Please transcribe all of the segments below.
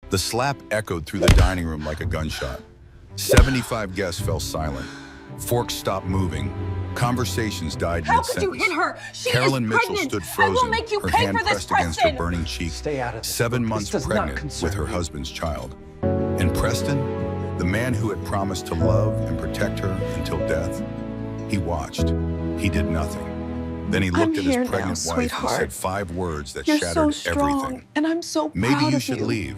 The slap echoed through the dining room like a gunshot. 75 guests fell silent. Forks stopped moving. Conversations died How could you mid-sentence. hit her? She Carolyn is Mitchell pregnant. stood I frozen, will make you her pay hand for this, pressed against her Preston. burning cheek. Stay out of this. 7 This months does not pregnant concern with her me. husband's child. And Preston, the man who had promised to love and protect her until death, he watched. He did nothing. Then he looked at his pregnant wife and said 5 words that You're shattered so strong, everything. and I'm so proud Maybe you of should leave.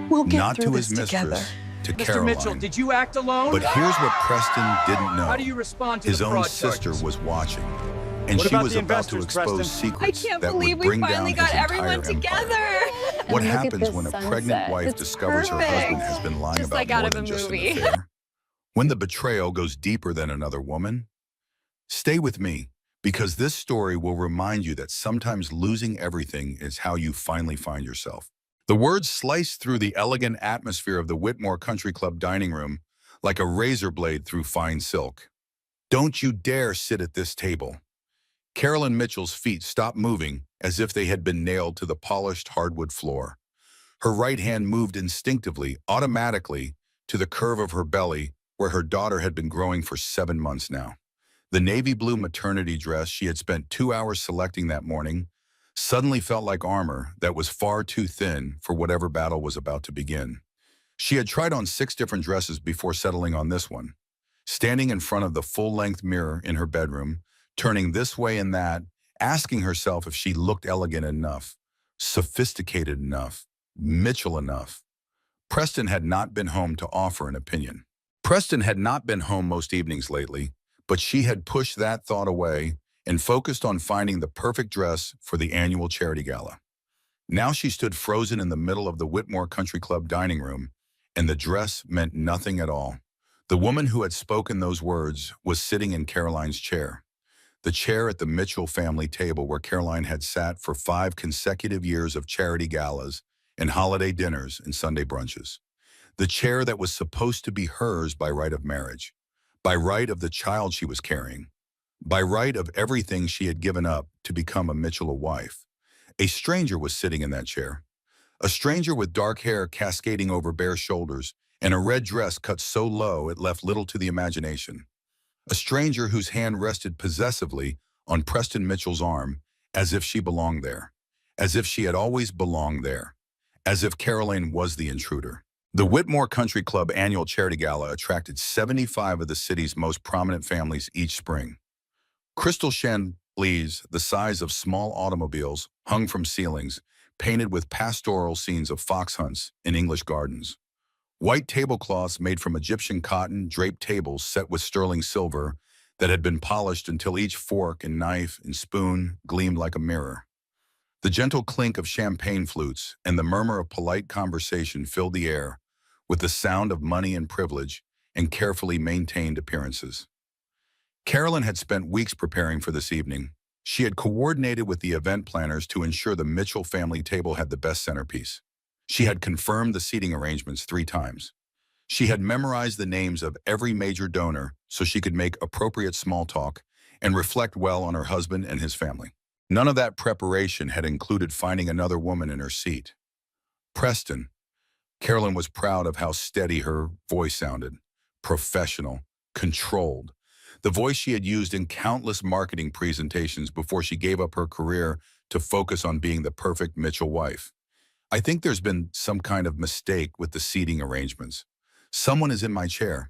We'll get Not through to this his mistress, together. to Mr. Caroline. Mitchell, did you act alone? But here's what Preston didn't know. How do you respond to His the own fraud sister charges? was watching, and What she about was the about to investors, expose Preston? secrets I can't that believe would we bring finally down got his everyone entire empire. together. What And look at happens this when a sunset. pregnant wife It's discovers her perfect. husband has been lying Just about like more out of than a just an movie. affair? When the betrayal goes deeper than another woman? Stay with me, because this story will remind you that sometimes losing everything is how you finally find yourself. The words sliced through the elegant atmosphere of the Whitmore Country Club dining room like a razor blade through fine silk. Don't you dare sit at this table. Carolyn Mitchell's feet stopped moving as if they had been nailed to the polished hardwood floor. Her right hand moved instinctively, automatically, to the curve of her belly where her daughter had been growing for 7 months now. The navy blue maternity dress she had spent 2 hours selecting that morning suddenly felt like armor that was far too thin for whatever battle was about to begin. She had tried on 6 different dresses before settling on this one. Standing in front of the full-length mirror in her bedroom, turning this way and that, asking herself if she looked elegant enough, sophisticated enough, Mitchell enough. Preston had not been home to offer an opinion. Preston had not been home most evenings lately, but she had pushed that thought away and focused on finding the perfect dress for the annual charity gala. Now she stood frozen in the middle of the Whitmore Country Club dining room, and the dress meant nothing at all. The woman who had spoken those words was sitting in Caroline's chair, the chair at the Mitchell family table where Caroline had sat for 5 consecutive years of charity galas and holiday dinners and Sunday brunches. The chair that was supposed to be hers by right of marriage, by right of the child she was carrying, by right of everything she had given up to become a Mitchell wife. A stranger was sitting in that chair. A stranger with dark hair cascading over bare shoulders and a red dress cut so low it left little to the imagination. A stranger whose hand rested possessively on Preston Mitchell's arm as if she belonged there, as if she had always belonged there, as if Caroline was the intruder. The Whitmore Country Club annual charity gala attracted 75 of the city's most prominent families each spring. Crystal chandeliers the size of small automobiles hung from ceilings, painted with pastoral scenes of fox hunts in English gardens. White tablecloths made from Egyptian cotton draped tables set with sterling silver that had been polished until each fork and knife and spoon gleamed like a mirror. The gentle clink of champagne flutes and the murmur of polite conversation filled the air with the sound of money and privilege and carefully maintained appearances. Carolyn had spent weeks preparing for this evening. She had coordinated with the event planners to ensure the Mitchell family table had the best centerpiece. She had confirmed the seating arrangements 3 times. She had memorized the names of every major donor so she could make appropriate small talk and reflect well on her husband and his family. None of that preparation had included finding another woman in her seat. Preston. Carolyn was proud of how steady her voice sounded. Professional, controlled. The voice she had used in countless marketing presentations before she gave up her career to focus on being the perfect Mitchell wife. I think there's been some kind of mistake with the seating arrangements. Someone is in my chair.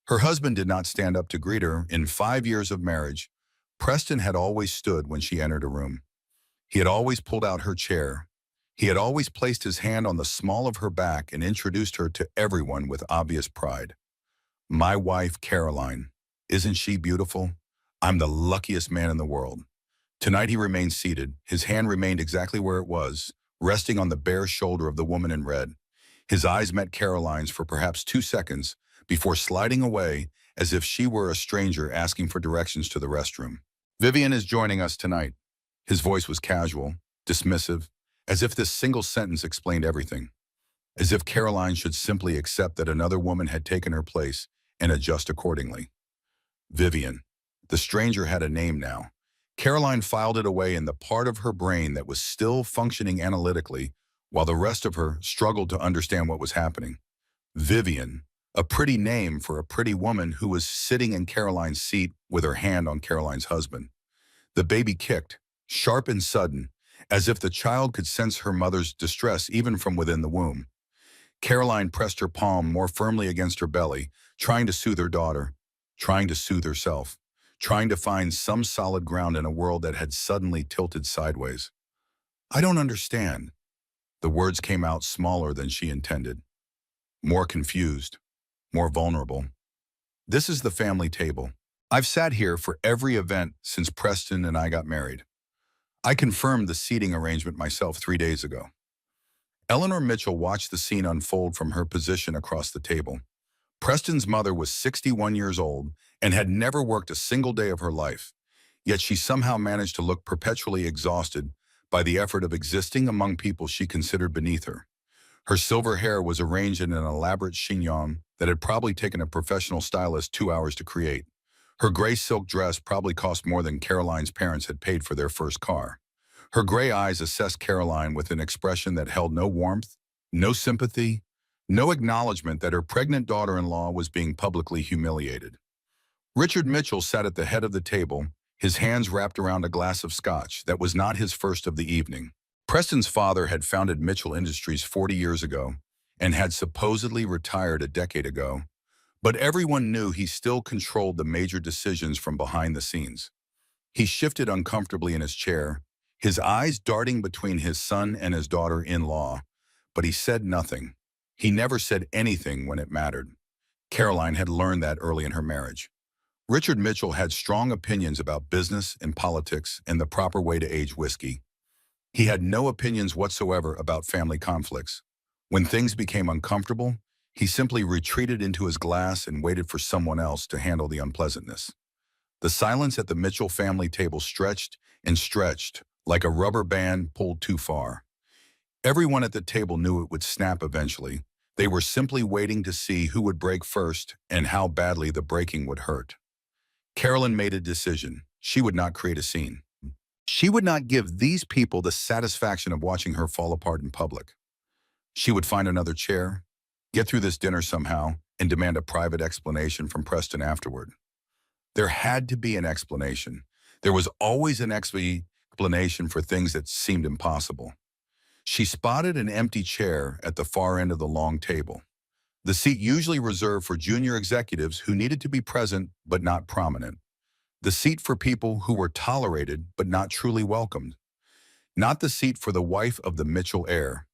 Her husband did not stand up to greet her. In 5 years of marriage, Preston had always stood when she entered a room. He had always pulled out her chair. He had always placed his hand on the small of her back and introduced her to everyone with obvious pride. My wife, Caroline. Isn't she beautiful? I'm the luckiest man in the world. Tonight he remained seated. His hand remained exactly where it was, resting on the bare shoulder of the woman in red. His eyes met Caroline's for perhaps 2 seconds before sliding away as if she were a stranger asking for directions to the restroom. Vivian is joining us tonight. His voice was casual, dismissive, as if this single sentence explained everything. As if Caroline should simply accept that another woman had taken her place and adjust accordingly. Vivian. The stranger had a name now. Caroline filed it away in the part of her brain that was still functioning analytically while the rest of her struggled to understand what was happening. Vivian, a pretty name for a pretty woman who was sitting in Caroline's seat with her hand on Caroline's husband. The baby kicked, sharp and sudden, as if the child could sense her mother's distress even from within the womb. Caroline pressed her palm more firmly against her belly, trying to soothe her daughter, trying to soothe herself, trying to find some solid ground in a world that had suddenly tilted sideways. "I don't understand." The words came out smaller than she intended. More confused, more vulnerable. "This is the family table. I've sat here for every event since Preston and I got married. I confirmed the seating arrangement myself 3 days ago." Eleanor Mitchell watched the scene unfold from her position across the table. Preston's mother was 61 years old and had never worked a single day of her life, yet she somehow managed to look perpetually exhausted by the effort of existing among people she considered beneath her. Her silver hair was arranged in an elaborate chignon that had probably taken a professional stylist 2 hours to create. Her gray silk dress probably cost more than Caroline's parents had paid for their first car. Her gray eyes assessed Caroline with an expression that held no warmth, no sympathy, no acknowledgement that her pregnant daughter-in-law was being publicly humiliated. Richard Mitchell sat at the head of the table, his hands wrapped around a glass of scotch that was not his first of the evening. Preston's father had founded Mitchell Industries 40 years ago and had supposedly retired a decade ago, but everyone knew he still controlled the major decisions from behind the scenes. He shifted uncomfortably in his chair, his eyes darting between his son and his daughter-in-law, but he said nothing. He never said anything when it mattered. Caroline had learned that early in her marriage. Richard Mitchell had strong opinions about business and politics and the proper way to age whiskey. He had no opinions whatsoever about family conflicts. When things became uncomfortable, he simply retreated into his glass and waited for someone else to handle the unpleasantness. The silence at the Mitchell family table stretched and stretched like a rubber band pulled too far. Everyone at the table knew it would snap eventually. They were simply waiting to see who would break first and how badly the breaking would hurt. Carolyn made a decision. She would not create a scene. She would not give these people the satisfaction of watching her fall apart in public. She would find another chair, get through this dinner somehow, and demand a private explanation from Preston afterward. There had to be an explanation. There was always an explanation for things that seemed impossible. She spotted an empty chair at the far end of the long table, the seat usually reserved for junior executives who needed to be present but not prominent. The seat for people who were tolerated but not truly welcomed. Not the seat for the wife of the Mitchell heir.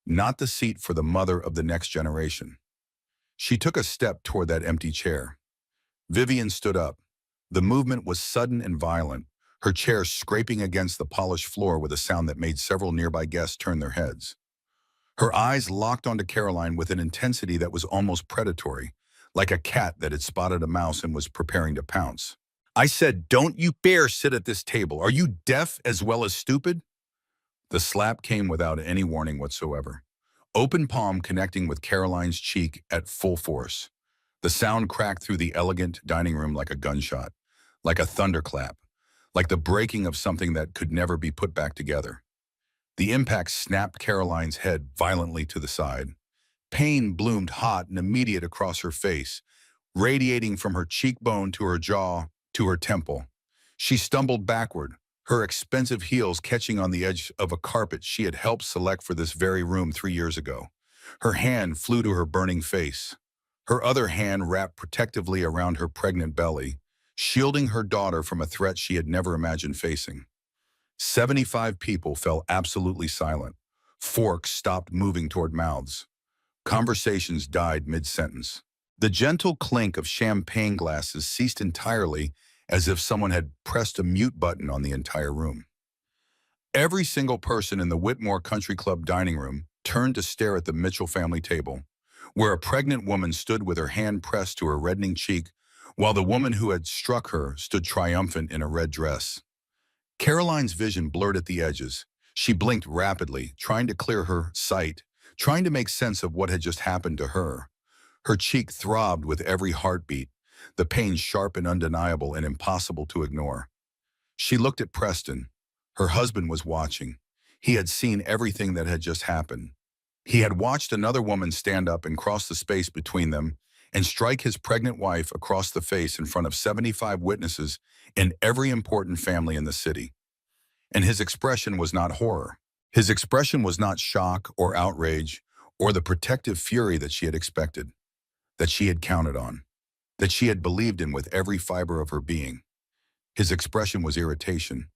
Not the seat for the mother of the next generation. She took a step toward that empty chair. Vivian stood up. The movement was sudden and violent, her chair scraping against the polished floor with a sound that made several nearby guests turn their heads. Her eyes locked onto Caroline with an intensity that was almost predatory, like a cat that had spotted a mouse and was preparing to pounce. "I said, don't you dare sit at this table. Are you deaf as well as stupid?" The slap came without any warning whatsoever. Open palm connecting with Caroline's cheek at full force. The sound cracked through the elegant dining room like a gunshot, like a thunderclap, like the breaking of something that could never be put back together. The impact snapped Caroline's head violently to the side. Pain bloomed hot and immediate across her face, radiating from her cheekbone to her jaw to her temple. She stumbled backward, her expensive heels catching on the edge of a carpet she had helped select for this very room 3 years ago. Her hand flew to her burning face. Her other hand wrapped protectively around her pregnant belly, shielding her daughter from a threat she had never imagined facing. 75 people fell absolutely silent. Forks stopped moving toward mouths. Conversations died mid-sentence. The gentle clink of champagne glasses ceased entirely, as if someone had pressed a mute button on the entire room. Every single person in the Whitmore Country Club dining room turned to stare at the Mitchell family table, where a pregnant woman stood with her hand pressed to her reddening cheek, while the woman who had struck her stood triumphant in a red dress. Caroline's vision blurred at the edges. She blinked rapidly, trying to clear her sight, trying to make sense of what had just happened to her. Her cheek throbbed with every heartbeat, the pain sharp and undeniable and impossible to ignore. She looked at Preston. Her husband was watching. He had seen everything that had just happened. He had watched another woman stand up and cross the space between them and strike his pregnant wife across the face in front of 75 witnesses in every important family in the city. And his expression was not horror. His expression was not shock or outrage or the protective fury that she had expected, that she had counted on, that she had believed in with every fiber of her being. His expression was irritation,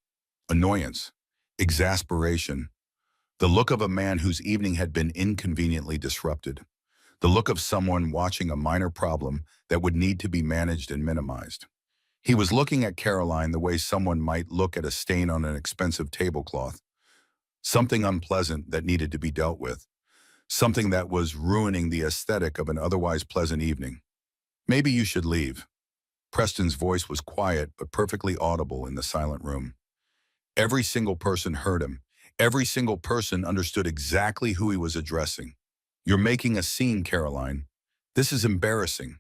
annoyance, exasperation, the look of a man whose evening had been inconveniently disrupted, the look of someone watching a minor problem that would need to be managed and minimized. He was looking at Caroline the way someone might look at a stain on an expensive tablecloth, something unpleasant that needed to be dealt with, something that was ruining the aesthetic of an otherwise pleasant evening. Maybe you should leave. Preston's voice was quiet but perfectly audible in the silent room. Every single person heard him. Every single person understood exactly who he was addressing. You're making a scene, Caroline. This is embarrassing.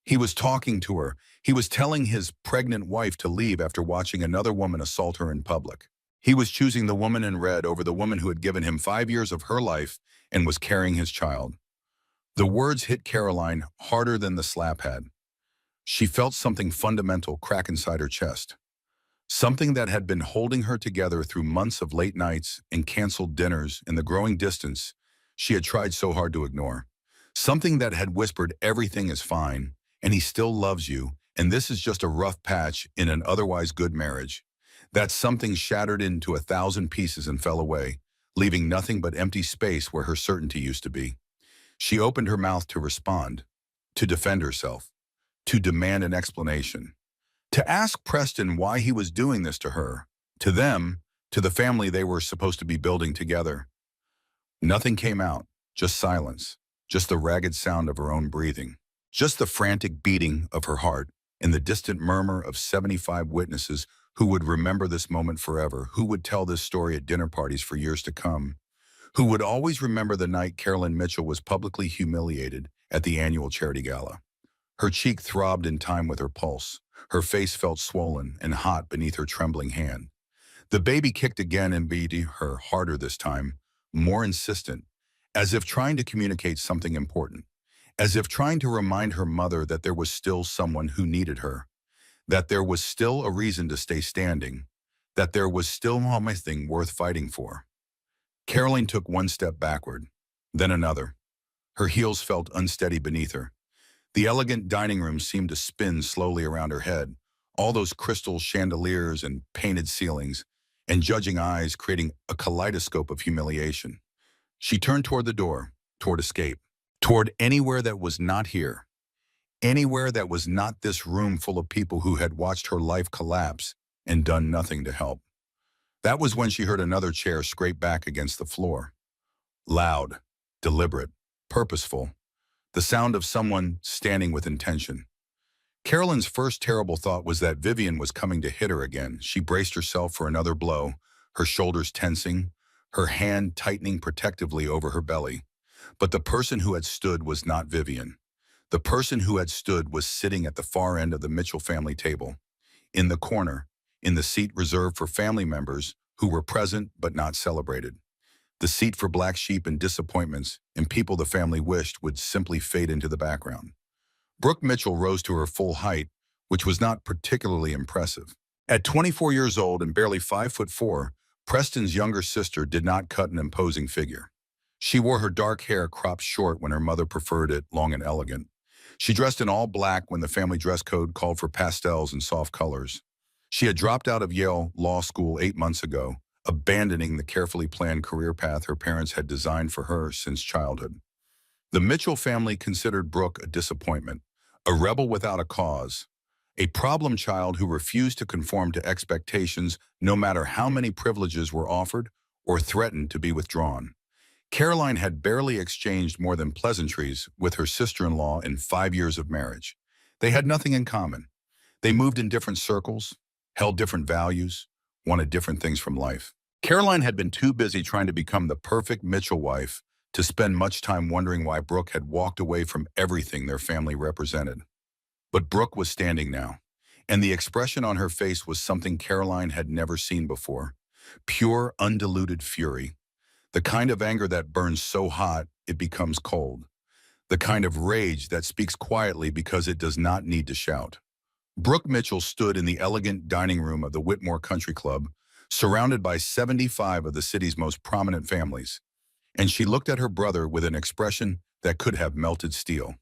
He was talking to her. He was telling his pregnant wife to leave after watching another woman assault her in public. He was choosing the woman in red over the woman who had given him 5 years of her life and was carrying his child. The words hit Caroline harder than the slap had. She felt something fundamental crack inside her chest. Something that had been holding her together through months of late nights and canceled dinners in the growing distance she had tried so hard to ignore. Something that had whispered everything is fine, and he still loves you, and this is just a rough patch in an otherwise good marriage. That something shattered into 1,000 pieces and fell away, leaving nothing but empty space where her certainty used to be. She opened her mouth to respond, to defend herself, to demand an explanation, to ask Preston why he was doing this to her, to them, to the family they were supposed to be building together. Nothing came out, just silence, just the ragged sound of her own breathing, just the frantic beating of her heart, and the distant murmur of 75 witnesses who would remember this moment forever, who would tell this story at dinner parties for years to come, who would always remember the night Carolyn Mitchell was publicly humiliated at the annual charity gala. Her cheek throbbed in time with her pulse. Her face felt swollen and hot beneath her trembling hand. The baby kicked again and beat her harder this time, more insistent, as if trying to communicate something important, as if trying to remind her mother that there was still someone who needed her, that there was still a reason to stay standing, that there was still something worth fighting for. Caroline took one step backward, then another. Her heels felt unsteady beneath her. The elegant dining room seemed to spin slowly around her head, all those crystal chandeliers and painted ceilings, and judging eyes creating a kaleidoscope of humiliation. She turned toward the door, toward escape, toward anywhere that was not here, anywhere that was not this room full of people who had watched her life collapse and done nothing to help. That was when she heard another chair scrape back against the floor. Loud, deliberate, purposeful, the sound of someone standing with intention. Carolyn's first terrible thought was that Vivian was coming to hit her again. She braced herself for another blow, her shoulders tensing, her hand tightening protectively over her belly. But the person who had stood was not Vivian. The person who had stood was sitting at the far end of the Mitchell family table, in the corner, in the seat reserved for family members who were present but not celebrated. The seat for black sheep and disappointments and people the family wished would simply fade into the background. Brooke Mitchell rose to her full height, which was not particularly impressive. At 24 years old and barely 5'4", Preston's younger sister did not cut an imposing figure. She wore her dark hair cropped short when her mother preferred it long and elegant. She dressed in all black when the family dress code called for pastels and soft colors. She had dropped out of Yale Law School 8 months ago, abandoning the carefully planned career path her parents had designed for her since childhood. The Mitchell family considered Brooke a disappointment, a rebel without a cause, a problem child who refused to conform to expectations no matter how many privileges were offered or threatened to be withdrawn. Caroline had barely exchanged more than pleasantries with her sister-in-law in 5 years of marriage. They had nothing in common. They moved in different circles, held different values, wanted different things from life. Caroline had been too busy trying to become the perfect Mitchell wife to spend much time wondering why Brooke had walked away from everything their family represented. But Brooke was standing now, and the expression on her face was something Caroline had never seen before. Pure, undiluted fury. The kind of anger that burns so hot it becomes cold. The kind of rage that speaks quietly because it does not need to shout. Brooke Mitchell stood in the elegant dining room of the Whitmore Country Club, surrounded by 75 of the city's most prominent families, and she looked at her brother with an expression that could have melted steel.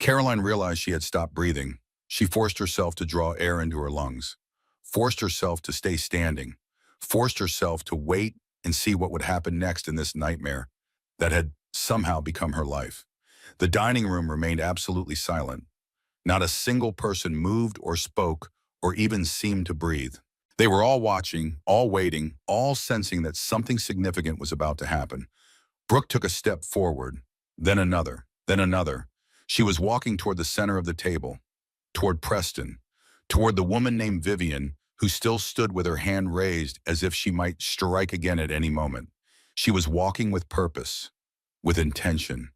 Caroline realized she had stopped breathing. She forced herself to draw air into her lungs, forced herself to stay standing, forced herself to wait and see what would happen next in this nightmare that had somehow become her life. The dining room remained absolutely silent. Not a single person moved or spoke or even seemed to breathe. They were all watching, all waiting, all sensing that something significant was about to happen. Brooke took a step forward, then another, then another. She was walking toward the center of the table, toward Preston, toward the woman named Vivian, who still stood with her hand raised as if she might strike again at any moment. She was walking with purpose, with intention,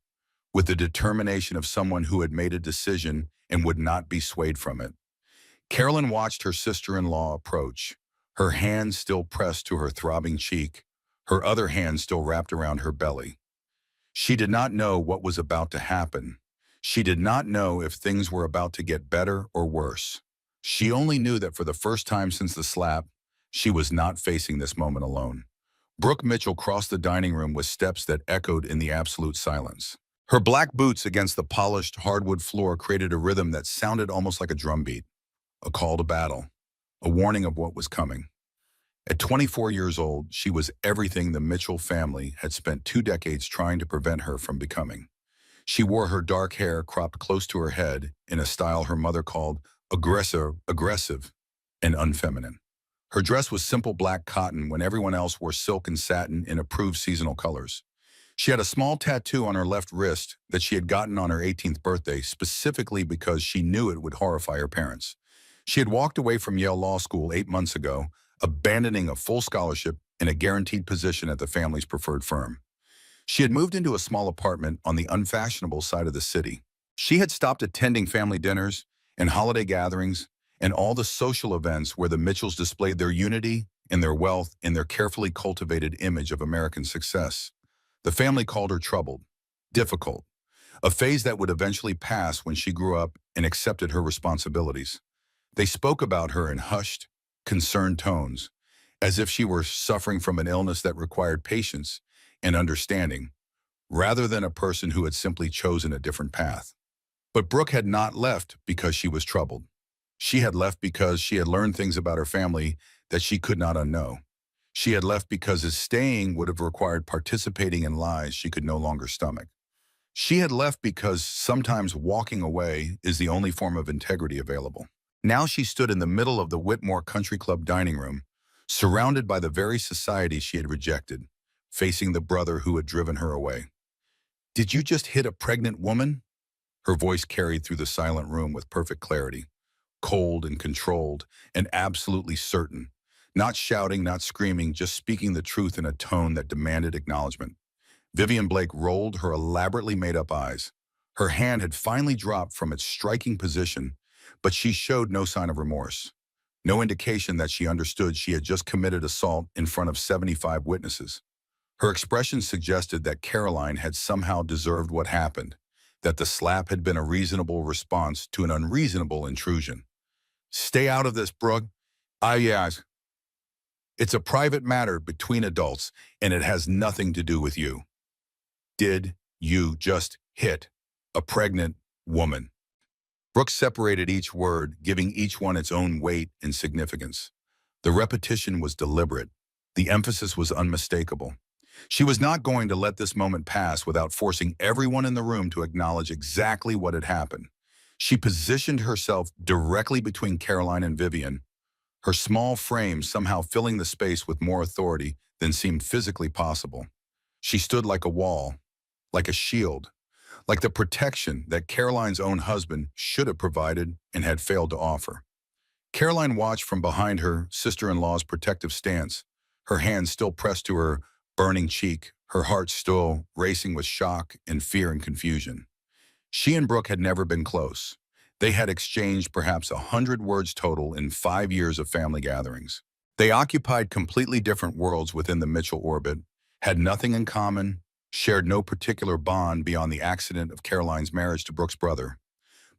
with the determination of someone who had made a decision and would not be swayed from it. Carolyn watched her sister-in-law approach, her hand still pressed to her throbbing cheek, her other hand still wrapped around her belly. She did not know what was about to happen. She did not know if things were about to get better or worse. She only knew that for the first time since the slap, she was not facing this moment alone. Brooke Mitchell crossed the dining room with steps that echoed in the absolute silence. Her black boots against the polished hardwood floor created a rhythm that sounded almost like a drumbeat, a call to battle, a warning of what was coming. At 24 years old, she was everything the Mitchell family had spent 2 decades trying to prevent her from becoming. She wore her dark hair cropped close to her head in a style her mother called aggressive, and unfeminine. Her dress was simple black cotton when everyone else wore silk and satin in approved seasonal colors. She had a small tattoo on her left wrist that she had gotten on her 18th birthday specifically because she knew it would horrify her parents. She had walked away from Yale Law School 8 months ago, abandoning a full scholarship and a guaranteed position at the family's preferred firm. She had moved into a small apartment on the unfashionable side of the city. She had stopped attending family dinners and holiday gatherings and all the social events where the Mitchells displayed their unity and their wealth and their carefully cultivated image of American success. The family called her troubled, difficult, a phase that would eventually pass when she grew up and accepted her responsibilities. They spoke about her in hushed, concerned tones, as if she were suffering from an illness that required patience and understanding, rather than a person who had simply chosen a different path. But Brooke had not left because she was troubled. She had left because she had learned things about her family that she could not unknow. She had left because his staying would have required participating in lies she could no longer stomach. She had left because sometimes walking away is the only form of integrity available. Now she stood in the middle of the Whitmore Country Club dining room, surrounded by the very society she had rejected, facing the brother who had driven her away. "Did you just hit a pregnant woman?" Her voice carried through the silent room with perfect clarity, cold and controlled and absolutely certain. Not shouting, not screaming, just speaking the truth in a tone that demanded acknowledgement. Vivian Blake rolled her elaborately made-up eyes. Her hand had finally dropped from its striking position, but she showed no sign of remorse. No indication that she understood she had just committed assault in front of 75 witnesses. Her expression suggested that Caroline had somehow deserved what happened, that the slap had been a reasonable response to an unreasonable intrusion. "Stay out of this, Brooke. Yes. It's a private matter between adults, and it has nothing to do with you. Did you just hit a pregnant woman?" Brooke separated each word, giving each one its own weight and significance. The repetition was deliberate. The emphasis was unmistakable. She was not going to let this moment pass without forcing everyone in the room to acknowledge exactly what had happened. She positioned herself directly between Caroline and Vivian, her small frame somehow filling the space with more authority than seemed physically possible. She stood like a wall, like a shield, like the protection that Caroline's own husband should have provided and had failed to offer. Caroline watched from behind her sister-in-law's protective stance, her hand still pressed to her burning cheek, her heart still racing with shock and fear and confusion. She and Brooke had never been close. They had exchanged perhaps 100 words total in 5 years of family gatherings. They occupied completely different worlds within the Mitchell orbit, had nothing in common, shared no particular bond beyond the accident of Caroline's marriage to Brooke's brother.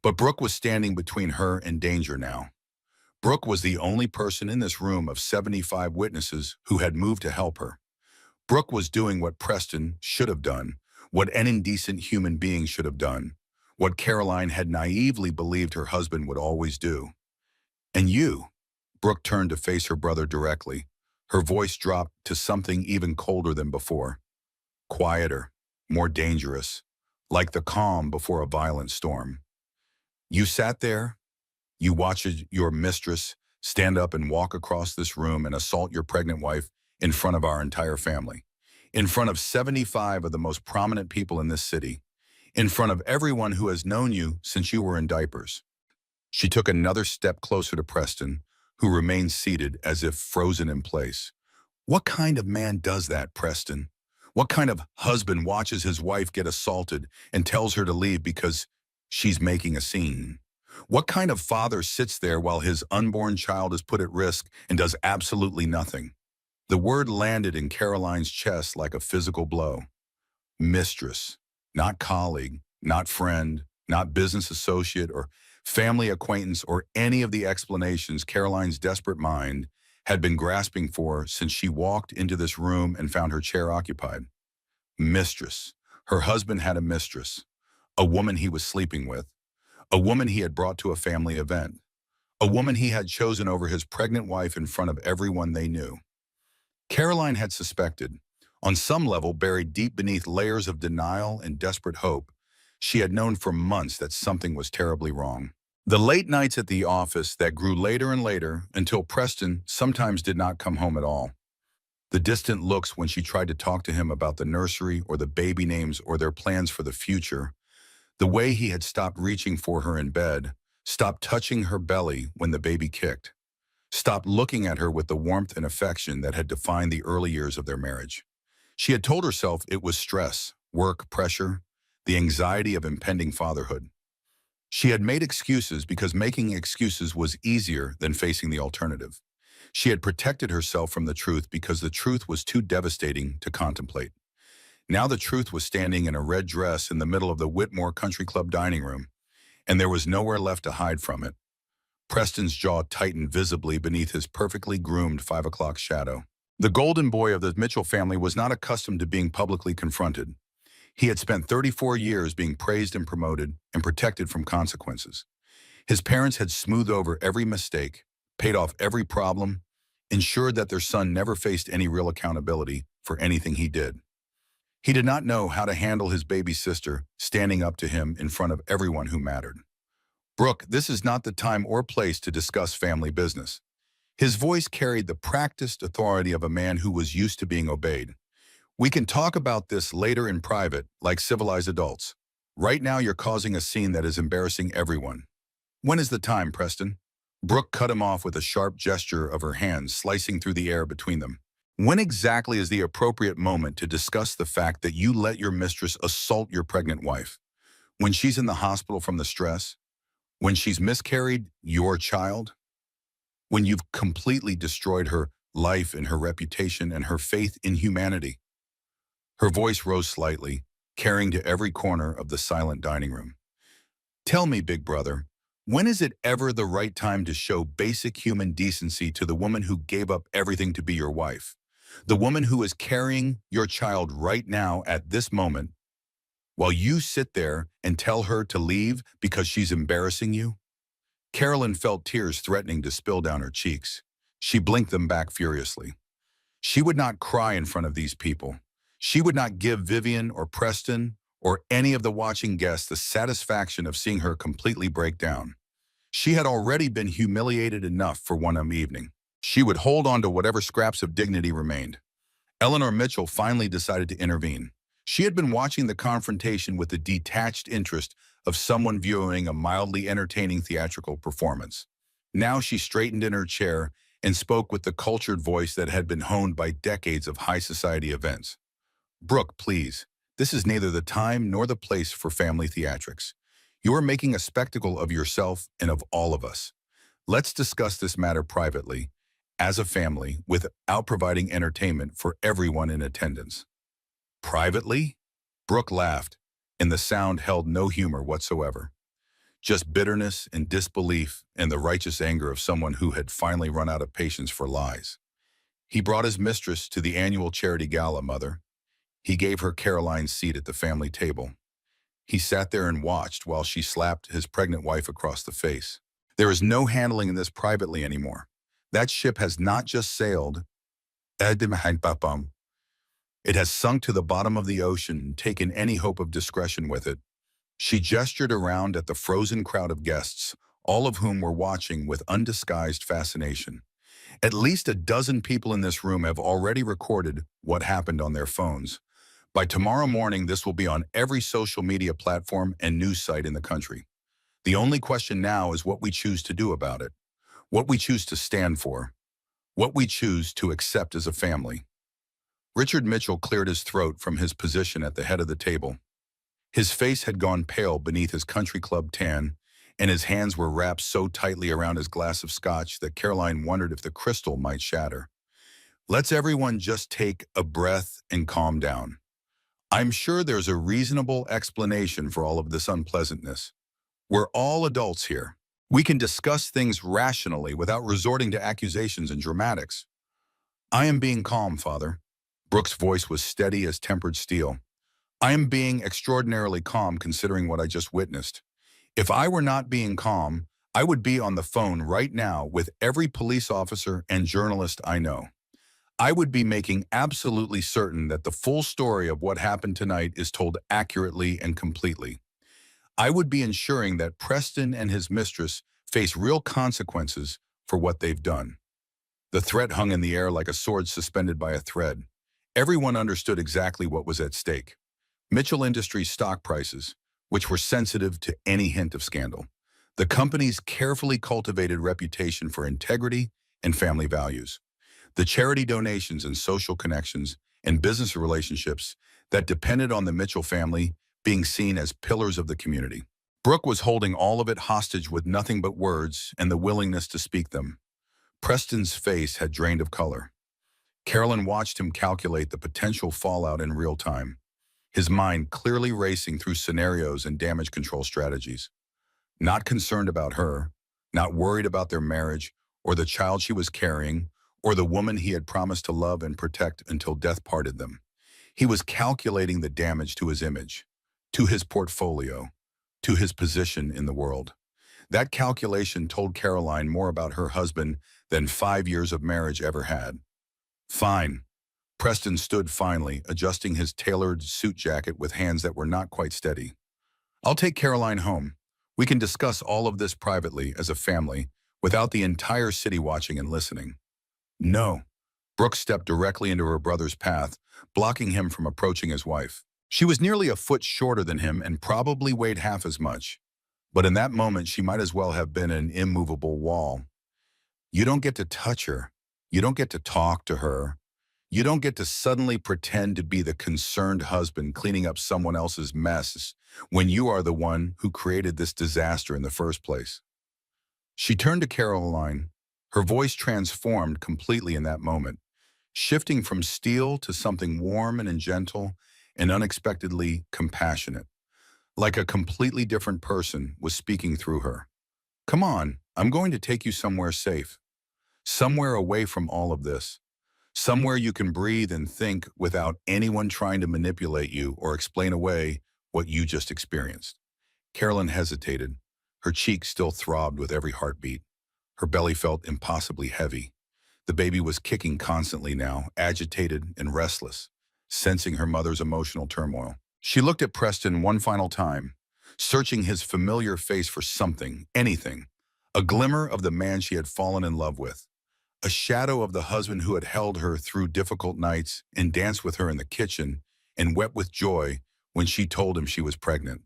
But Brooke was standing between her and danger now. Brooke was the only person in this room of 75 witnesses who had moved to help her. Brooke was doing what Preston should have done, what an indecent human being should have done, what Caroline had naively believed her husband would always do. And you? Brooke turned to face her brother directly. Her voice dropped to something even colder than before. Quieter, more dangerous, like the calm before a violent storm. You sat there, you watched your mistress stand up and walk across this room and assault your pregnant wife in front of our entire family, in front of 75 of the most prominent people in this city, in front of everyone who has known you since you were in diapers. She took another step closer to Preston, who remained seated as if frozen in place. What kind of man does that, Preston? What kind of husband watches his wife get assaulted and tells her to leave because she's making a scene? What kind of father sits there while his unborn child is put at risk and does absolutely nothing? The word landed in Caroline's chest like a physical blow. Mistress, not colleague, not friend, not business associate or family acquaintance or any of the explanations Caroline's desperate mind had been grasping for since she walked into this room and found her chair occupied. Mistress. Her husband had a mistress, a woman he was sleeping with, a woman he had brought to a family event, a woman he had chosen over his pregnant wife in front of everyone they knew. Caroline had suspected, on some level buried deep beneath layers of denial and desperate hope, she had known for months that something was terribly wrong. The late nights at the office that grew later and later until Preston sometimes did not come home at all. The distant looks when she tried to talk to him about the nursery or the baby names or their plans for the future. The way he had stopped reaching for her in bed, stopped touching her belly when the baby kicked, stopped looking at her with the warmth and affection that had defined the early years of their marriage. She had told herself it was stress, work, pressure, the anxiety of impending fatherhood. She had made excuses because making excuses was easier than facing the alternative. She had protected herself from the truth because the truth was too devastating to contemplate. Now the truth was standing in a red dress in the middle of the Whitmore Country Club dining room, and there was nowhere left to hide from it. Preston's jaw tightened visibly beneath his perfectly groomed 5 o'clock shadow. The golden boy of the Mitchell family was not accustomed to being publicly confronted. He had spent 34 years being praised and promoted and protected from consequences. His parents had smoothed over every mistake, paid off every problem, ensured that their son never faced any real accountability for anything he did. He did not know how to handle his baby sister standing up to him in front of everyone who mattered. Brooke, this is not the time or place to discuss family business. His voice carried the practiced authority of a man who was used to being obeyed. We can talk about this later in private, like civilized adults. Right now you're causing a scene that is embarrassing everyone. When is the time, Preston? Brooke cut him off with a sharp gesture of her hands slicing through the air between them. When exactly is the appropriate moment to discuss the fact that you let your mistress assault your pregnant wife? When she's in the hospital from the stress? When she's miscarried your child? When you've completely destroyed her life and her reputation and her faith in humanity? Her voice rose slightly, carrying to every corner of the silent dining room. Tell me, big brother, when is it ever the right time to show basic human decency to the woman who gave up everything to be your wife? The woman who is carrying your child right now at this moment, while you sit there and tell her to leave because she's embarrassing you? Carolyn felt tears threatening to spill down her cheeks. She blinked them back furiously. She would not cry in front of these people. She would not give Vivian or Preston or any of the watching guests the satisfaction of seeing her completely break down. She had already been humiliated enough for one evening. She would hold on to whatever scraps of dignity remained. Eleanor Mitchell finally decided to intervene. She had been watching the confrontation with the detached interest of someone viewing a mildly entertaining theatrical performance. Now she straightened in her chair and spoke with the cultured voice that had been honed by decades of high society events. Brooke, please, this is neither the time nor the place for family theatrics. You are making a spectacle of yourself and of all of us. Let's discuss this matter privately, as a family without providing entertainment for everyone in attendance. Privately, Brooke laughed, and the sound held no humor whatsoever. Just bitterness and disbelief and the righteous anger of someone who had finally run out of patience for lies. He brought his mistress to the annual charity gala, Mother. He gave her Caroline's seat at the family table. He sat there and watched while she slapped his pregnant wife across the face. There is no handling this privately anymore. That ship has not just sailed, it has sunk to the bottom of the ocean and taken any hope of discretion with it. She gestured around at the frozen crowd of guests, all of whom were watching with undisguised fascination. At least a dozen people in this room have already recorded what happened on their phones. By tomorrow morning, this will be on every social media platform and news site in the country. The only question now is what we choose to do about it, what we choose to stand for, what we choose to accept as a family. Richard Mitchell cleared his throat from his position at the head of the table. His face had gone pale beneath his country club tan, and his hands were wrapped so tightly around his glass of scotch that Caroline wondered if the crystal might shatter. Let's everyone just take a breath and calm down. I'm sure there's a reasonable explanation for all of this unpleasantness. We're all adults here. We can discuss things rationally without resorting to accusations and dramatics. I am being calm, Father. Brooke's voice was steady as tempered steel. I am being extraordinarily calm considering what I just witnessed. If I were not being calm, I would be on the phone right now with every police officer and journalist I know. I would be making absolutely certain that the full story of what happened tonight is told accurately and completely. I would be ensuring that Preston and his mistress face real consequences for what they've done. The threat hung in the air like a sword suspended by a thread. Everyone understood exactly what was at stake. Mitchell Industries stock prices, which were sensitive to any hint of scandal. The company's carefully cultivated reputation for integrity and family values. The charity donations and social connections and business relationships that depended on the Mitchell family being seen as pillars of the community. Brooke was holding all of it hostage with nothing but words and the willingness to speak them. Preston's face had drained of color. Carolyn watched him calculate the potential fallout in real time, his mind clearly racing through scenarios and damage control strategies. Not concerned about her, not worried about their marriage or the child she was carrying or the woman he had promised to love and protect until death parted them. He was calculating the damage to his image, to his portfolio, to his position in the world. That calculation told Caroline more about her husband than 5 years of marriage ever had. Fine. Preston stood finally, adjusting his tailored suit jacket with hands that were not quite steady. I'll take Caroline home. We can discuss all of this privately as a family without the entire city watching and listening. No. Brooke stepped directly into her brother's path, blocking him from approaching his wife. She was nearly a foot shorter than him and probably weighed half as much. But in that moment, she might as well have been an immovable wall. You don't get to touch her. You don't get to talk to her. You don't get to suddenly pretend to be the concerned husband cleaning up someone else's mess when you are the one who created this disaster in the first place. She turned to Caroline. Her voice transformed completely in that moment, shifting from steel to something warm and gentle and unexpectedly compassionate. Like a completely different person was speaking through her. Come on, I'm going to take you somewhere safe. Somewhere away from all of this. Somewhere you can breathe and think without anyone trying to manipulate you or explain away what you just experienced. Carolyn hesitated. Her cheeks still throbbed with every heartbeat. Her belly felt impossibly heavy. The baby was kicking constantly now, agitated and restless, sensing her mother's emotional turmoil. She looked at Preston one final time, searching his familiar face for something, anything, a glimmer of the man she had fallen in love with. A shadow of the husband who had held her through difficult nights and danced with her in the kitchen and wept with joy when she told him she was pregnant.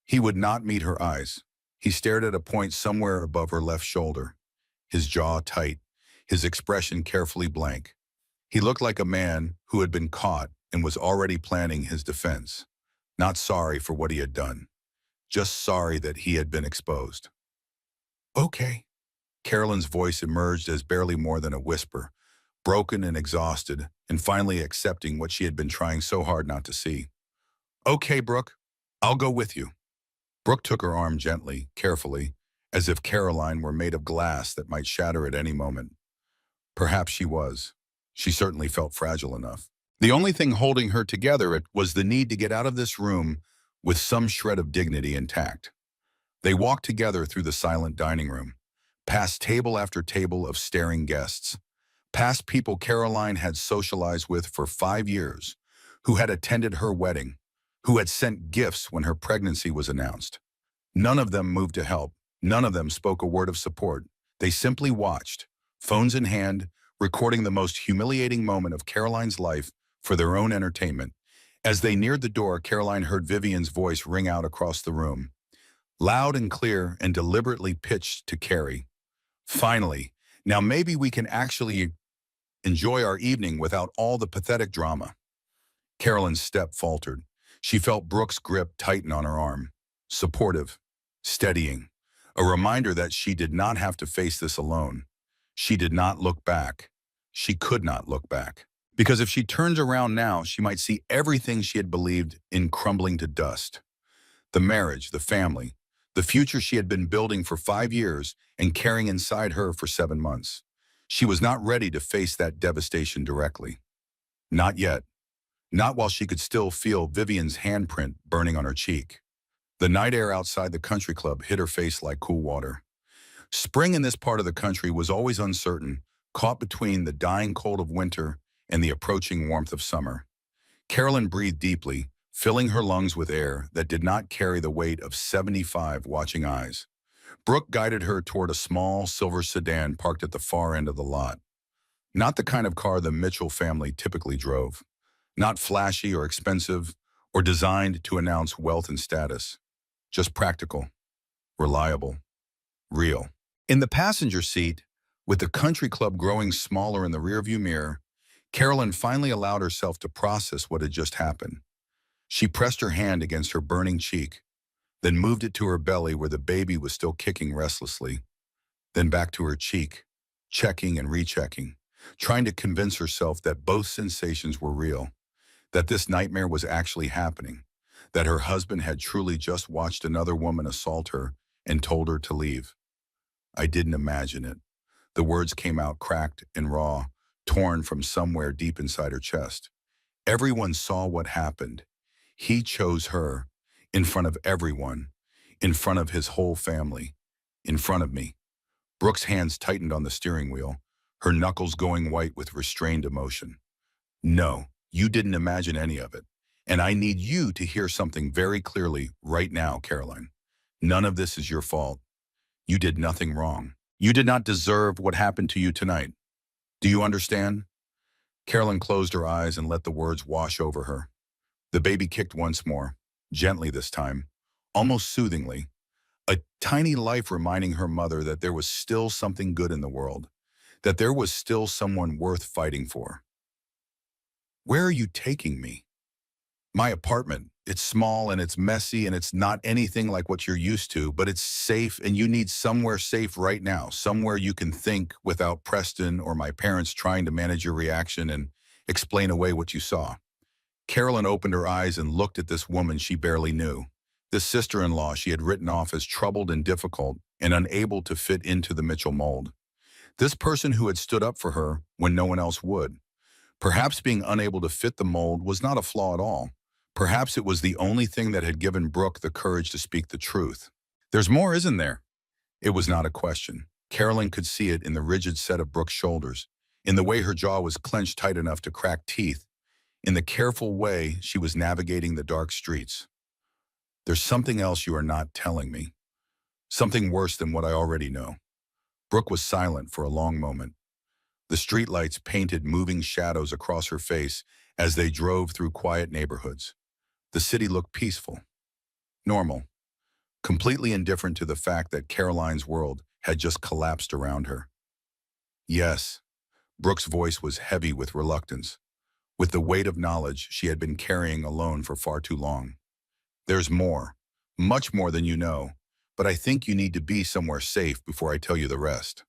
He would not meet her eyes. He stared at a point somewhere above her left shoulder, his jaw tight, his expression carefully blank. He looked like a man who had been caught and was already planning his defense, not sorry for what he had done, just sorry that he had been exposed. Okay. Carolyn's voice emerged as barely more than a whisper, broken and exhausted, and finally accepting what she had been trying so hard not to see. Okay, Brooke, I'll go with you. Brooke took her arm gently, carefully, as if Caroline were made of glass that might shatter at any moment. Perhaps she was. She certainly felt fragile enough. The only thing holding her together was the need to get out of this room with some shred of dignity intact. They walked together through the silent dining room, past table after table of staring guests, past people Caroline had socialized with for 5 years, who had attended her wedding, who had sent gifts when her pregnancy was announced. None of them moved to help. None of them spoke a word of support. They simply watched, phones in hand, recording the most humiliating moment of Caroline's life for their own entertainment. As they neared the door, Caroline heard Vivian's voice ring out across the room, loud and clear and deliberately pitched to Carrie. Finally, now maybe we can actually enjoy our evening without all the pathetic drama. Carolyn's step faltered. She felt Brooke's grip tighten on her arm, supportive, steadying, a reminder that she did not have to face this alone. She did not look back. She could not look back. Because if she turned around now, she might see everything she had believed in crumbling to dust. The marriage, the family, the future she had been building for 5 years and carrying inside her for 7 months. She was not ready to face that devastation directly. Not yet. Not while she could still feel Vivian's handprint burning on her cheek. The night air outside the country club hit her face like cool water. Spring in this part of the country was always uncertain, caught between the dying cold of winter and the approaching warmth of summer. Carolyn breathed deeply, filling her lungs with air that did not carry the weight of 75 watching eyes. Brooke guided her toward a small silver sedan parked at the far end of the lot. Not the kind of car the Mitchell family typically drove. Not flashy or expensive or designed to announce wealth and status. Just practical, reliable, real. In the passenger seat, with the country club growing smaller in the rearview mirror, Carolyn finally allowed herself to process what had just happened. She pressed her hand against her burning cheek, then moved it to her belly where the baby was still kicking restlessly, then back to her cheek, checking and rechecking, trying to convince herself that both sensations were real, that this nightmare was actually happening, that her husband had truly just watched another woman assault her and told her to leave. I didn't imagine it. The words came out cracked and raw, torn from somewhere deep inside her chest. Everyone saw what happened. He chose her, in front of everyone, in front of his whole family, in front of me. Brooke's hands tightened on the steering wheel, her knuckles going white with restrained emotion. No, you didn't imagine any of it. And I need you to hear something very clearly right now, Caroline. None of this is your fault. You did nothing wrong. You did not deserve what happened to you tonight. Do you understand? Carolyn closed her eyes and let the words wash over her. The baby kicked once more, gently this time, almost soothingly, a tiny life reminding her mother that there was still something good in the world, that there was still someone worth fighting for. Where are you taking me? My apartment. It's small and it's messy and it's not anything like what you're used to, but it's safe and you need somewhere safe right now, somewhere you can think without Preston or my parents trying to manage your reaction and explain away what you saw. Carolyn opened her eyes and looked at this woman she barely knew, this sister-in-law she had written off as troubled and difficult and unable to fit into the Mitchell mold. This person who had stood up for her when no one else would. Perhaps being unable to fit the mold was not a flaw at all. Perhaps it was the only thing that had given Brooke the courage to speak the truth. There's more, isn't there? It was not a question. Carolyn could see it in the rigid set of Brooke's shoulders, in the way her jaw was clenched tight enough to crack teeth, in the careful way she was navigating the dark streets. There's something else you are not telling me. Something worse than what I already know. Brooke was silent for a long moment. The streetlights painted moving shadows across her face as they drove through quiet neighborhoods. The city looked peaceful, normal, completely indifferent to the fact that Caroline's world had just collapsed around her. Yes, Brooke's voice was heavy with reluctance, with the weight of knowledge she had been carrying alone for far too long. There's more, much more than you know, but I think you need to be somewhere safe before I tell you the rest.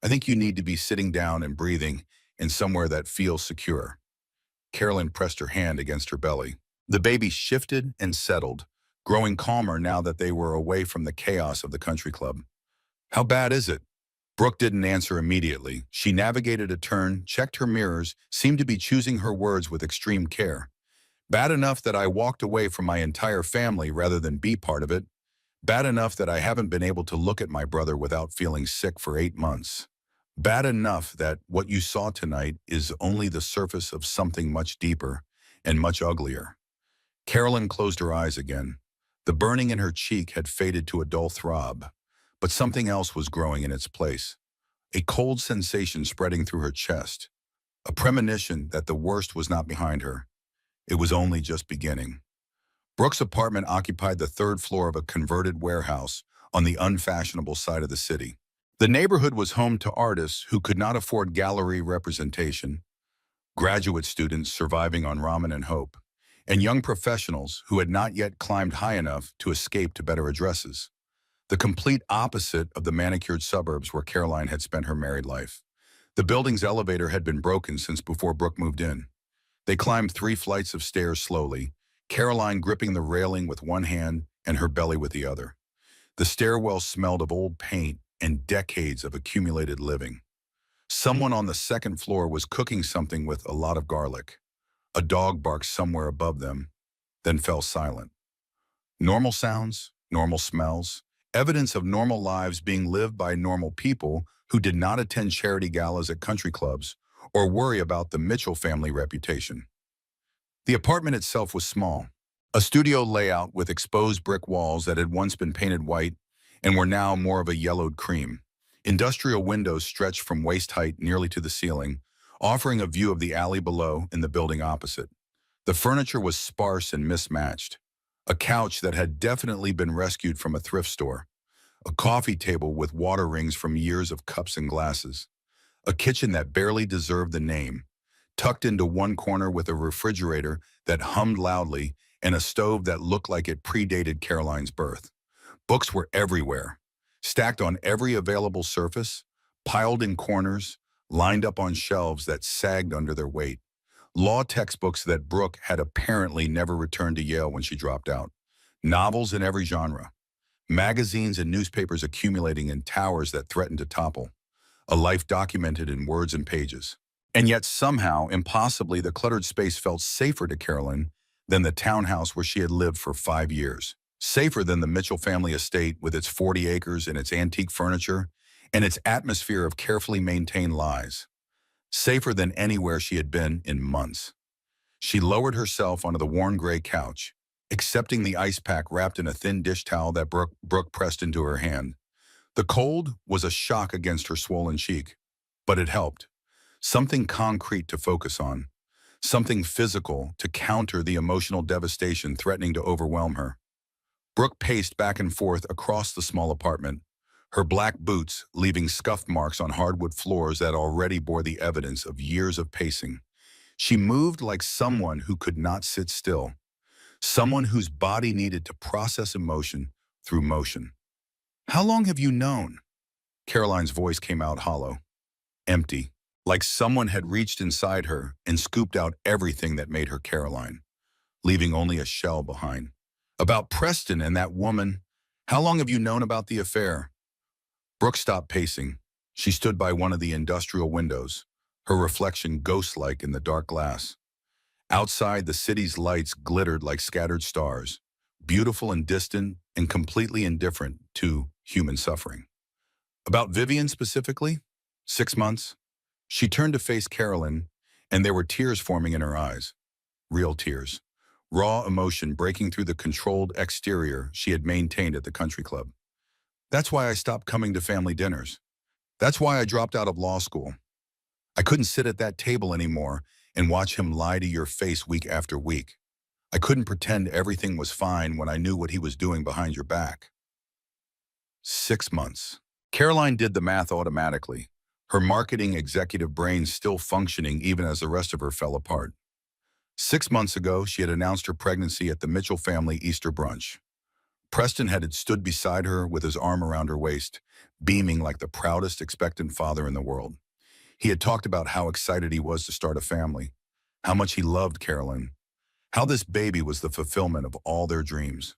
I think you need to be sitting down and breathing in somewhere that feels secure. Carolyn pressed her hand against her belly. The baby shifted and settled, growing calmer now that they were away from the chaos of the country club. How bad is it? Brooke didn't answer immediately. She navigated a turn, checked her mirrors, seemed to be choosing her words with extreme care. Bad enough that I walked away from my entire family rather than be part of it. Bad enough that I haven't been able to look at my brother without feeling sick for 8 months. Bad enough that what you saw tonight is only the surface of something much deeper and much uglier. Carolyn closed her eyes again. The burning in her cheek had faded to a dull throb, but something else was growing in its place. A cold sensation spreading through her chest, a premonition that the worst was not behind her. It was only just beginning. Brooke's apartment occupied the third floor of a converted warehouse on the unfashionable side of the city. The neighborhood was home to artists who could not afford gallery representation, graduate students surviving on ramen and hope, and young professionals who had not yet climbed high enough to escape to better addresses. The complete opposite of the manicured suburbs where Caroline had spent her married life. The building's elevator had been broken since before Brooke moved in. They climbed 3 flights of stairs slowly, Caroline gripping the railing with one hand and her belly with the other. The stairwell smelled of old paint and decades of accumulated living. Someone on the second floor was cooking something with a lot of garlic. A dog barked somewhere above them, then fell silent. Normal sounds, normal smells, evidence of normal lives being lived by normal people who did not attend charity galas at country clubs or worry about the Mitchell family reputation. The apartment itself was small, a studio layout with exposed brick walls that had once been painted white and were now more of a yellowed cream. Industrial windows stretched from waist height nearly to the ceiling, offering a view of the alley below and the building opposite. The furniture was sparse and mismatched. A couch that had definitely been rescued from a thrift store. A coffee table with water rings from years of cups and glasses. A kitchen that barely deserved the name, tucked into one corner with a refrigerator that hummed loudly and a stove that looked like it predated Caroline's birth. Books were everywhere, stacked on every available surface, piled in corners, lined up on shelves that sagged under their weight. Law textbooks that Brooke had apparently never returned to Yale when she dropped out. Novels in every genre. Magazines and newspapers accumulating in towers that threatened to topple. A life documented in words and pages. And yet somehow, impossibly, the cluttered space felt safer to Carolyn than the townhouse where she had lived for 5 years. Safer than the Mitchell family estate with its 40 acres and its antique furniture and its atmosphere of carefully maintained lies. Safer than anywhere she had been in months. She lowered herself onto the worn gray couch, accepting the ice pack wrapped in a thin dish towel that Brooke pressed into her hand. The cold was a shock against her swollen cheek, but it helped. Something concrete to focus on. Something physical to counter the emotional devastation threatening to overwhelm her. Brooke paced back and forth across the small apartment, her black boots leaving scuff marks on hardwood floors that already bore the evidence of years of pacing. She moved like someone who could not sit still, someone whose body needed to process emotion through motion. "How long have you known?" Caroline's voice came out hollow, empty, like someone had reached inside her and scooped out everything that made her Caroline, leaving only a shell behind. "About Preston and that woman. How long have you known about the affair?" Brooke stopped pacing. She stood by one of the industrial windows, her reflection ghost-like in the dark glass. Outside, the city's lights glittered like scattered stars, beautiful and distant and completely indifferent to human suffering. "About Vivian specifically? 6 months?" She turned to face Carolyn, and there were tears forming in her eyes. Real tears. Raw emotion breaking through the controlled exterior she had maintained at the country club. "That's why I stopped coming to family dinners. That's why I dropped out of law school. I couldn't sit at that table anymore and watch him lie to your face week after week. I couldn't pretend everything was fine when I knew what he was doing behind your back." 6 months. Caroline did the math automatically, her marketing executive brain still functioning even as the rest of her fell apart. 6 months ago, she had announced her pregnancy at the Mitchell family Easter brunch. Preston had stood beside her with his arm around her waist, beaming like the proudest expectant father in the world. He had talked about how excited he was to start a family, how much he loved Carolyn, how this baby was the fulfillment of all their dreams.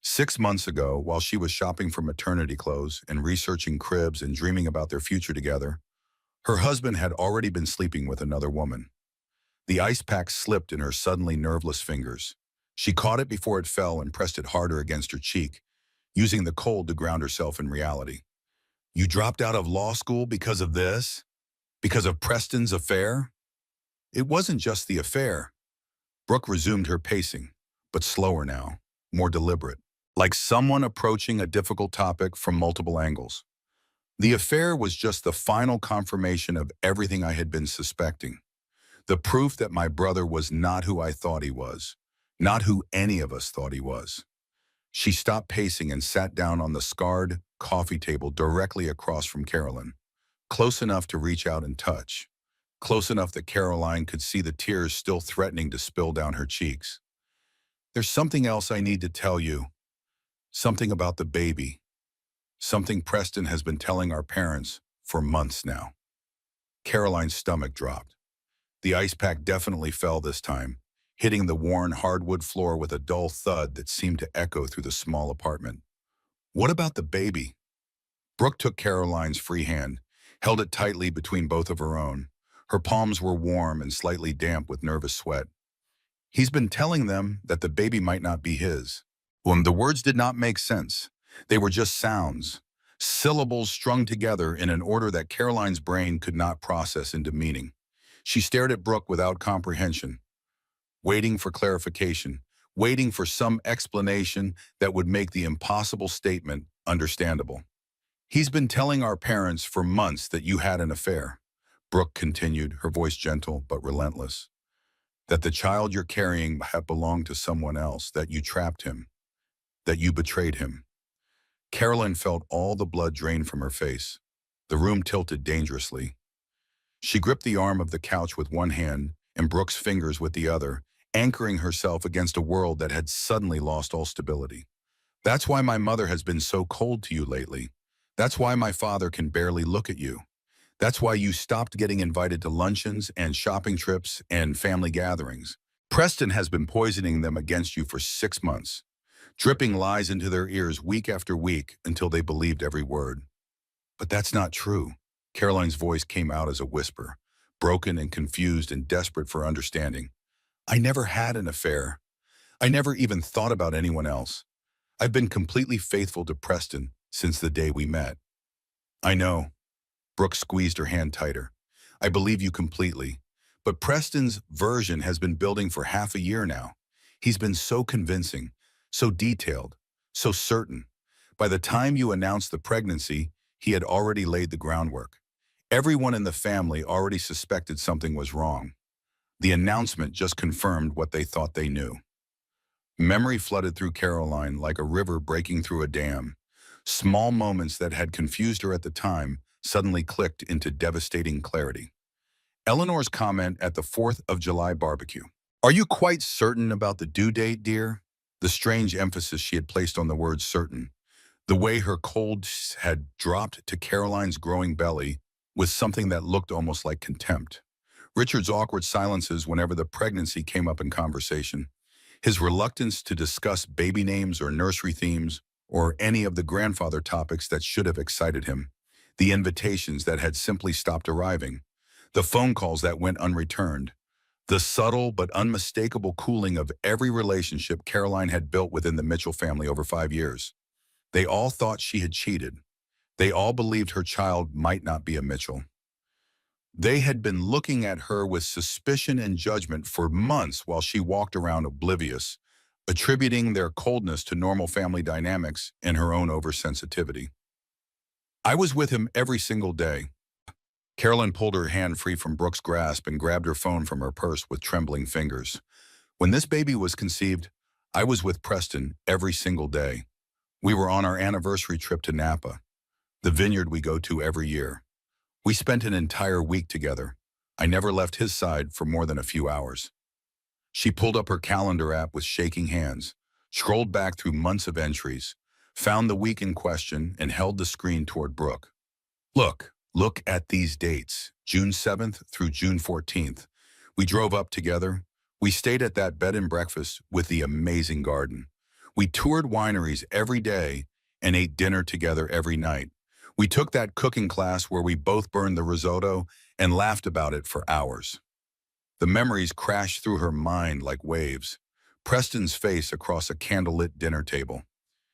6 months ago, while she was shopping for maternity clothes and researching cribs and dreaming about their future together, her husband had already been sleeping with another woman. The ice pack slipped in her suddenly nerveless fingers. She caught it before it fell and pressed it harder against her cheek, using the cold to ground herself in reality. You dropped out of law school because of this? Because of Preston's affair? It wasn't just the affair. Brooke resumed her pacing, but slower now, more deliberate, like someone approaching a difficult topic from multiple angles. The affair was just the final confirmation of everything I had been suspecting. The proof that my brother was not who I thought he was, not who any of us thought he was. She stopped pacing and sat down on the scarred coffee table directly across from Carolyn, close enough to reach out and touch, close enough that Caroline could see the tears still threatening to spill down her cheeks. There's something else I need to tell you, something about the baby, something Preston has been telling our parents for months now. Caroline's stomach dropped. The ice pack definitely fell this time, hitting the worn hardwood floor with a dull thud that seemed to echo through the small apartment. What about the baby? Brooke took Caroline's free hand, held it tightly between both of her own. Her palms were warm and slightly damp with nervous sweat. He's been telling them that the baby might not be his. When the words did not make sense, they were just sounds, syllables strung together in an order that Caroline's brain could not process into meaning. She stared at Brooke without comprehension, waiting for clarification, waiting for some explanation that would make the impossible statement understandable. He's been telling our parents for months that you had an affair, Brooke continued, her voice gentle but relentless. That the child you're carrying had belonged to someone else, that you trapped him, that you betrayed him. Carolyn felt all the blood drain from her face. The room tilted dangerously. She gripped the arm of the couch with one hand and Brooke's fingers with the other, anchoring herself against a world that had suddenly lost all stability. That's why my mother has been so cold to you lately. That's why my father can barely look at you. That's why you stopped getting invited to luncheons and shopping trips and family gatherings. Preston has been poisoning them against you for 6 months, dripping lies into their ears week after week until they believed every word. But that's not true. Caroline's voice came out as a whisper, broken and confused and desperate for understanding. I never had an affair. I never even thought about anyone else. I've been completely faithful to Preston since the day we met. I know. Brooke squeezed her hand tighter. I believe you completely. But Preston's version has been building for half a year now. He's been so convincing, so detailed, so certain. By the time you announced the pregnancy, he had already laid the groundwork. Everyone in the family already suspected something was wrong. The announcement just confirmed what they thought they knew. Memory flooded through Caroline like a river breaking through a dam. Small moments that had confused her at the time suddenly clicked into devastating clarity. Eleanor's comment at the 4th of July barbecue. Are you quite certain about the due date, dear? The strange emphasis she had placed on the word certain. The way her cold had dropped to Caroline's growing belly with something that looked almost like contempt. Richard's awkward silences whenever the pregnancy came up in conversation. His reluctance to discuss baby names or nursery themes or any of the grandfather topics that should have excited him. The invitations that had simply stopped arriving. The phone calls that went unreturned. The subtle but unmistakable cooling of every relationship Caroline had built within the Mitchell family over 5 years. They all thought she had cheated. They all believed her child might not be a Mitchell. They had been looking at her with suspicion and judgment for months while she walked around oblivious, attributing their coldness to normal family dynamics and her own oversensitivity. I was with him every single day. Carolyn pulled her hand free from Brooke's grasp and grabbed her phone from her purse with trembling fingers. When this baby was conceived, I was with Preston every single day. We were on our anniversary trip to Napa, the vineyard we go to every year. We spent an entire week together. I never left his side for more than a few hours. She pulled up her calendar app with shaking hands, scrolled back through months of entries, found the week in question, and held the screen toward Brooke. Look at these dates, June 7th through June 14th. We drove up together. We stayed at that bed and breakfast with the amazing garden. We toured wineries every day and ate dinner together every night. We took that cooking class where we both burned the risotto and laughed about it for hours. The memories crashed through her mind like waves. Preston's face across a candlelit dinner table,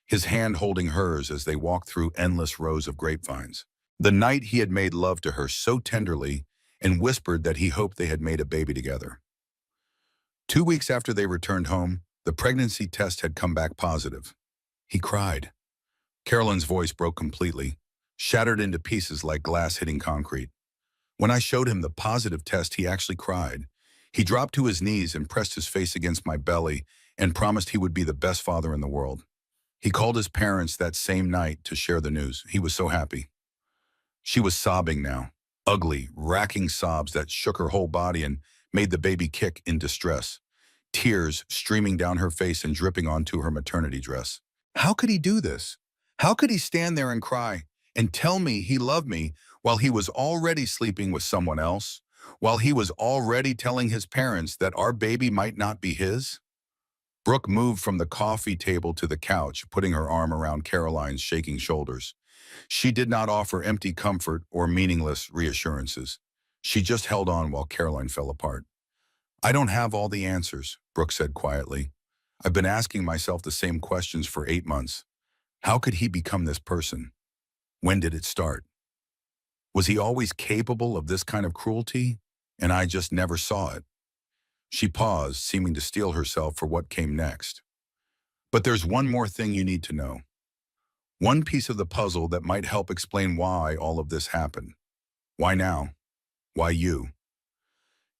his hand holding hers as they walked through endless rows of grapevines. The night he had made love to her so tenderly and whispered that he hoped they had made a baby together. 2 weeks after they returned home, the pregnancy test had come back positive. He cried. Carolyn's voice broke completely, shattered into pieces like glass hitting concrete. When I showed him the positive test, he actually cried. He dropped to his knees and pressed his face against my belly and promised he would be the best father in the world. He called his parents that same night to share the news. He was so happy. She was sobbing now, ugly, racking sobs that shook her whole body and made the baby kick in distress, tears streaming down her face and dripping onto her maternity dress. How could he do this? How could he stand there and cry and tell me he loved me while he was already sleeping with someone else, while he was already telling his parents that our baby might not be his? Brooke moved from the coffee table to the couch, putting her arm around Caroline's shaking shoulders. She did not offer empty comfort or meaningless reassurances. She just held on while Caroline fell apart. I don't have all the answers, Brooke said quietly. I've been asking myself the same questions for 8 months. How could he become this person? When did it start? Was he always capable of this kind of cruelty, and I just never saw it? She paused, seeming to steel herself for what came next. But there's one more thing you need to know. One piece of the puzzle that might help explain why all of this happened. Why now? Why you?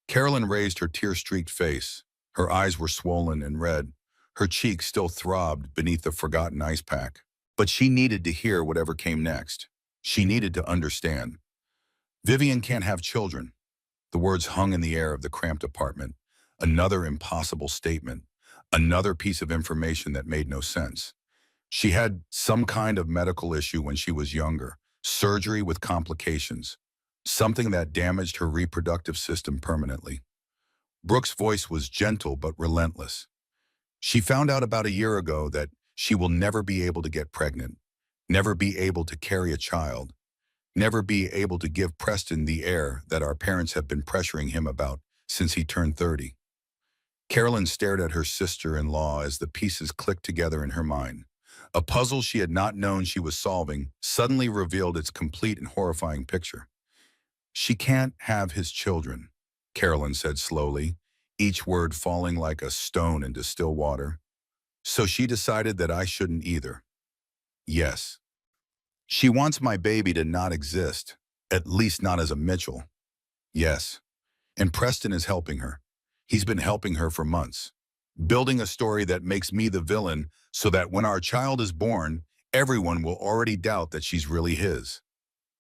Carolyn raised her tear-streaked face. Her eyes were swollen and red. Her cheeks still throbbed beneath the forgotten ice pack. But she needed to hear whatever came next. She needed to understand. Vivian can't have children. The words hung in the air of the cramped apartment. Another impossible statement. Another piece of information that made no sense. She had some kind of medical issue when she was younger. Surgery with complications. Something that damaged her reproductive system permanently. Brooke's voice was gentle but relentless. She found out about a year ago that she will never be able to get pregnant, never be able to carry a child, never be able to give Preston the heir that our parents have been pressuring him about since he turned 30. Carolyn stared at her sister-in-law as the pieces clicked together in her mind. A puzzle she had not known she was solving suddenly revealed its complete and horrifying picture. She can't have his children, Carolyn said slowly, each word falling like a stone into still water. So she decided that I shouldn't either. Yes. She wants my baby to not exist, at least not as a Mitchell. Yes. And Preston is helping her. He's been helping her for months, building a story that makes me the villain so that when our child is born, everyone will already doubt that she's really his.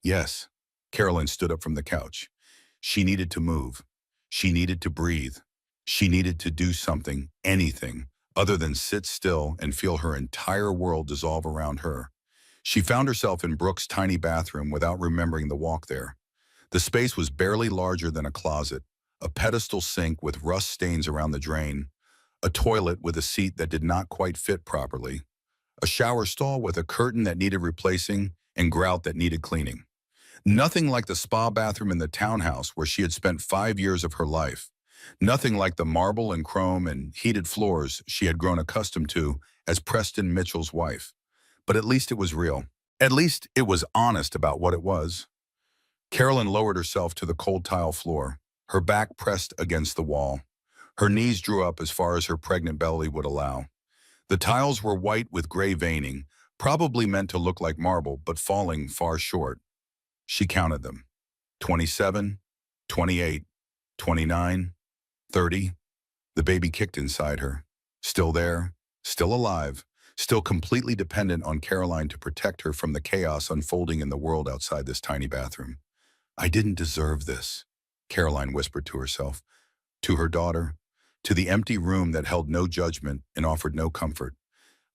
Yes. Carolyn stood up from the couch. She needed to move. She needed to breathe. She needed to do something, anything, other than sit still and feel her entire world dissolve around her. She found herself in Brooke's tiny bathroom without remembering the walk there. The space was barely larger than a closet, a pedestal sink with rust stains around the drain, a toilet with a seat that did not quite fit properly, a shower stall with a curtain that needed replacing and grout that needed cleaning. Nothing like the spa bathroom in the townhouse where she had spent 5 years of her life. Nothing like the marble and chrome and heated floors she had grown accustomed to as Preston Mitchell's wife. But at least it was real. At least it was honest about what it was. Carolyn lowered herself to the cold tile floor, her back pressed against the wall. Her knees drew up as far as her pregnant belly would allow. The tiles were white with gray veining, probably meant to look like marble, but falling far short. She counted them. 27, 28, 29, 30. The baby kicked inside her. Still there, still alive, still completely dependent on Caroline to protect her from the chaos unfolding in the world outside this tiny bathroom. I didn't deserve this, Caroline whispered to herself, to her daughter, to the empty room that held no judgment and offered no comfort.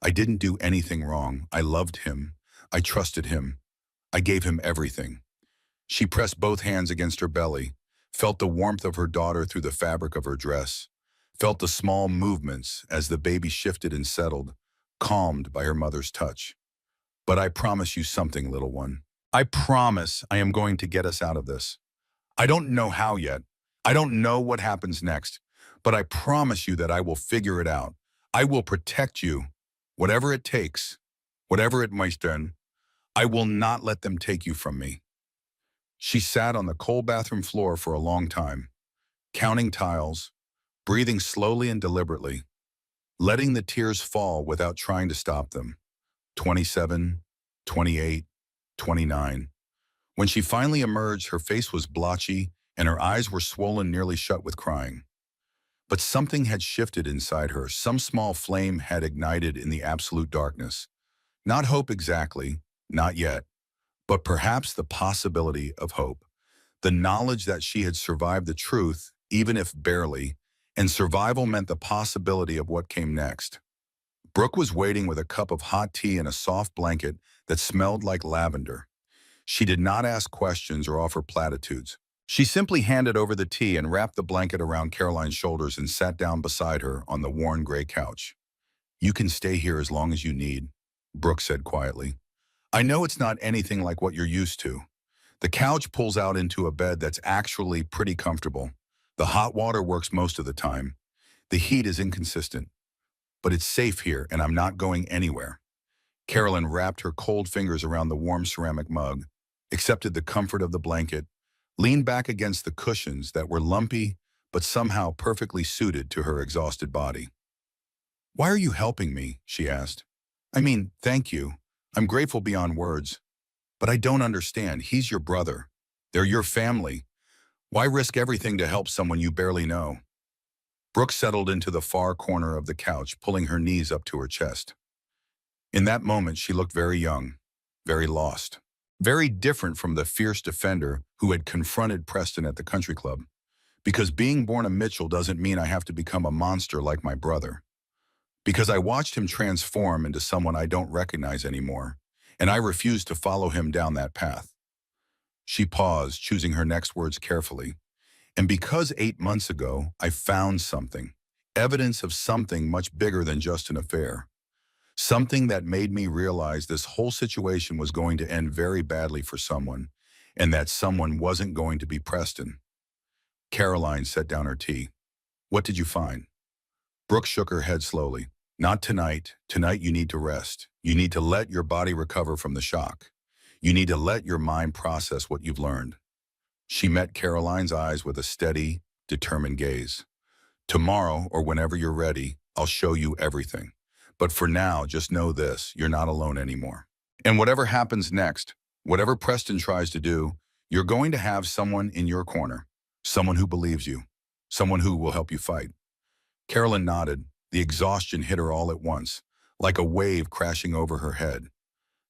I didn't do anything wrong. I loved him. I trusted him. I gave him everything. She pressed both hands against her belly, felt the warmth of her daughter through the fabric of her dress, felt the small movements as the baby shifted and settled, calmed by her mother's touch. But I promise you something, little one. I promise I am going to get us out of this. I don't know how yet. I don't know what happens next, but I promise you that I will figure it out. I will protect you, whatever it takes, whatever it might be. I will not let them take you from me. She sat on the cold bathroom floor for a long time, counting tiles, breathing slowly and deliberately, letting the tears fall without trying to stop them. 27, 28, 29. When she finally emerged, her face was blotchy and her eyes were swollen nearly shut with crying. But something had shifted inside her. Some small flame had ignited in the absolute darkness. Not hope exactly, not yet, but perhaps the possibility of hope. The knowledge that she had survived the truth, even if barely, and survival meant the possibility of what came next. Brooke was waiting with a cup of hot tea and a soft blanket that smelled like lavender. She did not ask questions or offer platitudes. She simply handed over the tea and wrapped the blanket around Caroline's shoulders and sat down beside her on the worn gray couch. "You can stay here as long as you need," Brooke said quietly. "I know it's not anything like what you're used to." The couch pulls out into a bed that's actually pretty comfortable. The hot water works most of the time. The heat is inconsistent. But it's safe here, and I'm not going anywhere. Carolyn wrapped her cold fingers around the warm ceramic mug, accepted the comfort of the blanket, leaned back against the cushions that were lumpy but somehow perfectly suited to her exhausted body. "Why are you helping me?" she asked. "I mean, thank you. I'm grateful beyond words. But I don't understand. He's your brother. They're your family. Why risk everything to help someone you barely know?" Brooke settled into the far corner of the couch, pulling her knees up to her chest. In that moment, she looked very young, very lost, very different from the fierce defender who had confronted Preston at the country club. Because being born a Mitchell doesn't mean I have to become a monster like my brother. Because I watched him transform into someone I don't recognize anymore, and I refuse to follow him down that path. She paused, choosing her next words carefully. And because 8 months ago, I found something, evidence of something much bigger than just an affair. Something that made me realize this whole situation was going to end very badly for someone, and that someone wasn't going to be Preston. Caroline set down her tea. "What did you find?" Brooke shook her head slowly. "Not tonight. Tonight you need to rest. You need to let your body recover from the shock. You need to let your mind process what you've learned." She met Caroline's eyes with a steady, determined gaze. "Tomorrow, or whenever you're ready, I'll show you everything. But for now, just know this, you're not alone anymore. And whatever happens next, whatever Preston tries to do, you're going to have someone in your corner, someone who believes you, someone who will help you fight." Carolyn nodded. The exhaustion hit her all at once, like a wave crashing over her head.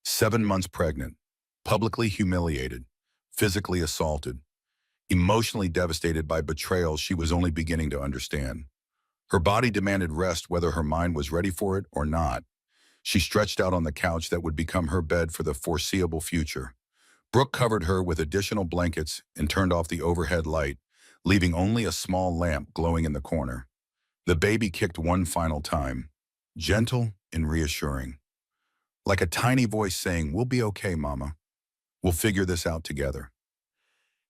7 months pregnant, publicly humiliated, physically assaulted, emotionally devastated by betrayal she was only beginning to understand. Her body demanded rest whether her mind was ready for it or not. She stretched out on the couch that would become her bed for the foreseeable future. Brooke covered her with additional blankets and turned off the overhead light, leaving only a small lamp glowing in the corner. The baby kicked one final time, gentle and reassuring, like a tiny voice saying, "We'll be okay, Mama. We'll figure this out together."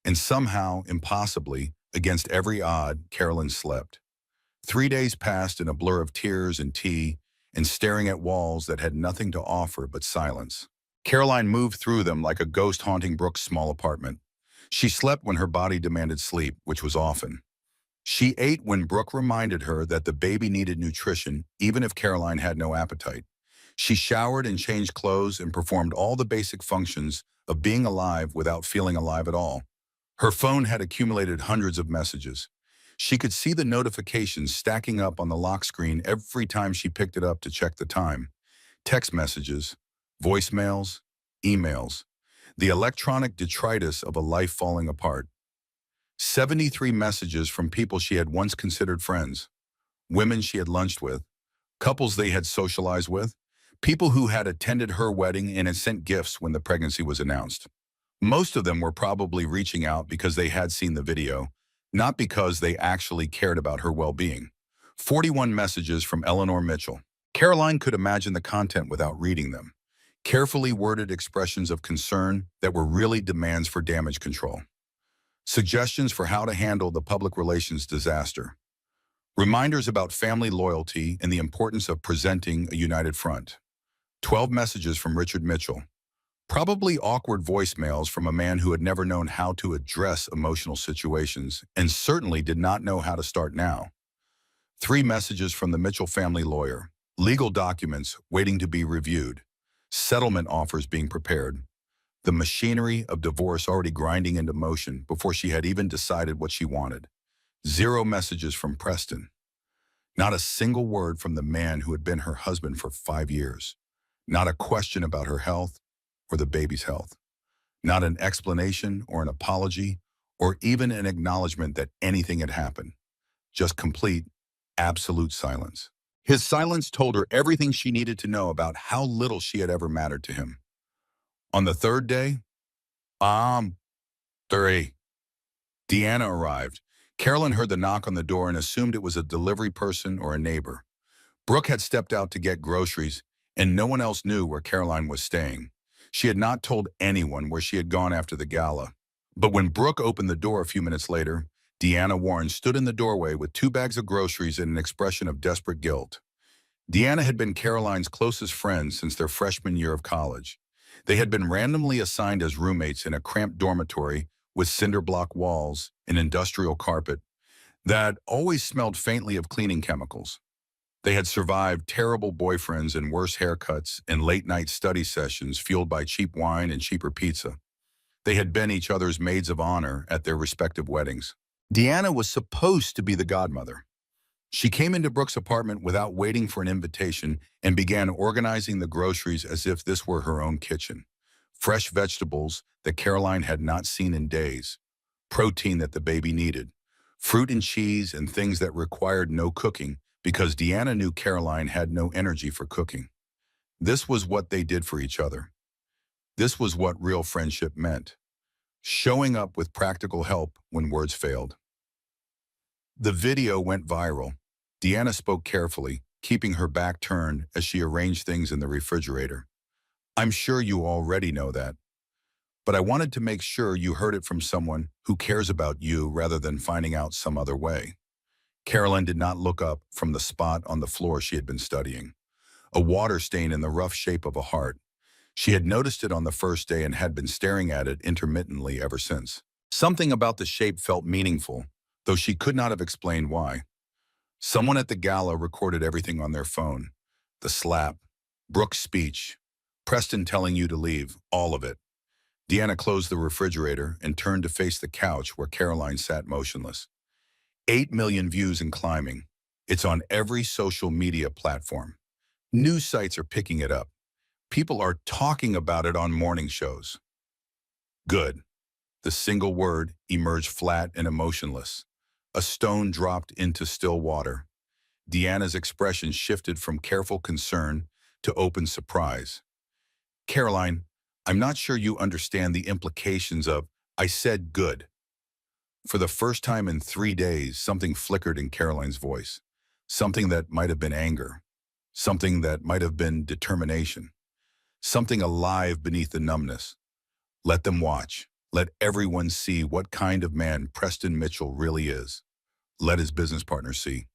And somehow, impossibly, against every odd, Carolyn slept. 3 days passed in a blur of tears and tea and staring at walls that had nothing to offer but silence. Caroline moved through them like a ghost haunting Brooke's small apartment. She slept when her body demanded sleep, which was often. She ate when Brooke reminded her that the baby needed nutrition, even if Caroline had no appetite. She showered and changed clothes and performed all the basic functions of being alive without feeling alive at all. Her phone had accumulated hundreds of messages. She could see the notifications stacking up on the lock screen every time she picked it up to check the time. Text messages, voicemails, emails, the electronic detritus of a life falling apart. 73 messages from people she had once considered friends, women she had lunched with, couples they had socialized with, People who had attended her wedding and had sent gifts when the pregnancy was announced. Most of them were probably reaching out because they had seen the video, not because they actually cared about her well-being. 41 messages from Eleanor Mitchell. Caroline could imagine the content without reading them. Carefully worded expressions of concern that were really demands for damage control. Suggestions for how to handle the public relations disaster. Reminders about family loyalty and the importance of presenting a united front. 12 messages from Richard Mitchell. Probably awkward voicemails from a man who had never known how to address emotional situations and certainly did not know how to start now. 3 messages from the Mitchell family lawyer. Legal documents waiting to be reviewed. Settlement offers being prepared. The machinery of divorce already grinding into motion before she had even decided what she wanted. 0 messages from Preston. Not a single word from the man who had been her husband for 5 years. Not a question about her health or the baby's health. Not an explanation or an apology or even an acknowledgement that anything had happened. Just complete, absolute silence. His silence told her everything she needed to know about how little she had ever mattered to him. On the 3rd day, 3. Deanna arrived. Carolyn heard the knock on the door and assumed it was a delivery person or a neighbor. Brooke had stepped out to get groceries, and no one else knew where Caroline was staying. She had not told anyone where she had gone after the gala. But when Brooke opened the door a few minutes later, Deanna Warren stood in the doorway with 2 bags of groceries and an expression of desperate guilt. Deanna had been Caroline's closest friend since their freshman year of college. They had been randomly assigned as roommates in a cramped dormitory with cinder block walls and industrial carpet that always smelled faintly of cleaning chemicals. They had survived terrible boyfriends and worse haircuts and late-night study sessions fueled by cheap wine and cheaper pizza. They had been each other's maids of honor at their respective weddings. Deanna was supposed to be the godmother. She came into Brooke's apartment without waiting for an invitation and began organizing the groceries as if this were her own kitchen. Fresh vegetables that Caroline had not seen in days, protein that the baby needed, fruit and cheese and things that required no cooking because Deanna knew Caroline had no energy for cooking. This was what they did for each other. This was what real friendship meant. Showing up with practical help when words failed. The video went viral. Deanna spoke carefully, keeping her back turned as she arranged things in the refrigerator. I'm sure you already know that, but I wanted to make sure you heard it from someone who cares about you rather than finding out some other way. Caroline did not look up from the spot on the floor she had been studying. A water stain in the rough shape of a heart. She had noticed it on the first day and had been staring at it intermittently ever since. Something about the shape felt meaningful, though she could not have explained why. Someone at the gala recorded everything on their phone. The slap, Brooke's speech, Preston telling you to leave, all of it. Deanna closed the refrigerator and turned to face the couch where Caroline sat motionless. 8 million views and climbing. It's on every social media platform. News sites are picking it up. People are talking about it on morning shows. Good. The single word emerged flat and emotionless. A stone dropped into still water. Deanna's expression shifted from careful concern to open surprise. Caroline, I'm not sure you understand the implications of, I said good. For the first time in 3 days, something flickered in Caroline's voice. Something that might have been anger. Something that might have been determination. Something alive beneath the numbness. Let them watch. Let everyone see what kind of man Preston Mitchell really is. Let his business partners see.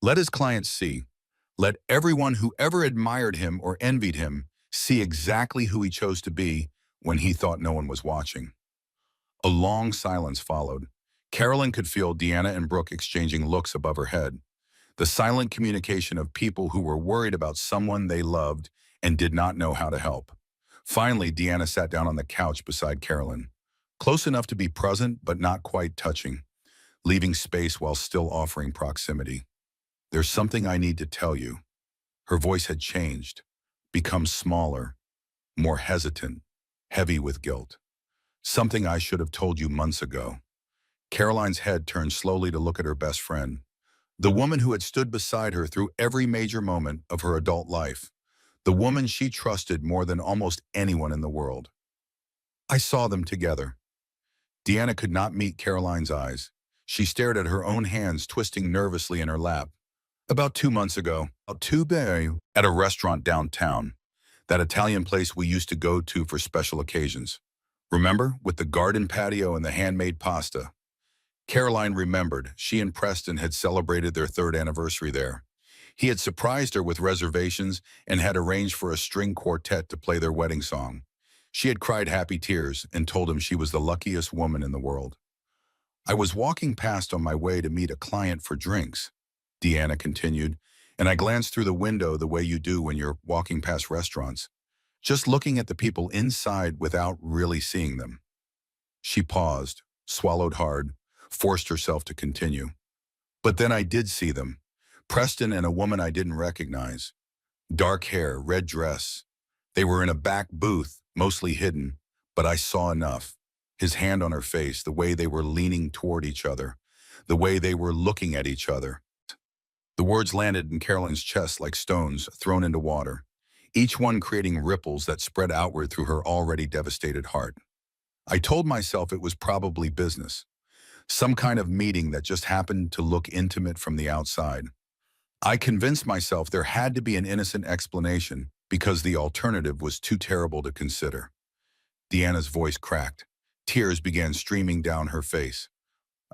Let his clients see. Let everyone who ever admired him or envied him see exactly who he chose to be when he thought no one was watching. A long silence followed. Carolyn could feel Deanna and Brooke exchanging looks above her head. The silent communication of people who were worried about someone they loved and did not know how to help. Finally, Deanna sat down on the couch beside Carolyn. Close enough to be present, but not quite touching, leaving space while still offering proximity. There's something I need to tell you. Her voice had changed, become smaller, more hesitant, heavy with guilt. Something I should have told you months ago. Caroline's head turned slowly to look at her best friend, the woman who had stood beside her through every major moment of her adult life, the woman she trusted more than almost anyone in the world. I saw them together. Deanna could not meet Caroline's eyes. She stared at her own hands twisting nervously in her lap. About 2 months ago, at a restaurant downtown, that Italian place we used to go to for special occasions. Remember, with the garden patio and the handmade pasta? Caroline remembered. She and Preston had celebrated their third anniversary there. He had surprised her with reservations and had arranged for a string quartet to play their wedding song. She had cried happy tears and told him she was the luckiest woman in the world. I was walking past on my way to meet a client for drinks, Deanna continued, and I glanced through the window the way you do when you're walking past restaurants, just looking at the people inside without really seeing them. She paused, swallowed hard, forced herself to continue. But then I did see them. Preston and a woman I didn't recognize. Dark hair, red dress. They were in a back booth, mostly hidden, but I saw enough. His hand on her face, the way they were leaning toward each other, the way they were looking at each other. The words landed in Caroline's chest like stones thrown into water, each one creating ripples that spread outward through her already devastated heart. I told myself it was probably business, some kind of meeting that just happened to look intimate from the outside. I convinced myself there had to be an innocent explanation because the alternative was too terrible to consider. Deanna's voice cracked. Tears began streaming down her face.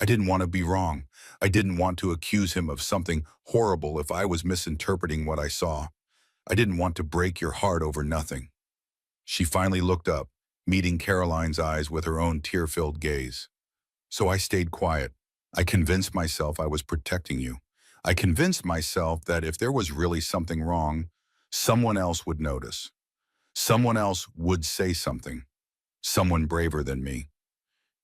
I didn't want to be wrong. I didn't want to accuse him of something horrible if I was misinterpreting what I saw. I didn't want to break your heart over nothing. She finally looked up, meeting Caroline's eyes with her own tear-filled gaze. So I stayed quiet. I convinced myself I was protecting you. I convinced myself that if there was really something wrong, someone else would notice. Someone else would say something. Someone braver than me.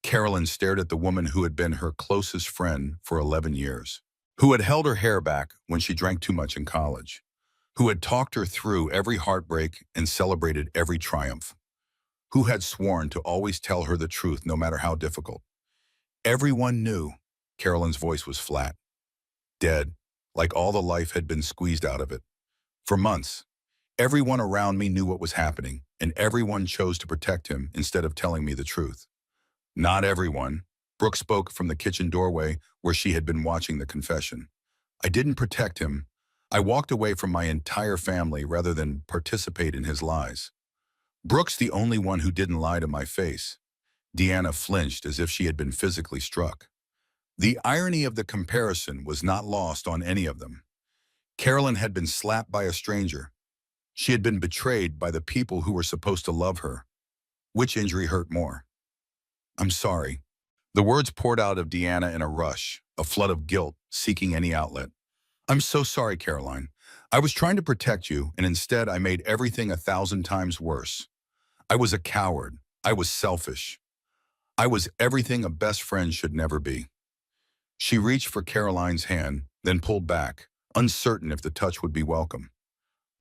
Carolyn stared at the woman who had been her closest friend for 11 years, who had held her hair back when she drank too much in college, who had talked her through every heartbreak and celebrated every triumph, who had sworn to always tell her the truth no matter how difficult. Everyone knew. Carolyn's voice was flat, dead, like all the life had been squeezed out of it. For months, everyone around me knew what was happening, and everyone chose to protect him instead of telling me the truth. Not everyone. Brooke spoke from the kitchen doorway where she had been watching the confession. I didn't protect him. I walked away from my entire family rather than participate in his lies. Brooke's the only one who didn't lie to my face. Deanna flinched as if she had been physically struck. The irony of the comparison was not lost on any of them. Carolyn had been slapped by a stranger. She had been betrayed by the people who were supposed to love her. Which injury hurt more? I'm sorry. The words poured out of Deanna in a rush, a flood of guilt, seeking any outlet. I'm so sorry, Caroline. I was trying to protect you, and instead I made everything 1,000 times worse. I was a coward. I was selfish. I was everything a best friend should never be. She reached for Caroline's hand, then pulled back, uncertain if the touch would be welcome.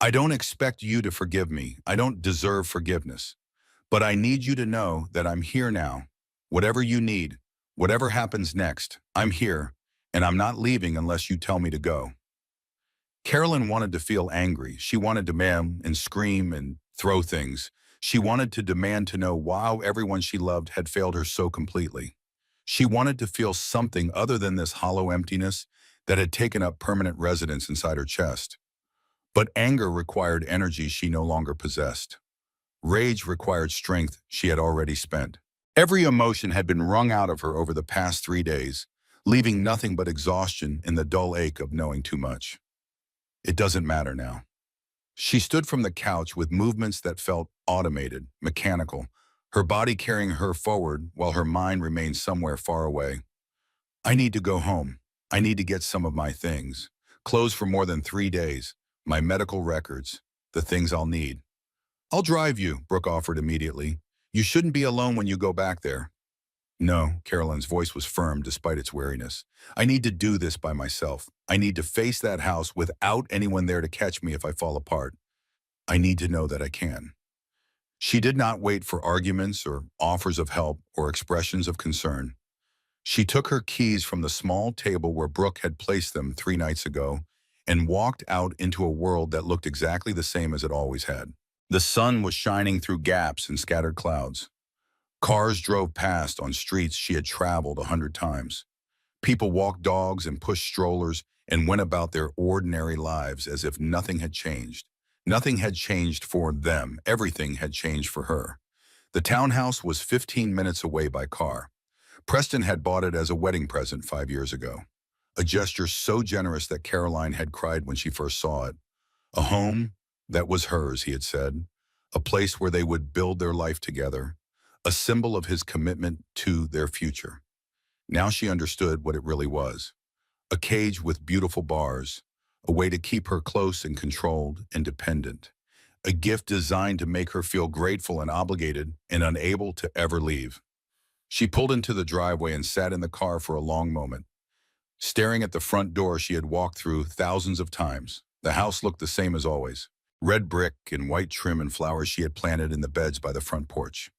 I don't expect you to forgive me. I don't deserve forgiveness. But I need you to know that I'm here now. Whatever you need, whatever happens next, I'm here, and I'm not leaving unless you tell me to go. Carolyn wanted to feel angry. She wanted to demand and scream and throw things. She wanted to demand to know why everyone she loved had failed her so completely. She wanted to feel something other than this hollow emptiness that had taken up permanent residence inside her chest. But anger required energy she no longer possessed. Rage required strength she had already spent. Every emotion had been wrung out of her over the past 3 days, leaving nothing but exhaustion and the dull ache of knowing too much. It doesn't matter now. She stood from the couch with movements that felt automated, mechanical, her body carrying her forward while her mind remained somewhere far away. I need to go home. I need to get some of my things. Clothes for more than 3 days, my medical records, the things I'll need. I'll drive you, Brooke offered immediately. You shouldn't be alone when you go back there. No, Carolyn's voice was firm despite its wariness. I need to do this by myself. I need to face that house without anyone there to catch me if I fall apart. I need to know that I can. She did not wait for arguments or offers of help or expressions of concern. She took her keys from the small table where Brooke had placed them 3 nights ago and walked out into a world that looked exactly the same as it always had. The sun was shining through gaps and scattered clouds. Cars drove past on streets she had traveled 100 times. People walked dogs and pushed strollers and went about their ordinary lives as if nothing had changed. Nothing had changed for them. Everything had changed for her. The townhouse was 15 minutes away by car. Preston had bought it as a wedding present 5 years ago. A gesture so generous that Caroline had cried when she first saw it. A home that was hers, he had said. A place where they would build their life together. A symbol of his commitment to their future. Now she understood what it really was. A cage with beautiful bars. A way to keep her close and controlled and dependent. A gift designed to make her feel grateful and obligated and unable to ever leave. She pulled into the driveway and sat in the car for a long moment, staring at the front door she had walked through thousands of times. The house looked the same as always. Red brick and white trim and flowers she had planted in the beds by the front porch.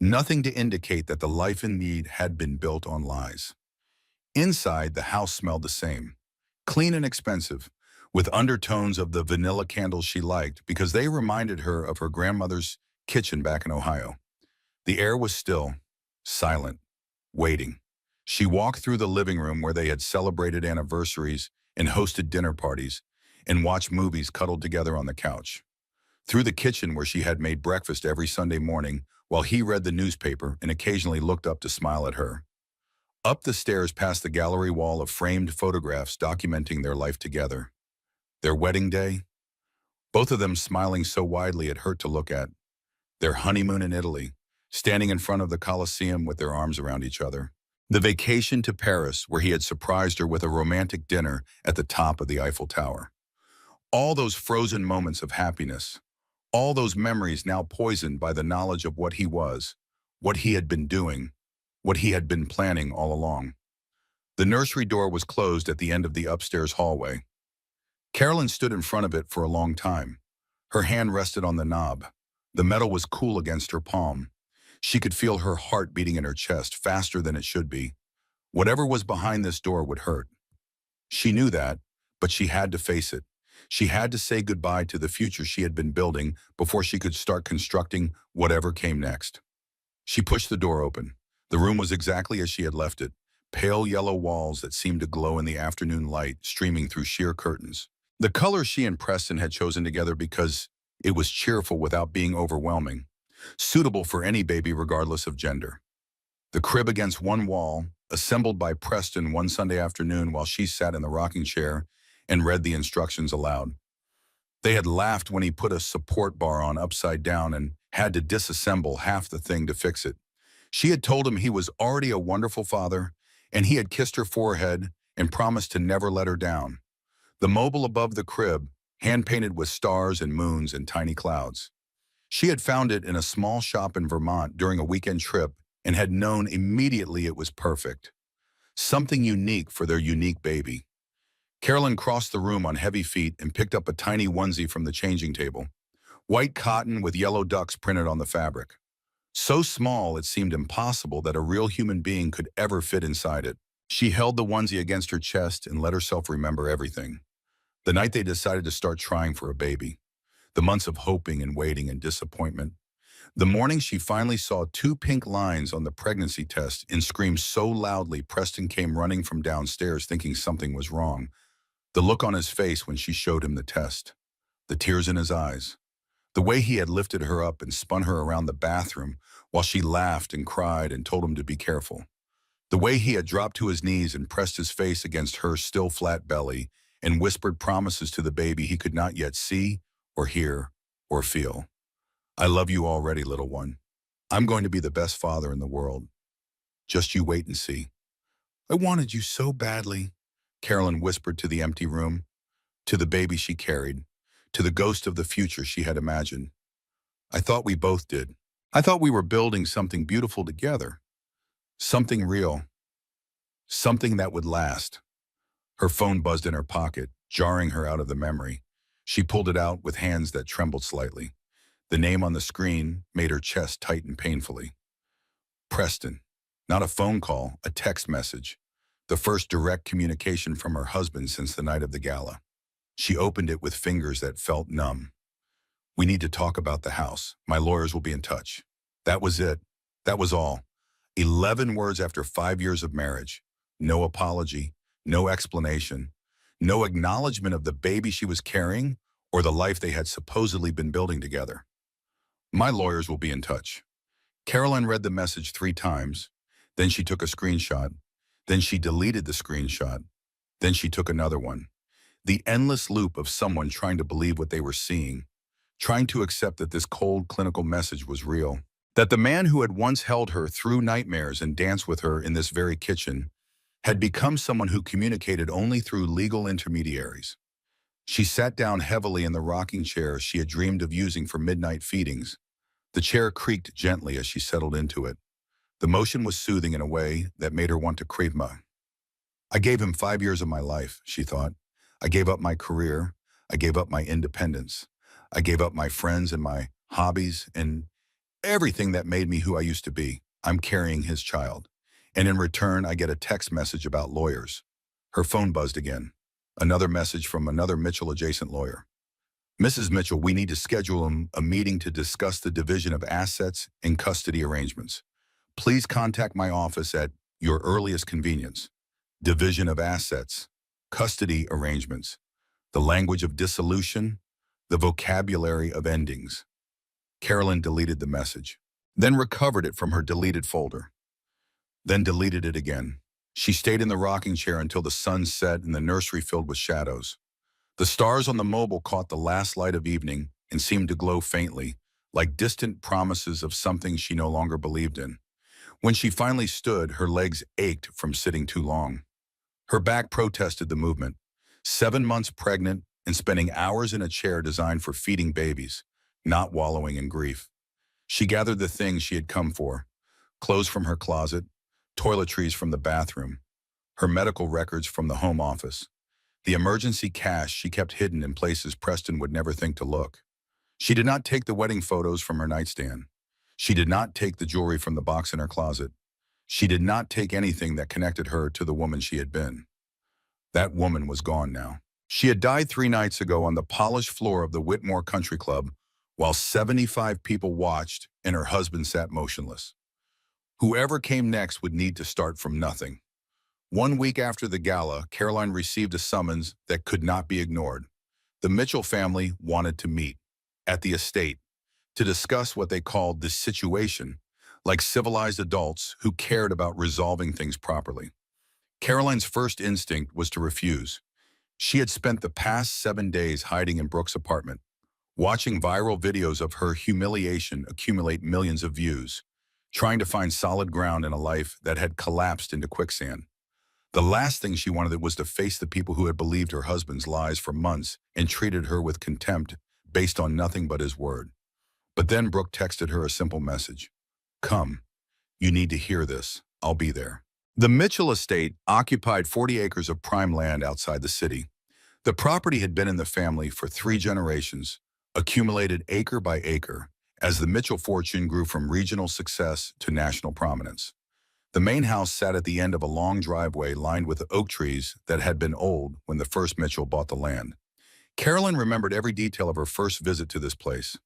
Nothing to indicate that the life in need had been built on lies. Inside, the house smelled the same. Clean and expensive, with undertones of the vanilla candles she liked because they reminded her of her grandmother's kitchen back in Ohio. The air was still, silent, waiting. She walked through the living room where they had celebrated anniversaries and hosted dinner parties and watched movies cuddled together on the couch. Through the kitchen where she had made breakfast every Sunday morning while he read the newspaper and occasionally looked up to smile at her. Up the stairs past the gallery wall of framed photographs documenting their life together. Their wedding day, both of them smiling so widely it hurt to look at. Their honeymoon in Italy, standing in front of the Colosseum with their arms around each other. The vacation to Paris where he had surprised her with a romantic dinner at the top of the Eiffel Tower. All those frozen moments of happiness, all those memories now poisoned by the knowledge of what he was, what he had been doing, what he had been planning all along. The nursery door was closed at the end of the upstairs hallway. Carolyn stood in front of it for a long time. Her hand rested on the knob. The metal was cool against her palm. She could feel her heart beating in her chest faster than it should be. Whatever was behind this door would hurt. She knew that, but she had to face it. She had to say goodbye to the future she had been building before she could start constructing whatever came next. She pushed the door open. The room was exactly as she had left it, pale yellow walls that seemed to glow in the afternoon light streaming through sheer curtains. The color she and Preston had chosen together because it was cheerful without being overwhelming, suitable for any baby regardless of gender. The crib against one wall, assembled by Preston one Sunday afternoon while she sat in the rocking chair and read the instructions aloud. They had laughed when he put a support bar on upside down and had to disassemble half the thing to fix it. She had told him he was already a wonderful father, and he had kissed her forehead and promised to never let her down. The mobile above the crib, hand-painted with stars and moons and tiny clouds. She had found it in a small shop in Vermont during a weekend trip and had known immediately it was perfect. Something unique for their unique baby. Carolyn crossed the room on heavy feet and picked up a tiny onesie from the changing table. White cotton with yellow ducks printed on the fabric. So small it seemed impossible that a real human being could ever fit inside it. She held the onesie against her chest and let herself remember everything. The night they decided to start trying for a baby. The months of hoping and waiting and disappointment. The morning she finally saw 2 pink lines on the pregnancy test and screamed so loudly Preston came running from downstairs thinking something was wrong. The look on his face when she showed him the test. The tears in his eyes. The way he had lifted her up and spun her around the bathroom while she laughed and cried and told him to be careful. The way he had dropped to his knees and pressed his face against her still flat belly and whispered promises to the baby he could not yet see or hear or feel. I love you already, little one. I'm going to be the best father in the world. Just you wait and see. I wanted you so badly, Carolyn whispered to the empty room, to the baby she carried, to the ghost of the future she had imagined. I thought we both did. I thought we were building something beautiful together. Something real. Something that would last. Her phone buzzed in her pocket, jarring her out of the memory. She pulled it out with hands that trembled slightly. The name on the screen made her chest tighten painfully. Preston. Not a phone call, a text message. The first direct communication from her husband since the night of the gala. She opened it with fingers that felt numb. "We need to talk about the house. My lawyers will be in touch." That was it. That was all. 11 words after 5 years of marriage. No apology, no explanation, no acknowledgement of the baby she was carrying or the life they had supposedly been building together. "My lawyers will be in touch." Caroline read the message 3 times. Then she took a screenshot. Then she deleted the screenshot. Then she took another one. The endless loop of someone trying to believe what they were seeing, trying to accept that this cold clinical message was real. That the man who had once held her through nightmares and danced with her in this very kitchen had become someone who communicated only through legal intermediaries. She sat down heavily in the rocking chair she had dreamed of using for midnight feedings. The chair creaked gently as she settled into it. The motion was soothing in a way that made her want to crave more. "I gave him 5 years of my life," she thought. "I gave up my career. I gave up my independence. I gave up my friends and my hobbies and everything that made me who I used to be. I'm carrying his child. And in return, I get a text message about lawyers." Her phone buzzed again. Another message from another Mitchell-adjacent lawyer. "Mrs. Mitchell, we need to schedule a meeting to discuss the division of assets and custody arrangements. Please contact my office at your earliest convenience." Division of assets, custody arrangements, the language of dissolution, the vocabulary of endings. Carolyn deleted the message, then recovered it from her deleted folder, then deleted it again. She stayed in the rocking chair until the sun set and the nursery filled with shadows. The stars on the mobile caught the last light of evening and seemed to glow faintly, like distant promises of something she no longer believed in. When she finally stood, her legs ached from sitting too long. Her back protested the movement. 7 months pregnant and spending hours in a chair designed for feeding babies, not wallowing in grief. She gathered the things she had come for: clothes from her closet, toiletries from the bathroom, her medical records from the home office, the emergency cash she kept hidden in places Preston would never think to look. She did not take the wedding photos from her nightstand. She did not take the jewelry from the box in her closet. She did not take anything that connected her to the woman she had been. That woman was gone now. She had died 3 nights ago on the polished floor of the Whitmore Country Club while 75 people watched and her husband sat motionless. Whoever came next would need to start from nothing. 1 week after the gala, Caroline received a summons that could not be ignored. The Mitchell family wanted to meet at the estate to discuss what they called the situation, like civilized adults who cared about resolving things properly. Caroline's first instinct was to refuse. She had spent the past 7 days hiding in Brooke's apartment, watching viral videos of her humiliation accumulate millions of views, trying to find solid ground in a life that had collapsed into quicksand. The last thing she wanted was to face the people who had believed her husband's lies for months and treated her with contempt based on nothing but his word. But then Brooke texted her a simple message: "Come. You need to hear this. I'll be there." The Mitchell estate occupied 40 acres of prime land outside the city. The property had been in the family for 3 generations, accumulated acre by acre, as the Mitchell fortune grew from regional success to national prominence. The main house sat at the end of a long driveway lined with oak trees that had been old when the first Mitchell bought the land. Carolyn remembered every detail of her first visit to this place.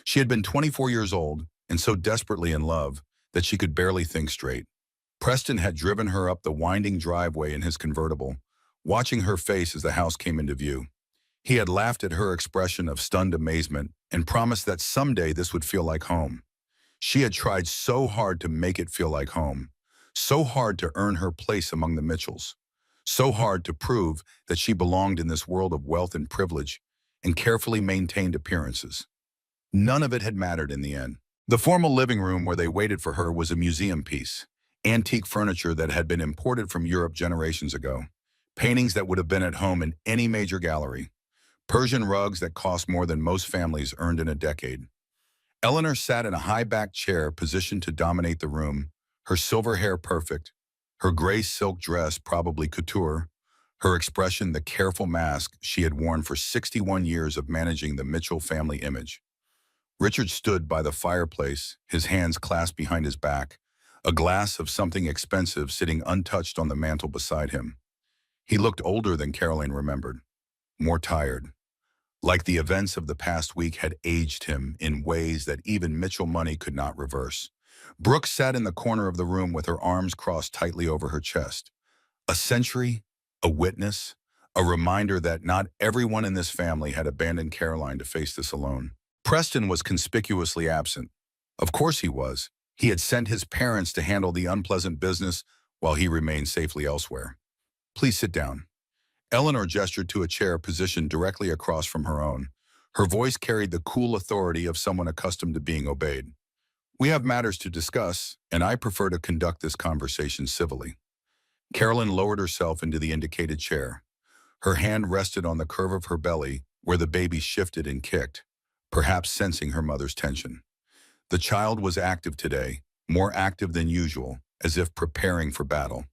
She had been 24 years old and so desperately in love that she could barely think straight. Preston had driven her up the winding driveway in his convertible, watching her face as the house came into view. He had laughed at her expression of stunned amazement and promised that someday this would feel like home. She had tried so hard to make it feel like home, so hard to earn her place among the Mitchells, so hard to prove that she belonged in this world of wealth and privilege and carefully maintained appearances. None of it had mattered in the end. The formal living room where they waited for her was a museum piece, antique furniture that had been imported from Europe generations ago, paintings that would have been at home in any major gallery, Persian rugs that cost more than most families earned in a decade. Eleanor sat in a high-backed chair positioned to dominate the room, her silver hair perfect, her gray silk dress probably couture, her expression the careful mask she had worn for 61 years of managing the Mitchell family image. Richard stood by the fireplace, his hands clasped behind his back, a glass of something expensive sitting untouched on the mantel beside him. He looked older than Caroline remembered, more tired. Like the events of the past week had aged him in ways that even Mitchell money could not reverse. Brooke sat in the corner of the room with her arms crossed tightly over her chest. A century, a witness, a reminder that not everyone in this family had abandoned Caroline to face this alone. Preston was conspicuously absent. Of course he was. He had sent his parents to handle the unpleasant business while he remained safely elsewhere. Please sit down. Eleanor gestured to a chair positioned directly across from her own. Her voice carried the cool authority of someone accustomed to being obeyed. We have matters to discuss, and I prefer to conduct this conversation civilly. Carolyn lowered herself into the indicated chair. Her hand rested on the curve of her belly, where the baby shifted and kicked, perhaps sensing her mother's tension. The child was active today, more active than usual, as if preparing for battle.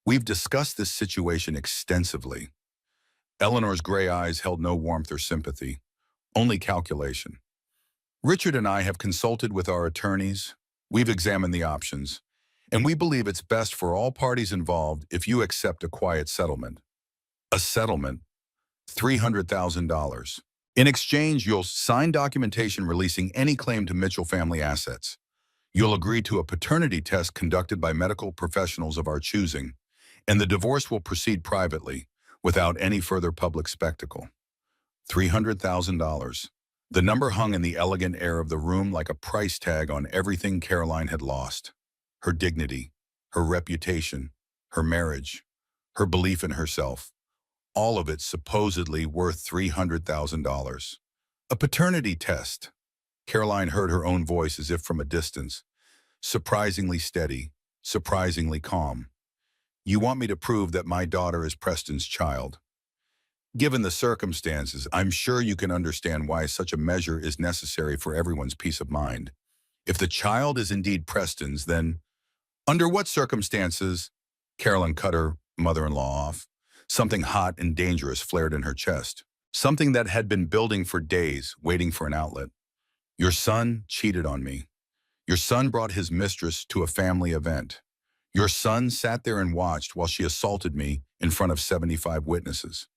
We've discussed this situation extensively. Eleanor's gray eyes held no warmth or sympathy, only calculation. Richard and I have consulted with our attorneys. We've examined the options, and we believe it's best for all parties involved if you accept a quiet settlement. A settlement? $300,000. In exchange, you'll sign documentation releasing any claim to Mitchell family assets. You'll agree to a paternity test conducted by medical professionals of our choosing, and the divorce will proceed privately, without any further public spectacle. $300,000. The number hung in the elegant air of the room like a price tag on everything Caroline had lost. Her dignity, her reputation, her marriage, her belief in herself. All of it supposedly worth $300,000. A paternity test. Caroline heard her own voice as if from a distance. Surprisingly steady, surprisingly calm. You want me to prove that my daughter is Preston's child? Given the circumstances, I'm sure you can understand why such a measure is necessary for everyone's peace of mind. If the child is indeed Preston's, then under what circumstances? Carolyn cut her mother-in-law off. Something hot and dangerous flared in her chest. Something that had been building for days, waiting for an outlet. Your son cheated on me. Your son brought his mistress to a family event. Your son sat there and watched while she assaulted me in front of 75 witnesses.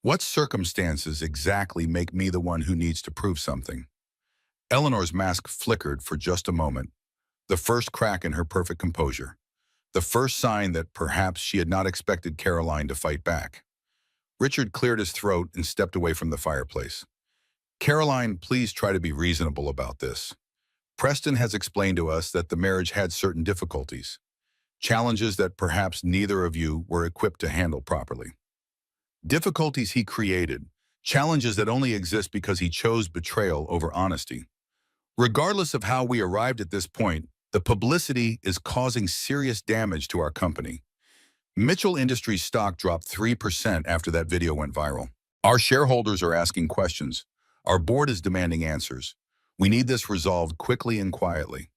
What circumstances exactly make me the one who needs to prove something? Eleanor's mask flickered for just a moment, the first crack in her perfect composure, the first sign that perhaps she had not expected Caroline to fight back. Richard cleared his throat and stepped away from the fireplace. Caroline, please try to be reasonable about this. Preston has explained to us that the marriage had certain difficulties, challenges that perhaps neither of you were equipped to handle properly. Difficulties he created, challenges that only exist because he chose betrayal over honesty. Regardless of how we arrived at this point, the publicity is causing serious damage to our company. Mitchell Industries stock dropped 3% after that video went viral. Our shareholders are asking questions. Our board is demanding answers. We need this resolved quickly and quietly.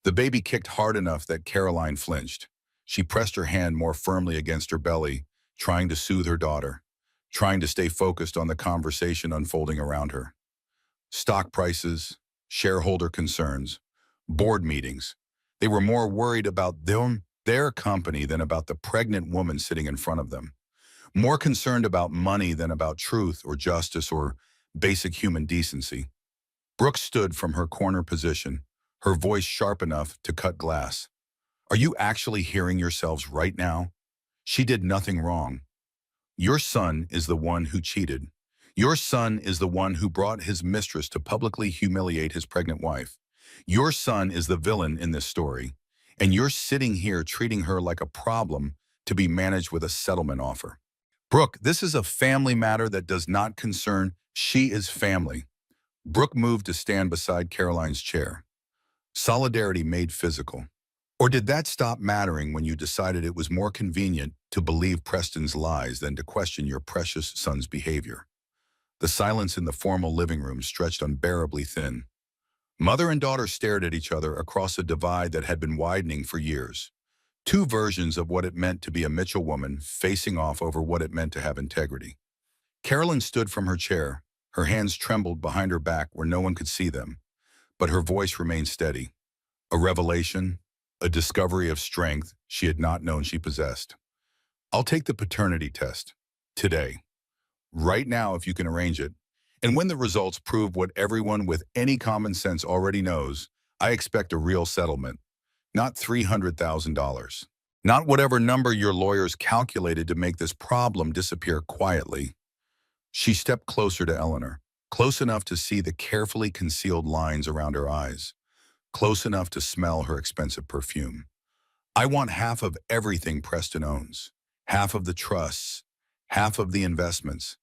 The baby kicked hard enough that Caroline flinched. She pressed her hand more firmly against her belly, trying to soothe her daughter, trying to stay focused on the conversation unfolding around her. Stock prices, shareholder concerns, board meetings. They were more worried about their company than about the pregnant woman sitting in front of them. More concerned about money than about truth or justice or basic human decency. Brooke stood from her corner position, her voice sharp enough to cut glass. Are you actually hearing yourselves right now? She did nothing wrong. Your son is the one who cheated. Your son is the one who brought his mistress to publicly humiliate his pregnant wife. Your son is the villain in this story, and you're sitting here treating her like a problem to be managed with a settlement offer. Brooke, this is a family matter that does not concern. She is family. Brooke moved to stand beside Caroline's chair. Solidarity made physical. Or did that stop mattering when you decided it was more convenient to believe Preston's lies than to question your precious son's behavior? The silence in the formal living room stretched unbearably thin. Mother and daughter stared at each other across a divide that had been widening for years. Two versions of what it meant to be a Mitchell woman facing off over what it meant to have integrity. Carolyn stood from her chair. Her hands trembled behind her back where no one could see them, but her voice remained steady. A revelation, a discovery of strength she had not known she possessed. I'll take the paternity test. Today. right now if you can arrange it. And when the results prove what everyone with any common sense already knows, I expect a real settlement, not $300,000. Not whatever number your lawyers calculated to make this problem disappear quietly. She stepped closer to Eleanor, close enough to see the carefully concealed lines around her eyes, close enough to smell her expensive perfume. I want half of everything Preston owns, half of the trusts, half of the investments,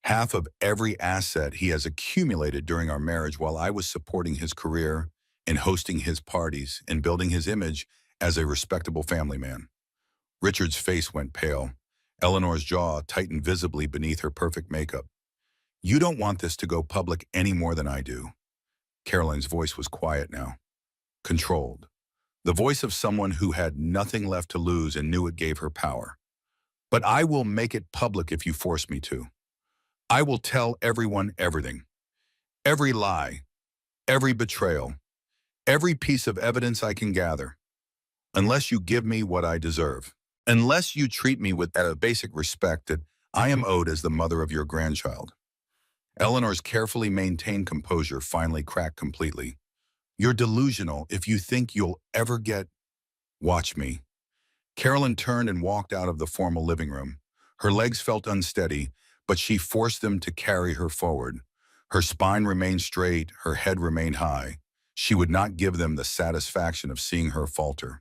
half of every asset he has accumulated during our marriage while I was supporting his career and hosting his parties and building his image as a respectable family man. Richard's face went pale. Eleanor's jaw tightened visibly beneath her perfect makeup. You don't want this to go public any more than I do. Caroline's voice was quiet now, controlled. The voice of someone who had nothing left to lose and knew it gave her power. But I will make it public if you force me to. I will tell everyone everything. Every lie, every betrayal, every piece of evidence I can gather. Unless you give me what I deserve. Unless you treat me with a basic respect that I am owed as the mother of your grandchild. Eleanor's carefully maintained composure finally cracked completely. You're delusional if you think you'll ever get... Watch me. Carolyn turned and walked out of the formal living room. Her legs felt unsteady, but she forced them to carry her forward. Her spine remained straight, her head remained high. She would not give them the satisfaction of seeing her falter.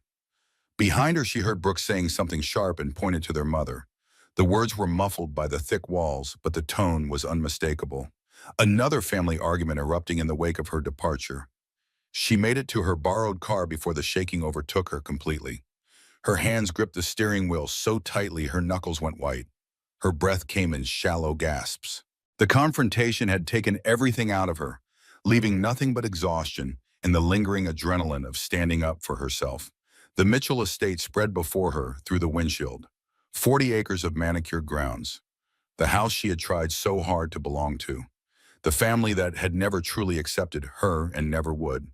Behind her, she heard Brooks saying something sharp and pointed to their mother. The words were muffled by the thick walls, but the tone was unmistakable. Another family argument erupting in the wake of her departure. She made it to her borrowed car before the shaking overtook her completely. Her hands gripped the steering wheel so tightly her knuckles went white. Her breath came in shallow gasps. The confrontation had taken everything out of her, leaving nothing but exhaustion and the lingering adrenaline of standing up for herself. The Mitchell estate spread before her through the windshield. 40 acres of manicured grounds. The house she had tried so hard to belong to. The family that had never truly accepted her and never would.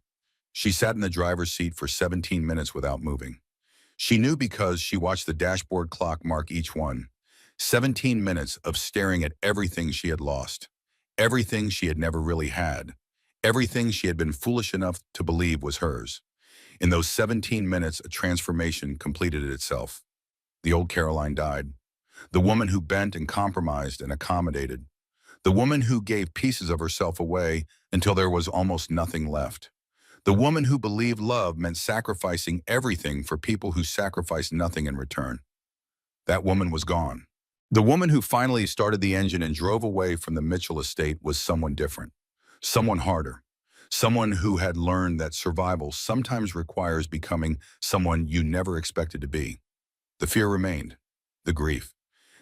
She sat in the driver's seat for 17 minutes without moving. She knew because she watched the dashboard clock mark each one. 17 minutes of staring at everything she had lost. Everything she had never really had. Everything she had been foolish enough to believe was hers. In those 17 minutes, a transformation completed itself. The old Caroline died. The woman who bent and compromised and accommodated. The woman who gave pieces of herself away until there was almost nothing left. The woman who believed love meant sacrificing everything for people who sacrificed nothing in return. That woman was gone. The woman who finally started the engine and drove away from the Mitchell estate was someone different. Someone harder. Someone who had learned that survival sometimes requires becoming someone you never expected to be. The fear remained, the grief,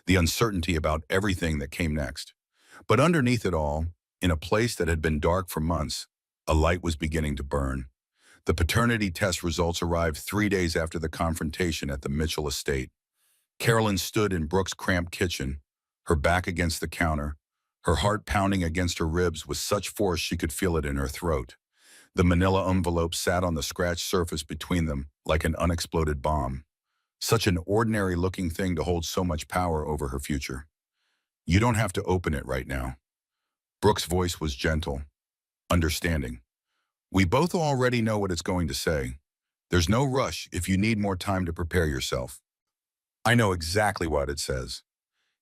the uncertainty about everything that came next. But underneath it all, in a place that had been dark for months, a light was beginning to burn. The paternity test results arrived 3 days after the confrontation at the Mitchell estate. Carolyn stood in Brooks' cramped kitchen, her back against the counter, her heart pounding against her ribs with such force she could feel it in her throat. The manila envelope sat on the scratched surface between them like an unexploded bomb. Such an ordinary-looking thing to hold so much power over her future. You don't have to open it right now. Brooks' voice was gentle, understanding. We both already know what it's going to say. There's no rush if you need more time to prepare yourself. I know exactly what it says.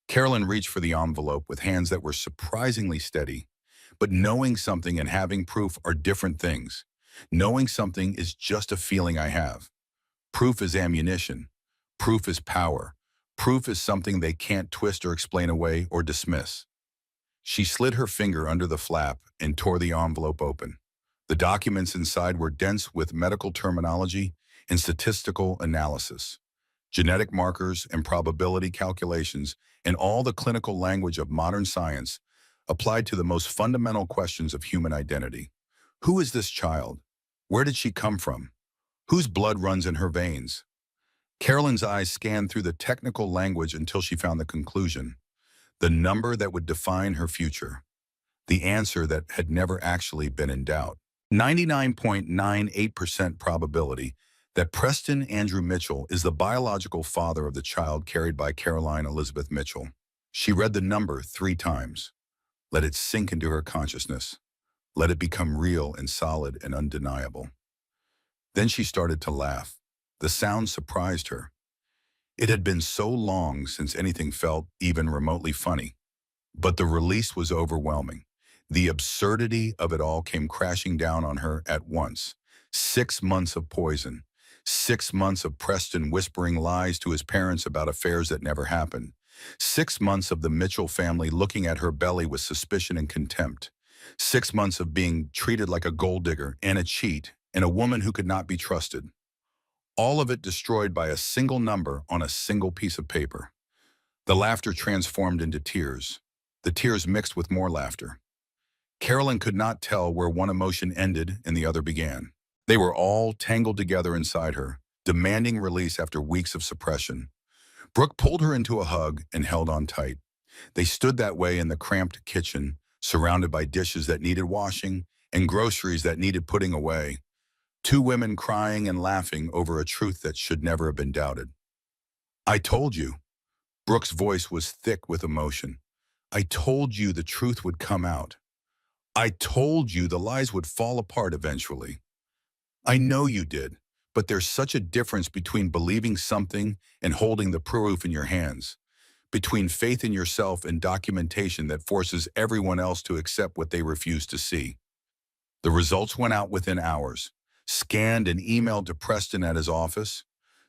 Carolyn reached for the envelope with hands that were surprisingly steady. But knowing something and having proof are different things. Knowing something is just a feeling I have. Proof is ammunition. Proof is power. Proof is something they can't twist or explain away or dismiss. She slid her finger under the flap and tore the envelope open. The documents inside were dense with medical terminology and statistical analysis, genetic markers and probability calculations, and all the clinical language of modern science applied to the most fundamental questions of human identity. Who is this child? Where did she come from? Whose blood runs in her veins? Carolyn's eyes scanned through the technical language until she found the conclusion. The number that would define her future. The answer that had never actually been in doubt. 99.98% probability that Preston Andrew Mitchell is the biological father of the child carried by Caroline Elizabeth Mitchell. She read the number 3 times, let it sink into her consciousness, let it become real and solid and undeniable. Then she started to laugh. The sound surprised her. It had been so long since anything felt even remotely funny. But the release was overwhelming. The absurdity of it all came crashing down on her at once. 6 months of poison. 6 months of Preston whispering lies to his parents about affairs that never happened. 6 months of the Mitchell family looking at her belly with suspicion and contempt. 6 months of being treated like a gold digger and a cheat and a woman who could not be trusted. All of it destroyed by a single number on a single piece of paper. The laughter transformed into tears. The tears mixed with more laughter. Carolyn could not tell where one emotion ended and the other began. They were all tangled together inside her, demanding release after weeks of suppression. Brooke pulled her into a hug and held on tight. They stood that way in the cramped kitchen, surrounded by dishes that needed washing and groceries that needed putting away. Two women crying and laughing over a truth that should never have been doubted. "I told you." Brooke's voice was thick with emotion. "I told you the truth would come out. I told you the lies would fall apart eventually. I know you did, but there's such a difference between believing something and holding the proof in your hands, between faith in yourself and documentation that forces everyone else to accept what they refuse to see." The results went out within hours, scanned and emailed to Preston at his office,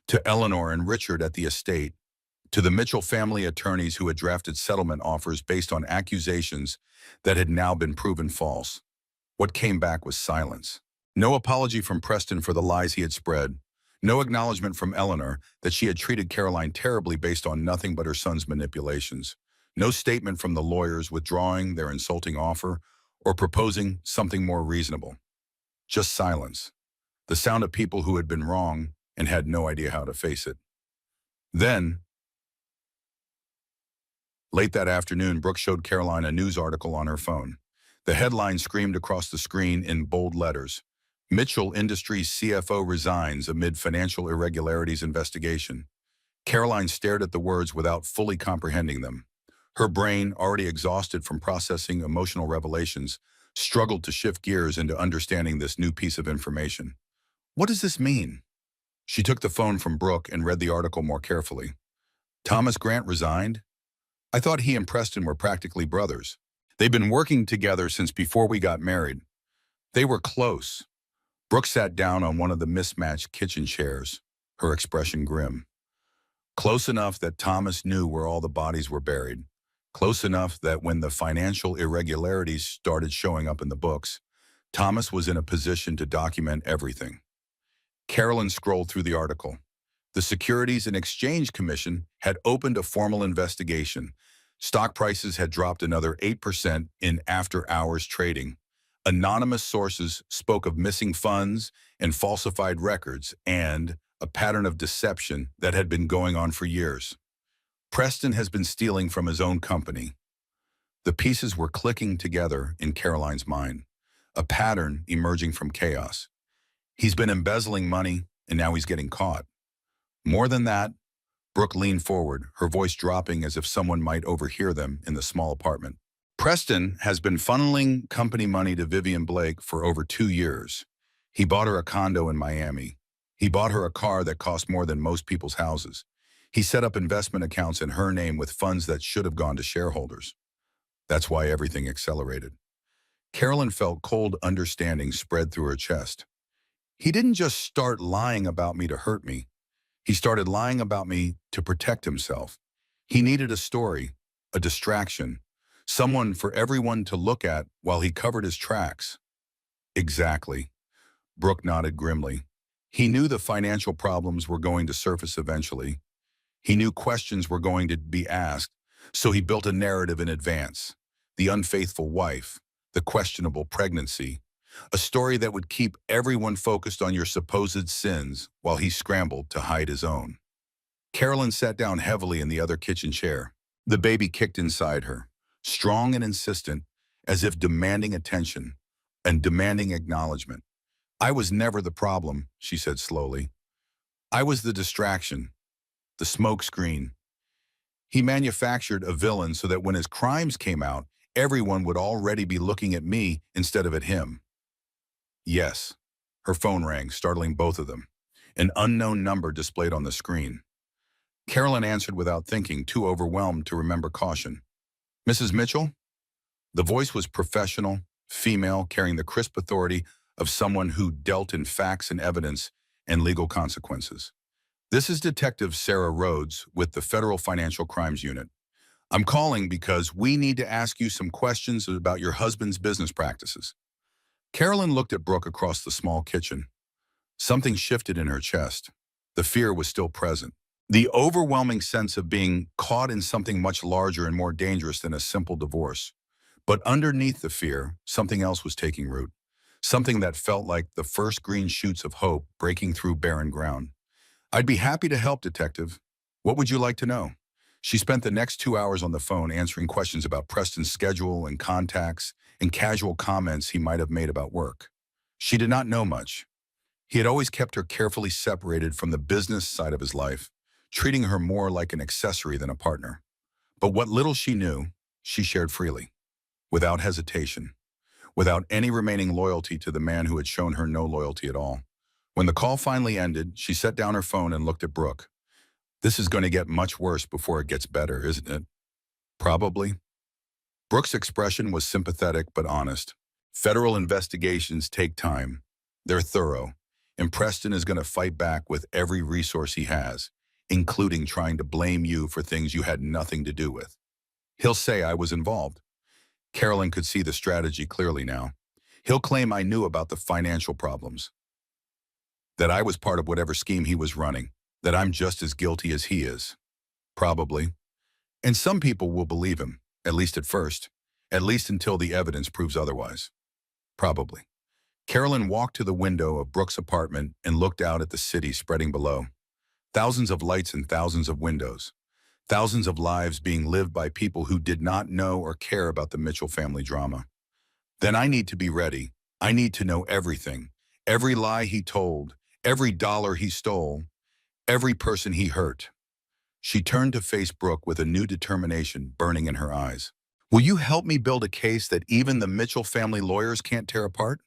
to Eleanor and Richard at the estate, to the Mitchell family attorneys who had drafted settlement offers based on accusations that had now been proven false. What came back was silence. No apology from Preston for the lies he had spread. No acknowledgement from Eleanor that she had treated Caroline terribly based on nothing but her son's manipulations. No statement from the lawyers withdrawing their insulting offer or proposing something more reasonable. Just silence. The sound of people who had been wrong and had no idea how to face it. Then, late that afternoon, Brooke showed Caroline a news article on her phone. The headline screamed across the screen in bold letters: "Mitchell Industries CFO resigns amid financial irregularities investigation." Caroline stared at the words without fully comprehending them. Her brain, already exhausted from processing emotional revelations, struggled to shift gears into understanding this new piece of information. What does this mean? She took the phone from Brooke and read the article more carefully. Thomas Grant resigned? I thought he and Preston were practically brothers. They'd been working together since before we got married. They were close. Brooke sat down on one of the mismatched kitchen chairs, her expression grim. Close enough that Thomas knew where all the bodies were buried. Close enough that when the financial irregularities started showing up in the books, Thomas was in a position to document everything. Carolyn scrolled through the article. The Securities and Exchange Commission had opened a formal investigation. Stock prices had dropped another 8% in after-hours trading. Anonymous sources spoke of missing funds and falsified records and a pattern of deception that had been going on for years. Preston has been stealing from his own company. The pieces were clicking together in Caroline's mind, a pattern emerging from chaos. He's been embezzling money, and now he's getting caught. More than that, Brooke leaned forward, her voice dropping as if someone might overhear them in the small apartment. Preston has been funneling company money to Vivian Blake for over 2 years. He bought her a condo in Miami. He bought her a car that cost more than most people's houses. He set up investment accounts in her name with funds that should have gone to shareholders. That's why everything accelerated. Carolyn felt cold understanding spread through her chest. He didn't just start lying about me to hurt me. He started lying about me to protect himself. He needed a story, a distraction, someone for everyone to look at while he covered his tracks. Exactly. Brooke nodded grimly. He knew the financial problems were going to surface eventually. He knew questions were going to be asked, so he built a narrative in advance. The unfaithful wife, the questionable pregnancy, a story that would keep everyone focused on your supposed sins while he scrambled to hide his own. Carolyn sat down heavily in the other kitchen chair. The baby kicked inside her, strong and insistent, as if demanding attention and demanding acknowledgement. I was never the problem, she said slowly. I was the distraction, the smokescreen. He manufactured a villain so that when his crimes came out, everyone would already be looking at me instead of at him. Yes. Her phone rang, startling both of them. An unknown number displayed on the screen. Carolyn answered without thinking, too overwhelmed to remember caution. Mrs. Mitchell? The voice was professional, female, carrying the crisp authority of someone who dealt in facts and evidence and legal consequences. This is Detective Sarah Rhodes with the Federal Financial Crimes Unit. I'm calling because we need to ask you some questions about your husband's business practices. Carolyn looked at Brooke across the small kitchen. Something shifted in her chest. The fear was still present. The overwhelming sense of being caught in something much larger and more dangerous than a simple divorce. But underneath the fear, something else was taking root. Something that felt like the first green shoots of hope breaking through barren ground. I'd be happy to help, Detective. What would you like to know? She spent the next 2 hours on the phone answering questions about Preston's schedule and contacts and casual comments he might have made about work. She did not know much. He had always kept her carefully separated from the business side of his life, treating her more like an accessory than a partner. But what little she knew, she shared freely, without hesitation, without any remaining loyalty to the man who had shown her no loyalty at all. When the call finally ended, she set down her phone and looked at Brooke. This is going to get much worse before it gets better, isn't it? Probably. Brooke's expression was sympathetic but honest. Federal investigations take time. They're thorough, and Preston is going to fight back with every resource he has, including trying to blame you for things you had nothing to do with. He'll say I was involved. Carolyn could see the strategy clearly now. He'll claim I knew about the financial problems, that I was part of whatever scheme he was running, that I'm just as guilty as he is. Probably. And some people will believe him, at least at first, at least until the evidence proves otherwise. Probably. Carolyn walked to the window of Brooke's apartment and looked out at the city spreading below. Thousands of lights and thousands of windows. Thousands of lives being lived by people who did not know or care about the Mitchell family drama. Then I need to be ready. I need to know everything. Every lie he told, every dollar he stole, every person he hurt. She turned to face Brooke with a new determination burning in her eyes. Will you help me build a case that even the Mitchell family lawyers can't tear apart?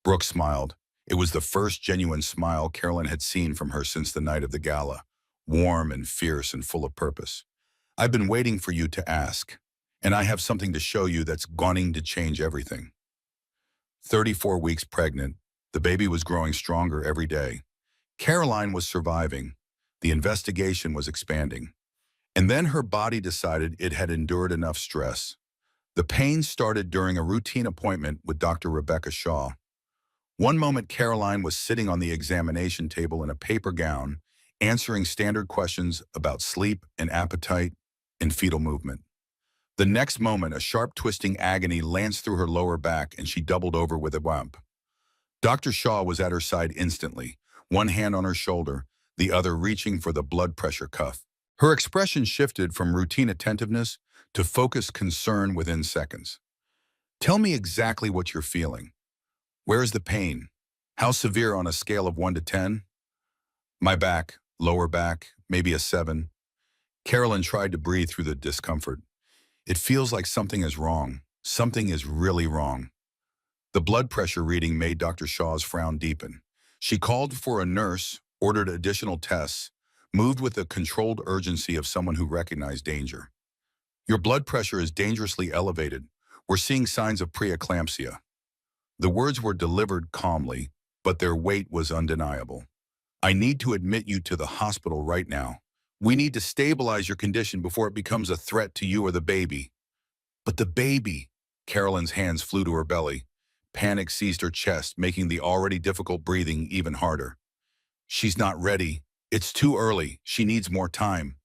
Brooke smiled. It was the first genuine smile Carolyn had seen from her since the night of the gala, warm and fierce and full of purpose. I've been waiting for you to ask, and I have something to show you that's going to change everything. 34 weeks pregnant, the baby was growing stronger every day. Caroline was surviving. The investigation was expanding. And then her body decided it had endured enough stress. The pain started during a routine appointment with Dr. Rebecca Shaw. One moment Caroline was sitting on the examination table in a paper gown, answering standard questions about sleep and appetite and fetal movement. The next moment, a sharp twisting agony lanced through her lower back and she doubled over with a whump. Dr. Shaw was at her side instantly, one hand on her shoulder, the other reaching for the blood pressure cuff. Her expression shifted from routine attentiveness to focused concern within seconds. Tell me exactly what you're feeling. Where is the pain? How severe on a scale of 1 to 10? My back, lower back, maybe a 7. Carolyn tried to breathe through the discomfort. It feels like something is wrong. Something is really wrong. The blood pressure reading made Dr. Shaw's frown deepen. She called for a nurse, ordered additional tests, moved with the controlled urgency of someone who recognized danger. Your blood pressure is dangerously elevated. We're seeing signs of preeclampsia. The words were delivered calmly, but their weight was undeniable. I need to admit you to the hospital right now. We need to stabilize your condition before it becomes a threat to you or the baby. But the baby! Carolyn's hands flew to her belly. Panic seized her chest, making the already difficult breathing even harder. She's not ready. It's too early. She needs more time.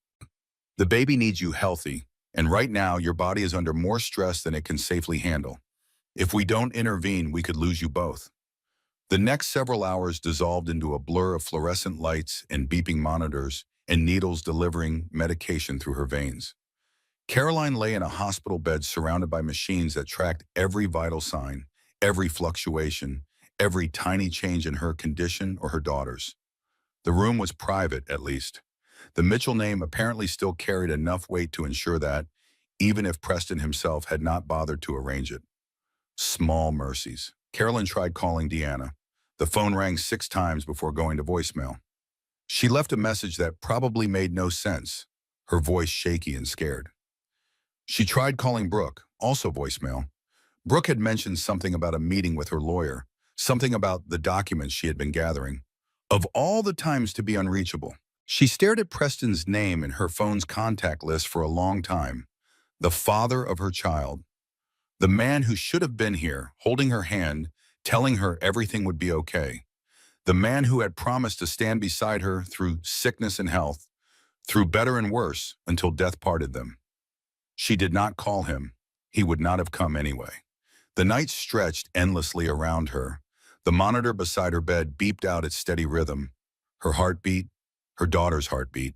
The baby needs you healthy, and right now your body is under more stress than it can safely handle. If we don't intervene, we could lose you both. The next several hours dissolved into a blur of fluorescent lights and beeping monitors and needles delivering medication through her veins. Caroline lay in a hospital bed surrounded by machines that tracked every vital sign, every fluctuation, every tiny change in her condition or her daughter's. The room was private, at least. The Mitchell name apparently still carried enough weight to ensure that, even if Preston himself had not bothered to arrange it. Small mercies. Carolyn tried calling Deanna. The phone rang 6 times before going to voicemail. She left a message that probably made no sense, her voice shaky and scared. She tried calling Brooke, also voicemail. Brooke had mentioned something about a meeting with her lawyer, something about the documents she had been gathering. Of all the times to be unreachable, she stared at Preston's name in her phone's contact list for a long time. The father of her child. The man who should have been here, holding her hand, telling her everything would be okay. The man who had promised to stand beside her through sickness and health, through better and worse, until death parted them. She did not call him. He would not have come anyway. The night stretched endlessly around her. The monitor beside her bed beeped out its steady rhythm. Her heartbeat, her daughter's heartbeat.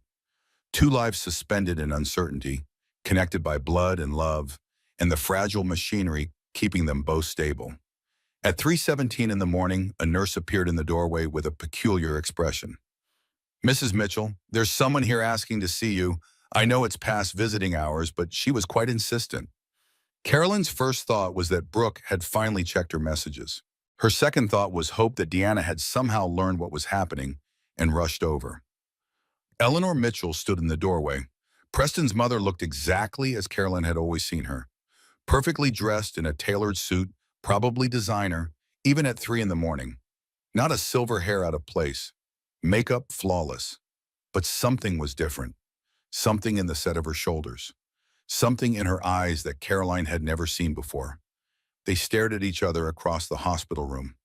2 lives suspended in uncertainty, connected by blood and love, and the fragile machinery keeping them both stable. At 3:17 in the morning, a nurse appeared in the doorway with a peculiar expression. "Mrs. Mitchell, there's someone here asking to see you. I know it's past visiting hours, but she was quite insistent." Carolyn's first thought was that Brooke had finally checked her messages. Her second thought was hope that Deanna had somehow learned what was happening and rushed over. Eleanor Mitchell stood in the doorway. Preston's mother looked exactly as Carolyn had always seen her. Perfectly dressed in a tailored suit, probably designer, even at 3 in the morning. Not a silver hair out of place. Makeup flawless. But something was different. Something in the set of her shoulders. Something in her eyes that Caroline had never seen before. They stared at each other across the hospital room.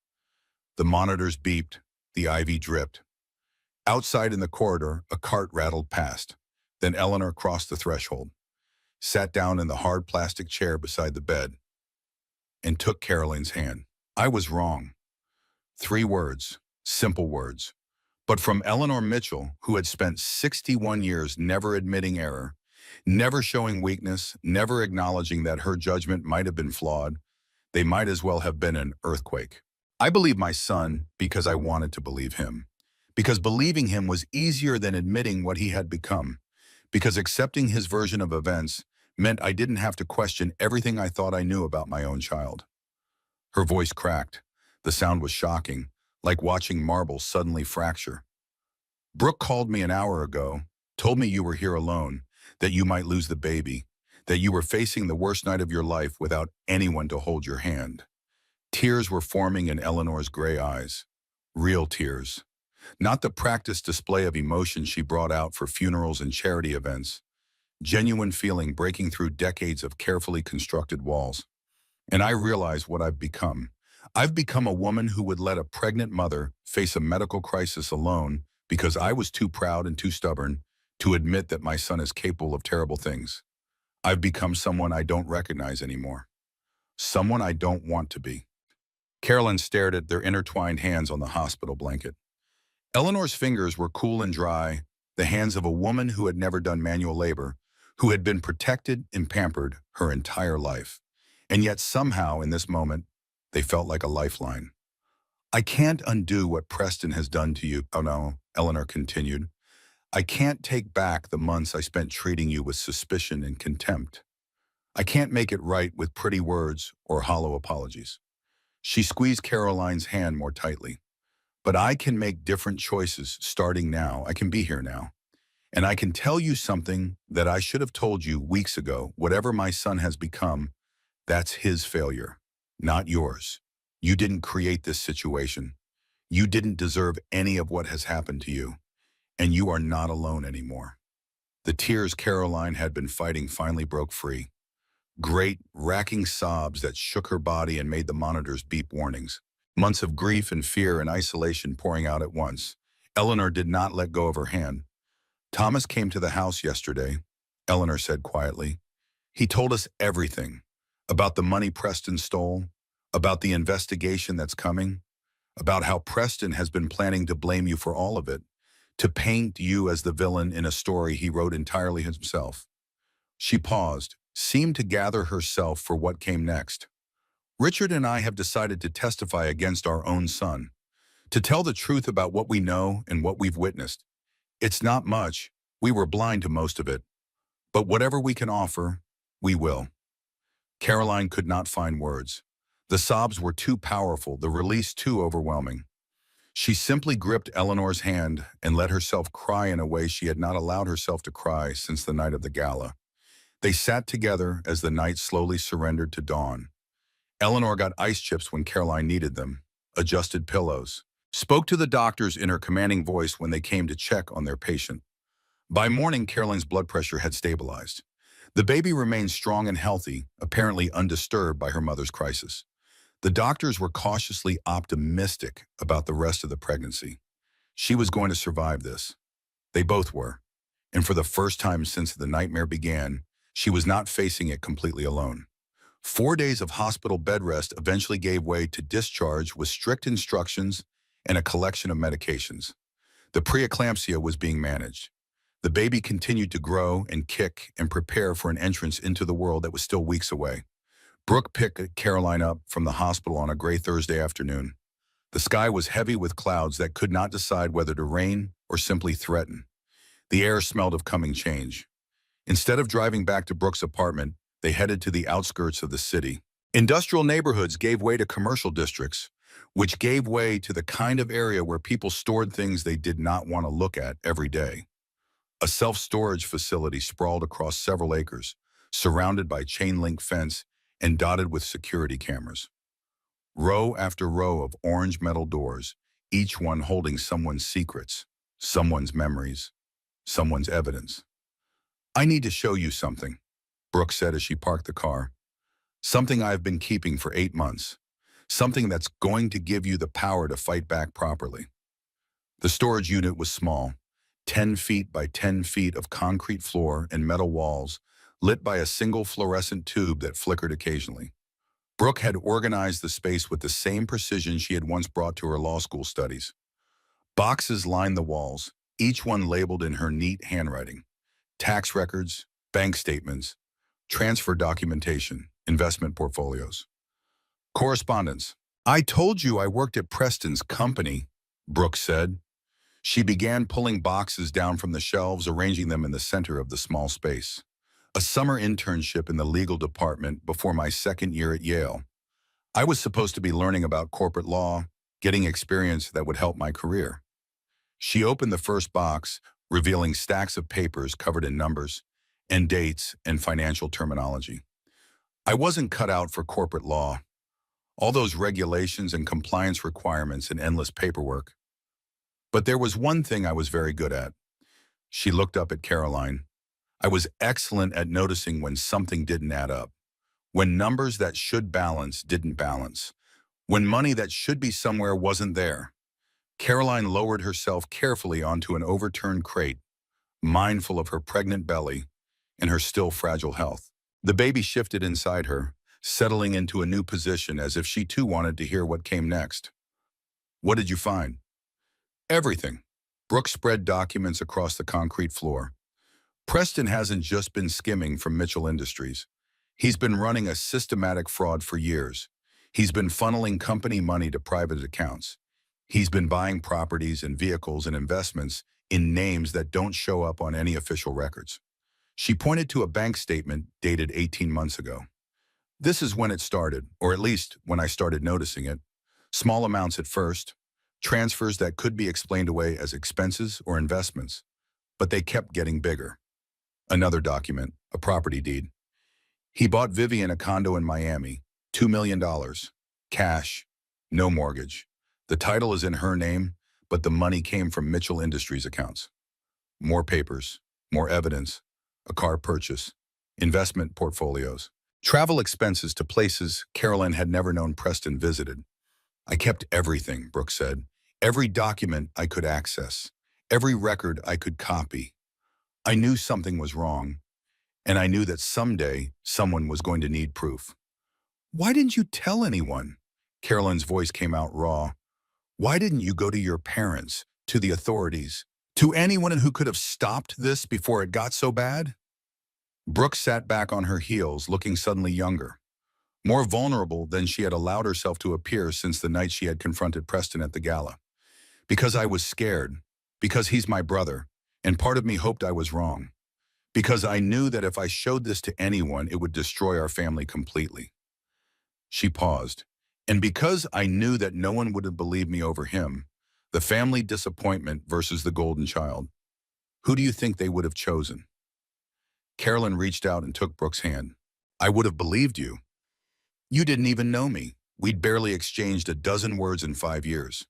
The monitors beeped. The IV dripped. Outside in the corridor, a cart rattled past. Then Eleanor crossed the threshold, sat down in the hard plastic chair beside the bed, and took Caroline's hand. "I was wrong." 3 words, simple words. But from Eleanor Mitchell, who had spent 61 years never admitting error, never showing weakness, never acknowledging that her judgment might have been flawed, they might as well have been an earthquake. "I believe my son because I wanted to believe him. Because believing him was easier than admitting what he had become. Because accepting his version of events meant I didn't have to question everything I thought I knew about my own child." Her voice cracked. The sound was shocking, like watching marble suddenly fracture. "Brooke called me an hour ago, told me you were here alone, that you might lose the baby, that you were facing the worst night of your life without anyone to hold your hand." Tears were forming in Eleanor's gray eyes. Real tears. Not the practiced display of emotion she brought out for funerals and charity events. Genuine feeling breaking through decades of carefully constructed walls. "And I realize what I've become. I've become a woman who would let a pregnant mother face a medical crisis alone because I was too proud and too stubborn to admit that my son is capable of terrible things. I've become someone I don't recognize anymore. Someone I don't want to be." Carolyn stared at their intertwined hands on the hospital blanket. Eleanor's fingers were cool and dry, the hands of a woman who had never done manual labor, who had been protected and pampered her entire life. And yet somehow, in this moment, they felt like a lifeline. "I can't undo what Preston has done to you." "Oh no," Eleanor continued. "I can't take back the months I spent treating you with suspicion and contempt. I can't make it right with pretty words or hollow apologies." She squeezed Caroline's hand more tightly. "But I can make different choices starting now. I can be here now. And I can tell you something that I should have told you weeks ago. Whatever my son has become, that's his failure, not yours. You didn't create this situation. You didn't deserve any of what has happened to you. And you are not alone anymore." The tears Caroline had been fighting finally broke free. Great, racking sobs that shook her body and made the monitors beep warnings. Months of grief and fear and isolation pouring out at once. Eleanor did not let go of her hand. "Thomas came to the house yesterday," Eleanor said quietly. "He told us everything. About the money Preston stole, about the investigation that's coming, about how Preston has been planning to blame you for all of it, to paint you as the villain in a story he wrote entirely himself." She paused, seemed to gather herself for what came next. "Richard and I have decided to testify against our own son, to tell the truth about what we know and what we've witnessed. It's not much, We were blind to most of it, but whatever we can offer, we will. Caroline could not find words. The sobs were too powerful, the release too overwhelming. She simply gripped Eleanor's hand and let herself cry in a way she had not allowed herself to cry since the night of the gala. They sat together as the night slowly surrendered to dawn. Eleanor got ice chips when Caroline needed them, adjusted pillows, spoke to the doctors in her commanding voice when they came to check on their patient. By morning, Caroline's blood pressure had stabilized. The baby remained strong and healthy, apparently undisturbed by her mother's crisis. The doctors were cautiously optimistic about the rest of the pregnancy. She was going to survive this. They both were. And for the first time since the nightmare began, she was not facing it completely alone. 4 days of hospital bed rest eventually gave way to discharge with strict instructions and a collection of medications. The preeclampsia was being managed. The baby continued to grow and kick and prepare for an entrance into the world that was still weeks away. Brooke picked Caroline up from the hospital on a gray Thursday afternoon. The sky was heavy with clouds that could not decide whether to rain or simply threaten. The air smelled of coming change. Instead of driving back to Brooke's apartment, they headed to the outskirts of the city. Industrial neighborhoods gave way to commercial districts, which gave way to the kind of area where people stored things they did not want to look at every day. A self-storage facility sprawled across several acres, surrounded by chain-link fence and dotted with security cameras. Row after row of orange metal doors, each one holding someone's secrets, someone's memories, someone's evidence. "I need to show you something," Brooke said as she parked the car. "Something I've been keeping for 8 months. Something that's going to give you the power to fight back properly." The storage unit was small, 10 feet by 10 feet of concrete floor and metal walls, lit by a single fluorescent tube that flickered occasionally. Brooke had organized the space with the same precision she had once brought to her law school studies. Boxes lined the walls, each one labeled in her neat handwriting. Tax records, bank statements, transfer documentation, investment portfolios. Correspondence. "I told you I worked at Preston's company," Brooke said. She began pulling boxes down from the shelves, arranging them in the center of the small space. "A summer internship in the legal department before my second year at Yale. I was supposed to be learning about corporate law, getting experience that would help my career." She opened the first box, revealing stacks of papers covered in numbers and dates and financial terminology. "I wasn't cut out for corporate law. All those regulations and compliance requirements and endless paperwork. But there was one thing I was very good at." She looked up at Caroline. "I was excellent at noticing when something didn't add up. When numbers that should balance didn't balance. When money that should be somewhere wasn't there." Caroline lowered herself carefully onto an overturned crate, mindful of her pregnant belly and her still fragile health. The baby shifted inside her, settling into a new position as if she too wanted to hear what came next. "What did you find?" "Everything." Brooke spread documents across the concrete floor. "Preston hasn't just been skimming from Mitchell Industries. He's been running a systematic fraud for years. He's been funneling company money to private accounts. He's been buying properties and vehicles and investments in names that don't show up on any official records." She pointed to a bank statement dated 18 months ago. "This is when it started, or at least when I started noticing it. Small amounts at first, transfers that could be explained away as expenses or investments, but they kept getting bigger." Another document, a property deed. "He bought Vivian a condo in Miami, $2 million. Cash, no mortgage. The title is in her name, but the money came from Mitchell Industries accounts." More papers, more evidence, a car purchase, investment portfolios, travel expenses to places Caroline had never known Preston visited. "I kept everything," Brooke said. "Every document I could access, every record I could copy. I knew something was wrong, and I knew that someday someone was going to need proof." "Why didn't you tell anyone?" Caroline's voice came out raw. "Why didn't you go to your parents, to the authorities, to anyone who could have stopped this before it got so bad?" Brooke sat back on her heels, looking suddenly younger, more vulnerable than she had allowed herself to appear since the night she had confronted Preston at the gala. "Because I was scared. Because he's my brother. And part of me hoped I was wrong, because I knew that if I showed this to anyone, it would destroy our family completely. She paused. And because I knew that no one would have believed me over him, the family disappointment versus the golden child, who do you think they would have chosen? Carolyn reached out and took Brooke's hand. I would have believed you. You didn't even know me. We'd barely exchanged a dozen words in 5 years.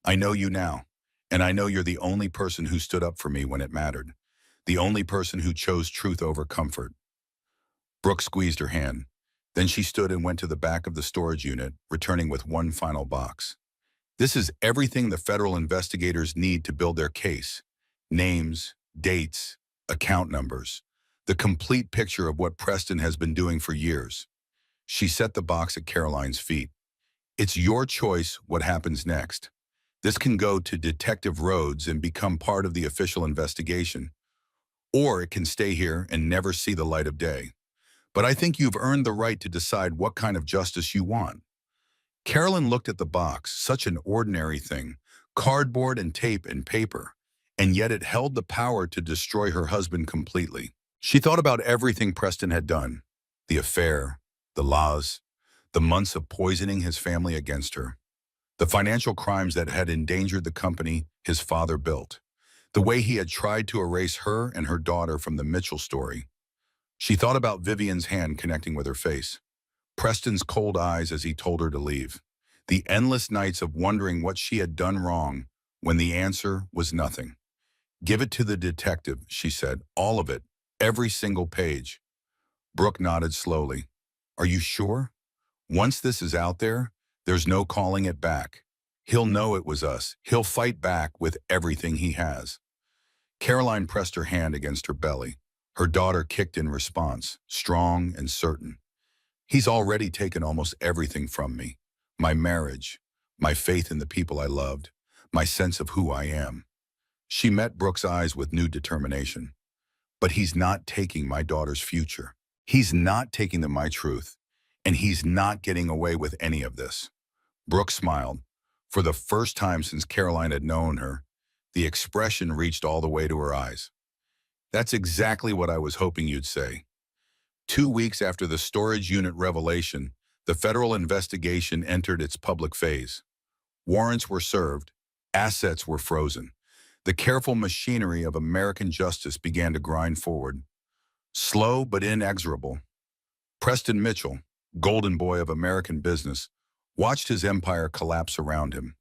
I know you now, and I know you're the only person who stood up for me when it mattered, the only person who chose truth over comfort. Brooke squeezed her hand. Then she stood and went to the back of the storage unit, returning with one final box. This is everything the federal investigators need to build their case. Names, dates, account numbers. The complete picture of what Preston has been doing for years. She set the box at Caroline's feet. It's your choice what happens next. This can go to Detective Rhodes and become part of the official investigation. Or it can stay here and never see the light of day. But I think you've earned the right to decide what kind of justice you want. Carolyn looked at the box, such an ordinary thing, cardboard and tape and paper, and yet it held the power to destroy her husband completely. She thought about everything Preston had done, the affair, the laws, the months of poisoning his family against her, the financial crimes that had endangered the company his father built, the way he had tried to erase her and her daughter from the Mitchell story. She thought about Vivian's hand connecting with her face, Preston's cold eyes as he told her to leave, the endless nights of wondering what she had done wrong when the answer was nothing. Give it to the detective, she said, all of it, every single page. Brooke nodded slowly. Are you sure? Once this is out there, there's no calling it back. He'll know it was us. He'll fight back with everything he has. Caroline pressed her hand against her belly. Her daughter kicked in response, strong and certain. He's already taken almost everything from me. My marriage, my faith in the people I loved, my sense of who I am. She met Brooke's eyes with new determination. But he's not taking my daughter's future. He's not taking my truth. And he's not getting away with any of this. Brooke smiled. For the first time since Caroline had known her, the expression reached all the way to her eyes. That's exactly what I was hoping you'd say. 2 weeks after the storage unit revelation, the federal investigation entered its public phase. Warrants were served. Assets were frozen. The careful machinery of American justice began to grind forward. Slow but inexorable. Preston Mitchell, golden boy of American business, watched his empire collapse around him.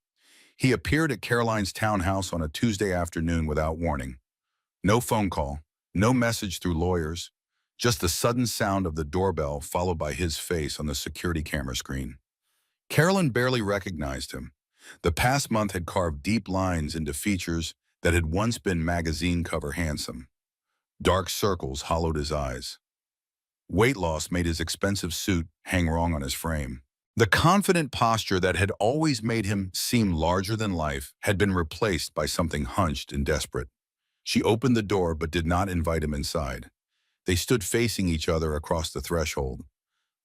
He appeared at Caroline's townhouse on a Tuesday afternoon without warning. No phone call, no message through lawyers, just the sudden sound of the doorbell followed by his face on the security camera screen. Carolyn barely recognized him. The past month had carved deep lines into features that had once been magazine cover handsome. Dark circles hollowed his eyes. Weight loss made his expensive suit hang wrong on his frame. The confident posture that had always made him seem larger than life had been replaced by something hunched and desperate. She opened the door but did not invite him inside. They stood facing each other across the threshold,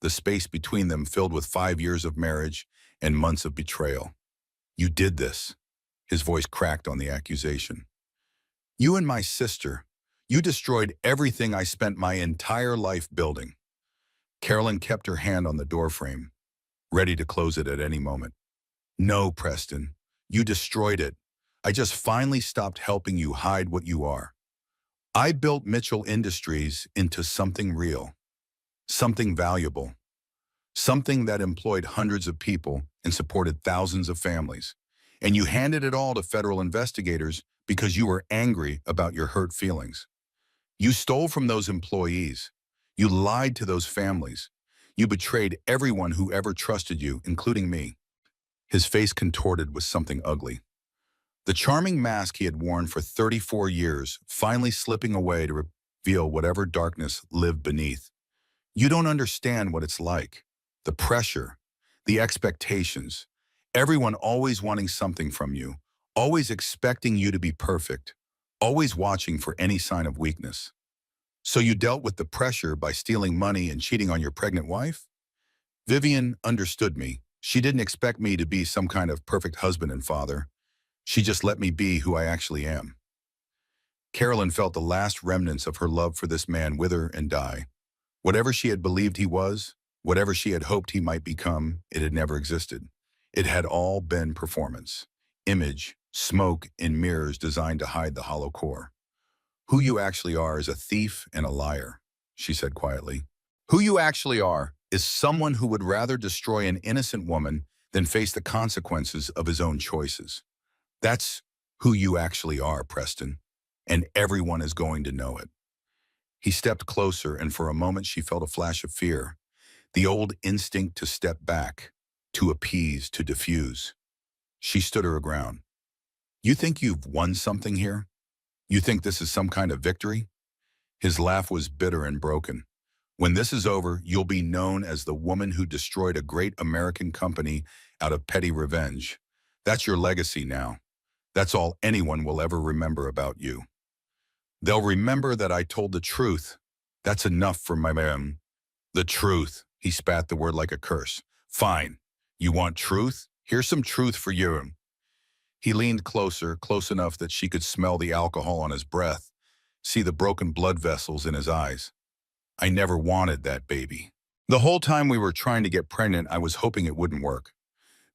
the space between them filled with 5 years of marriage and months of betrayal. You did this. His voice cracked on the accusation. You and my sister. You destroyed everything I spent my entire life building. Carolyn kept her hand on the doorframe, ready to close it at any moment. No, Preston, you destroyed it. I just finally stopped helping you hide what you are. I built Mitchell Industries into something real, something valuable, something that employed hundreds of people and supported thousands of families. And you handed it all to federal investigators because you were angry about your hurt feelings. You stole from those employees. You lied to those families. You betrayed everyone who ever trusted you, including me. His face contorted with something ugly. The charming mask he had worn for 34 years finally slipping away to reveal whatever darkness lived beneath. You don't understand what it's like. The pressure, the expectations, everyone always wanting something from you, always expecting you to be perfect, always watching for any sign of weakness. So you dealt with the pressure by stealing money and cheating on your pregnant wife? Vivian understood me. She didn't expect me to be some kind of perfect husband and father. She just let me be who I actually am. Carolyn felt the last remnants of her love for this man wither and die. Whatever she had believed he was, whatever she had hoped he might become, it had never existed. It had all been performance, image, smoke, and mirrors designed to hide the hollow core. Who you actually are is a thief and a liar, she said quietly. Who you actually are is someone who would rather destroy an innocent woman than face the consequences of his own choices. That's who you actually are, Preston, and everyone is going to know it. He stepped closer, and for a moment she felt a flash of fear, the old instinct to step back, to appease, to diffuse. She stood her ground. You think you've won something here? You think this is some kind of victory? His laugh was bitter and broken. When this is over, you'll be known as the woman who destroyed a great American company out of petty revenge. That's your legacy now. That's all anyone will ever remember about you. They'll remember that I told the truth. That's enough for my man. The truth. He spat the word like a curse. Fine. You want truth? Here's some truth for you. He leaned closer, close enough that she could smell the alcohol on his breath, see the broken blood vessels in his eyes. I never wanted that baby. The whole time we were trying to get pregnant, I was hoping it wouldn't work.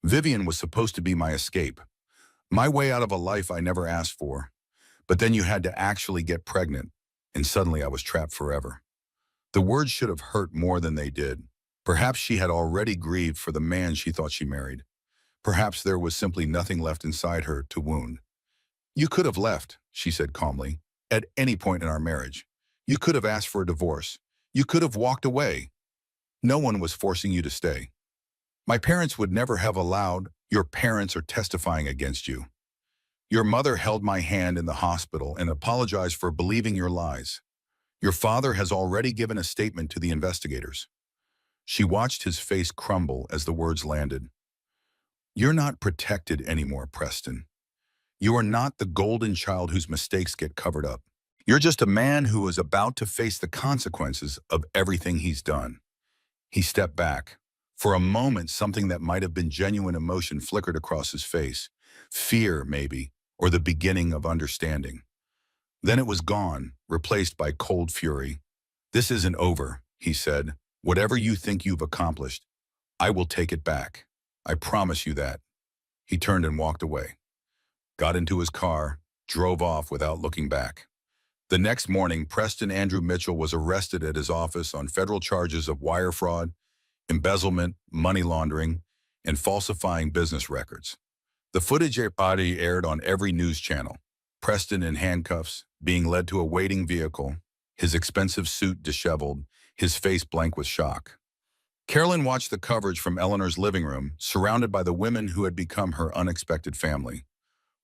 Vivian was supposed to be my escape, my way out of a life I never asked for. But then you had to actually get pregnant, and suddenly I was trapped forever. The words should have hurt more than they did. Perhaps she had already grieved for the man she thought she married. Perhaps there was simply nothing left inside her to wound. You could have left, she said calmly, at any point in our marriage. You could have asked for a divorce. You could have walked away. No one was forcing you to stay. My parents would never have allowed. Your parents are testifying against you. Your mother held my hand in the hospital and apologized for believing your lies. Your father has already given a statement to the investigators. She watched his face crumble as the words landed. You're not protected anymore, Preston. You are not the golden child whose mistakes get covered up. You're just a man who is about to face the consequences of everything he's done. He stepped back. For a moment, something that might have been genuine emotion flickered across his face. Fear, maybe, or the beginning of understanding. Then it was gone, replaced by cold fury. This isn't over, he said. Whatever you think you've accomplished, I will take it back. I promise you that. He turned and walked away, got into his car, drove off without looking back. The next morning, Preston Andrew Mitchell was arrested at his office on federal charges of wire fraud, embezzlement, money laundering, and falsifying business records. The footage body aired on every news channel. Preston in handcuffs, being led to a waiting vehicle, his expensive suit disheveled, his face blank with shock. Carolyn watched the coverage from Eleanor's living room, surrounded by the women who had become her unexpected family.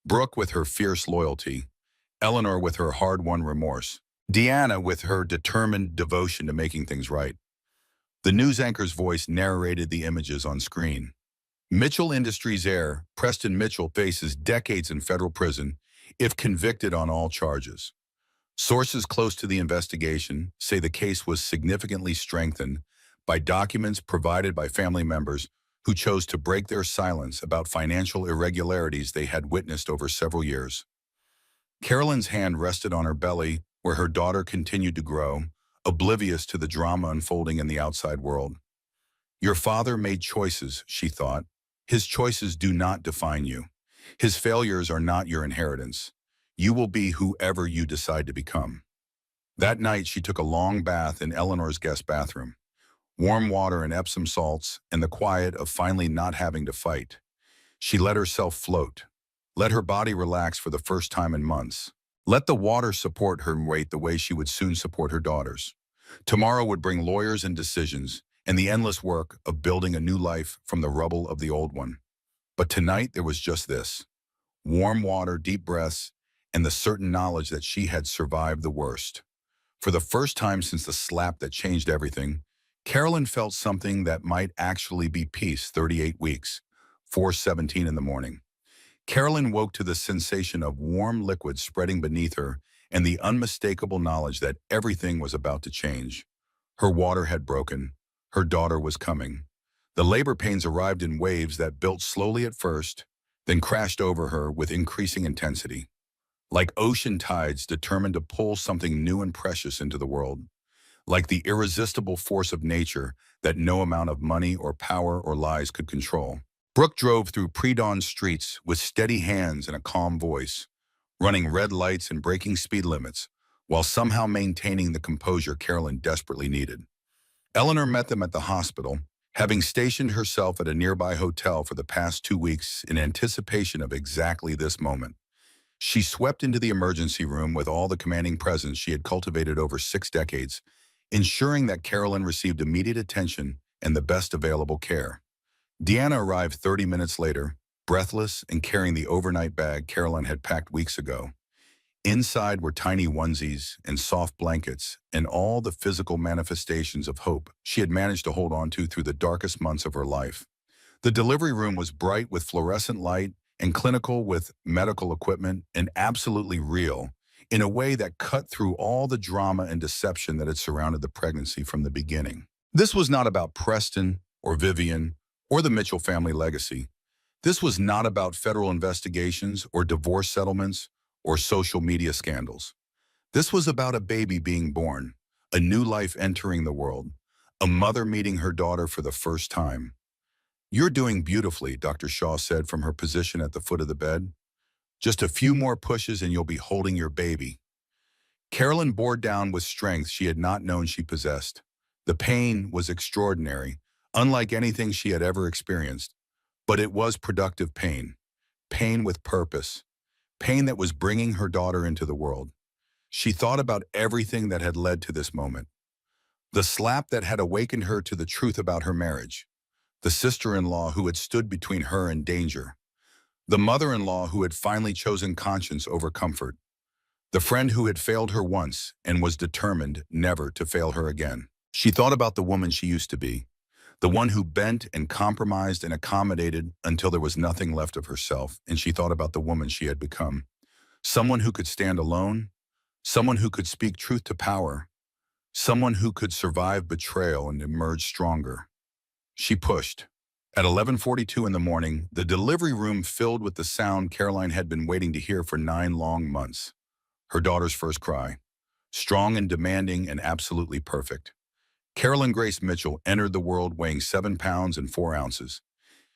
Brooke with her fierce loyalty, Eleanor with her hard-won remorse, Deanna with her determined devotion to making things right. The news anchor's voice narrated the images on screen. Mitchell Industries heir, Preston Mitchell, faces decades in federal prison if convicted on all charges. Sources close to the investigation say the case was significantly strengthened by documents provided by family members who chose to break their silence about financial irregularities they had witnessed over several years. Carolyn's hand rested on her belly, where her daughter continued to grow, oblivious to the drama unfolding in the outside world. Your father made choices, she thought. His choices do not define you. His failures are not your inheritance. You will be whoever you decide to become. That night, she took a long bath in Eleanor's guest bathroom. Warm water and Epsom salts, and the quiet of finally not having to fight. She let herself float. Let her body relax for the first time in months. Let the water support her weight the way she would soon support her daughters. Tomorrow would bring lawyers and decisions, and the endless work of building a new life from the rubble of the old one. But tonight there was just this. Warm water, deep breaths, and the certain knowledge that she had survived the worst. For the first time since the slap that changed everything, Carolyn felt something that might actually be peace. 38 weeks, 4:17 in the morning. Carolyn woke to the sensation of warm liquid spreading beneath her and the unmistakable knowledge that everything was about to change. Her water had broken. Her daughter was coming. The labor pains arrived in waves that built slowly at first, then crashed over her with increasing intensity. like ocean tides determined to pull something new and precious into the world, like the irresistible force of nature that no amount of money or power or lies could control. Brooke drove through pre-dawn streets with steady hands and a calm voice, running red lights and breaking speed limits, while somehow maintaining the composure Carolyn desperately needed. Eleanor met them at the hospital, having stationed herself at a nearby hotel for the past 2 weeks in anticipation of exactly this moment. She swept into the emergency room with all the commanding presence she had cultivated over 6 decades, ensuring that Carolyn received immediate attention and the best available care. Deanna arrived 30 minutes later, breathless and carrying the overnight bag Carolyn had packed weeks ago. Inside were tiny onesies and soft blankets and all the physical manifestations of hope she had managed to hold on to through the darkest months of her life. The delivery room was bright with fluorescent light and clinical with medical equipment and absolutely real in a way that cut through all the drama and deception that had surrounded the pregnancy from the beginning. This was not about Preston or Vivian or the Mitchell family legacy. This was not about federal investigations or divorce settlements or social media scandals. This was about a baby being born, a new life entering the world, a mother meeting her daughter for the first time. "You're doing beautifully," Dr. Shaw said from her position at the foot of the bed. "Just a few more pushes and you'll be holding your baby." Carolyn bore down with strength she had not known she possessed. The pain was extraordinary, unlike anything she had ever experienced, but it was productive pain, pain with purpose, pain that was bringing her daughter into the world. She thought about everything that had led to this moment. The slap that had awakened her to the truth about her marriage, the sister-in-law who had stood between her and danger, the mother-in-law who had finally chosen conscience over comfort, the friend who had failed her once and was determined never to fail her again. She thought about the woman she used to be, the one who bent and compromised and accommodated until there was nothing left of herself, and she thought about the woman she had become, someone who could stand alone, someone who could speak truth to power, someone who could survive betrayal and emerge stronger. She pushed. At 11:42 in the morning, the delivery room filled with the sound Caroline had been waiting to hear for 9 long months. Her daughter's first cry. Strong and demanding and absolutely perfect. Carolyn Grace Mitchell entered the world weighing 7 pounds and 4 ounces.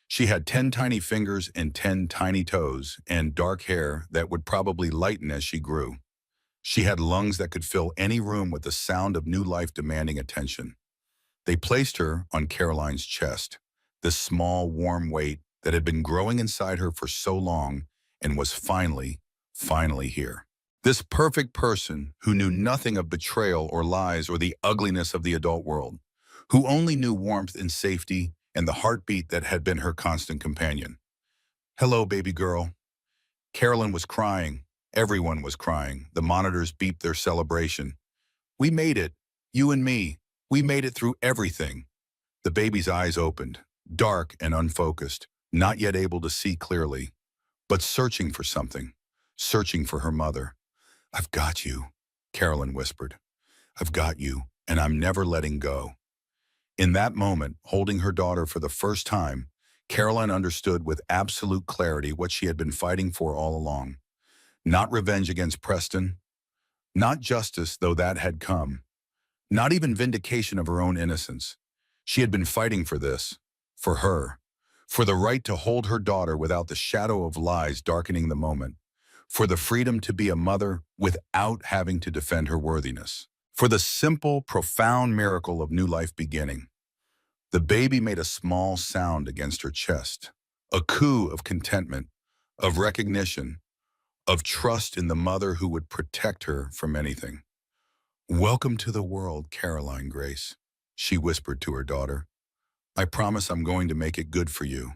She had 10 tiny fingers and 10 tiny toes and dark hair that would probably lighten as she grew. She had lungs that could fill any room with the sound of new life demanding attention. They placed her on Caroline's chest, this small, warm weight that had been growing inside her for so long and was finally here. This perfect person who knew nothing of betrayal or lies or the ugliness of the adult world, who only knew warmth and safety and the heartbeat that had been her constant companion. "Hello, baby girl." Carolyn was crying. Everyone was crying. The monitors beeped their celebration. "We made it. You and me. We made it through everything." The baby's eyes opened, dark and unfocused, not yet able to see clearly, but searching for something, searching for her mother. "I've got you," Carolyn whispered. "I've got you, and I'm never letting go." In that moment, holding her daughter for the first time, Caroline understood with absolute clarity what she had been fighting for all along. Not revenge against Preston, not justice, though that had come, not even vindication of her own innocence. She had been fighting for this, for her, for the right to hold her daughter without the shadow of lies darkening the moment, for the freedom to be a mother without having to defend her worthiness, for the simple, profound miracle of new life beginning. The baby made a small sound against her chest, a coo of contentment, of recognition, of trust in the mother who would protect her from anything. "Welcome to the world, Caroline Grace," she whispered to her daughter. "I promise I'm going to make it good for you.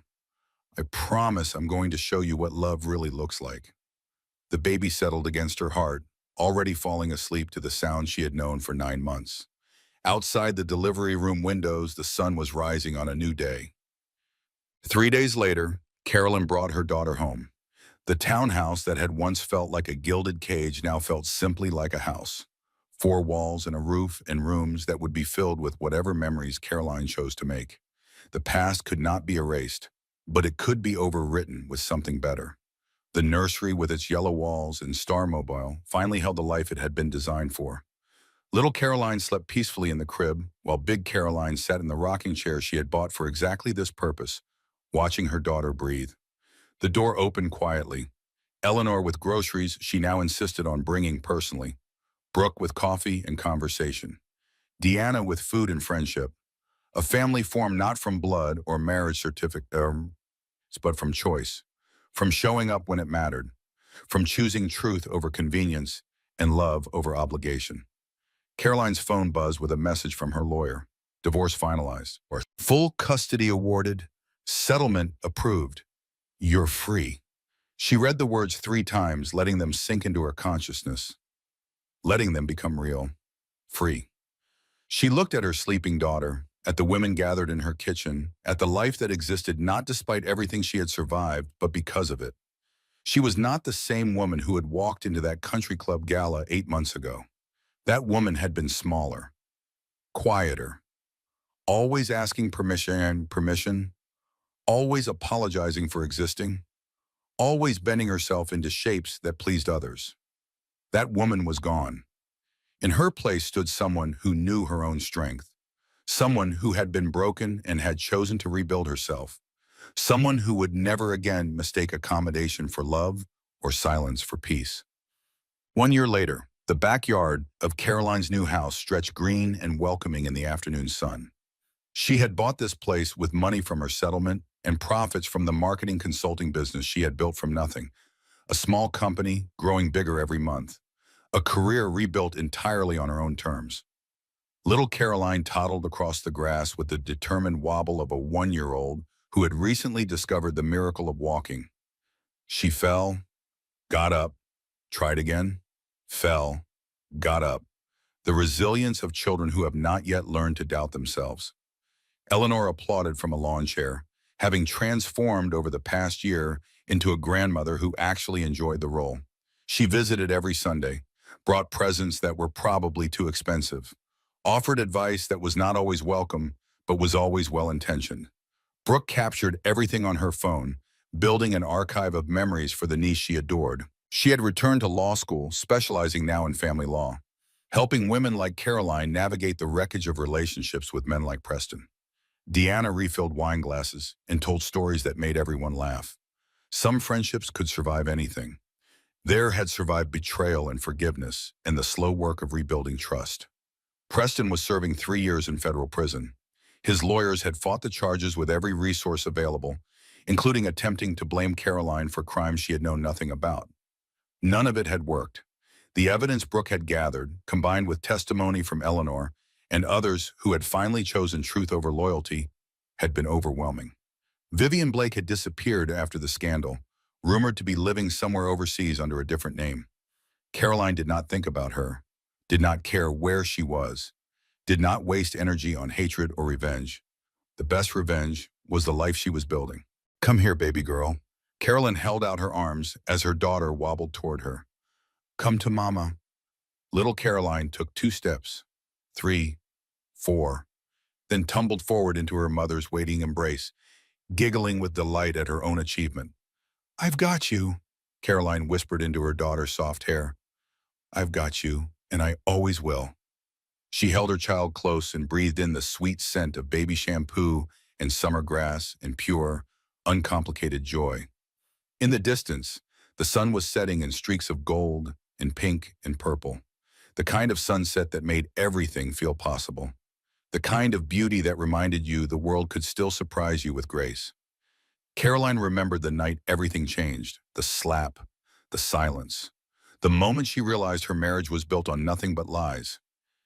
I promise I'm going to show you what love really looks like." The baby settled against her heart, already falling asleep to the sound she had known for 9 months. Outside the delivery room windows, the sun was rising on a new day. 3 days later, Carolyn brought her daughter home. The townhouse that had once felt like a gilded cage now felt simply like a house. 4 walls and a roof and rooms that would be filled with whatever memories Caroline chose to make. The past could not be erased, but it could be overwritten with something better. The nursery with its yellow walls and star mobile finally held the life it had been designed for. Little Caroline slept peacefully in the crib, while Big Caroline sat in the rocking chair she had bought for exactly this purpose, watching her daughter breathe. The door opened quietly. Eleanor with groceries she now insisted on bringing personally. Brooke with coffee and conversation. Deanna with food and friendship. A family formed not from blood or marriage certificate, but from choice. From showing up when it mattered. From choosing truth over convenience and love over obligation. Caroline's phone buzzed with a message from her lawyer. Divorce finalized. Or full custody awarded. Settlement approved. You're free. She read the words 3 times, letting them sink into her consciousness. Letting them become real. Free. She looked at her sleeping daughter, at the women gathered in her kitchen, at the life that existed not despite everything she had survived, but because of it. She was not the same woman who had walked into that country club gala 8 months ago. That woman had been smaller, quieter, always asking permission, always apologizing for existing, always bending herself into shapes that pleased others. That woman was gone. In her place stood someone who knew her own strength, someone who had been broken and had chosen to rebuild herself, someone who would never again mistake accommodation for love or silence for peace. 1 year later, the backyard of Caroline's new house stretched green and welcoming in the afternoon sun. She had bought this place with money from her settlement and profits from the marketing consulting business she had built from nothing, a small company growing bigger every month, a career rebuilt entirely on her own terms. Little Caroline toddled across the grass with the determined wobble of a 1-year-old who had recently discovered the miracle of walking. She fell, got up, tried again, fell, got up. The resilience of children who have not yet learned to doubt themselves. Eleanor applauded from a lawn chair, having transformed over the past year into a grandmother who actually enjoyed the role. She visited every Sunday, brought presents that were probably too expensive, offered advice that was not always welcome, but was always well-intentioned. Brooke captured everything on her phone, building an archive of memories for the niece she adored. She had returned to law school, specializing now in family law, helping women like Caroline navigate the wreckage of relationships with men like Preston. Deanna refilled wine glasses and told stories that made everyone laugh. Some friendships could survive anything. There had survived betrayal and forgiveness and the slow work of rebuilding trust. Preston was serving 3 years in federal prison. His lawyers had fought the charges with every resource available, including attempting to blame Caroline for crimes she had known nothing about. None of it had worked. The evidence Brooke had gathered, combined with testimony from Eleanor and others who had finally chosen truth over loyalty, had been overwhelming. Vivian Blake had disappeared after the scandal, rumored to be living somewhere overseas under a different name. Caroline did not think about her, did not care where she was, did not waste energy on hatred or revenge. The best revenge was the life she was building. Come here, baby girl. Carolyn held out her arms as her daughter wobbled toward her. Come to Mama. Little Caroline took 2 steps, 3, 4, then tumbled forward into her mother's waiting embrace, giggling with delight at her own achievement. I've got you, Caroline whispered into her daughter's soft hair. I've got you, and I always will. She held her child close and breathed in the sweet scent of baby shampoo and summer grass and pure, uncomplicated joy. In the distance, the sun was setting in streaks of gold and pink and purple, the kind of sunset that made everything feel possible, the kind of beauty that reminded you the world could still surprise you with grace. Caroline remembered the night everything changed, the slap, the silence, the moment she realized her marriage was built on nothing but lies.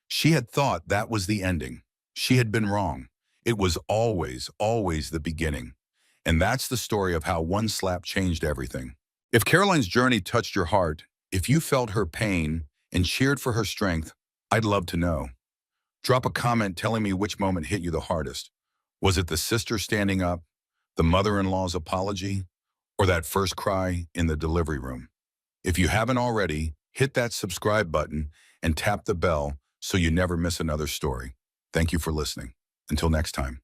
She had thought that was the ending. She had been wrong. It was always, always the beginning. And that's the story of how one slap changed everything. If Caroline's journey touched your heart, if you felt her pain and cheered for her strength, I'd love to know. Drop a comment telling me which moment hit you the hardest. Was it the sister standing up, the mother-in-law's apology, or that first cry in the delivery room? If you haven't already, hit that subscribe button and tap the bell so you never miss another story. Thank you for listening. Until next time.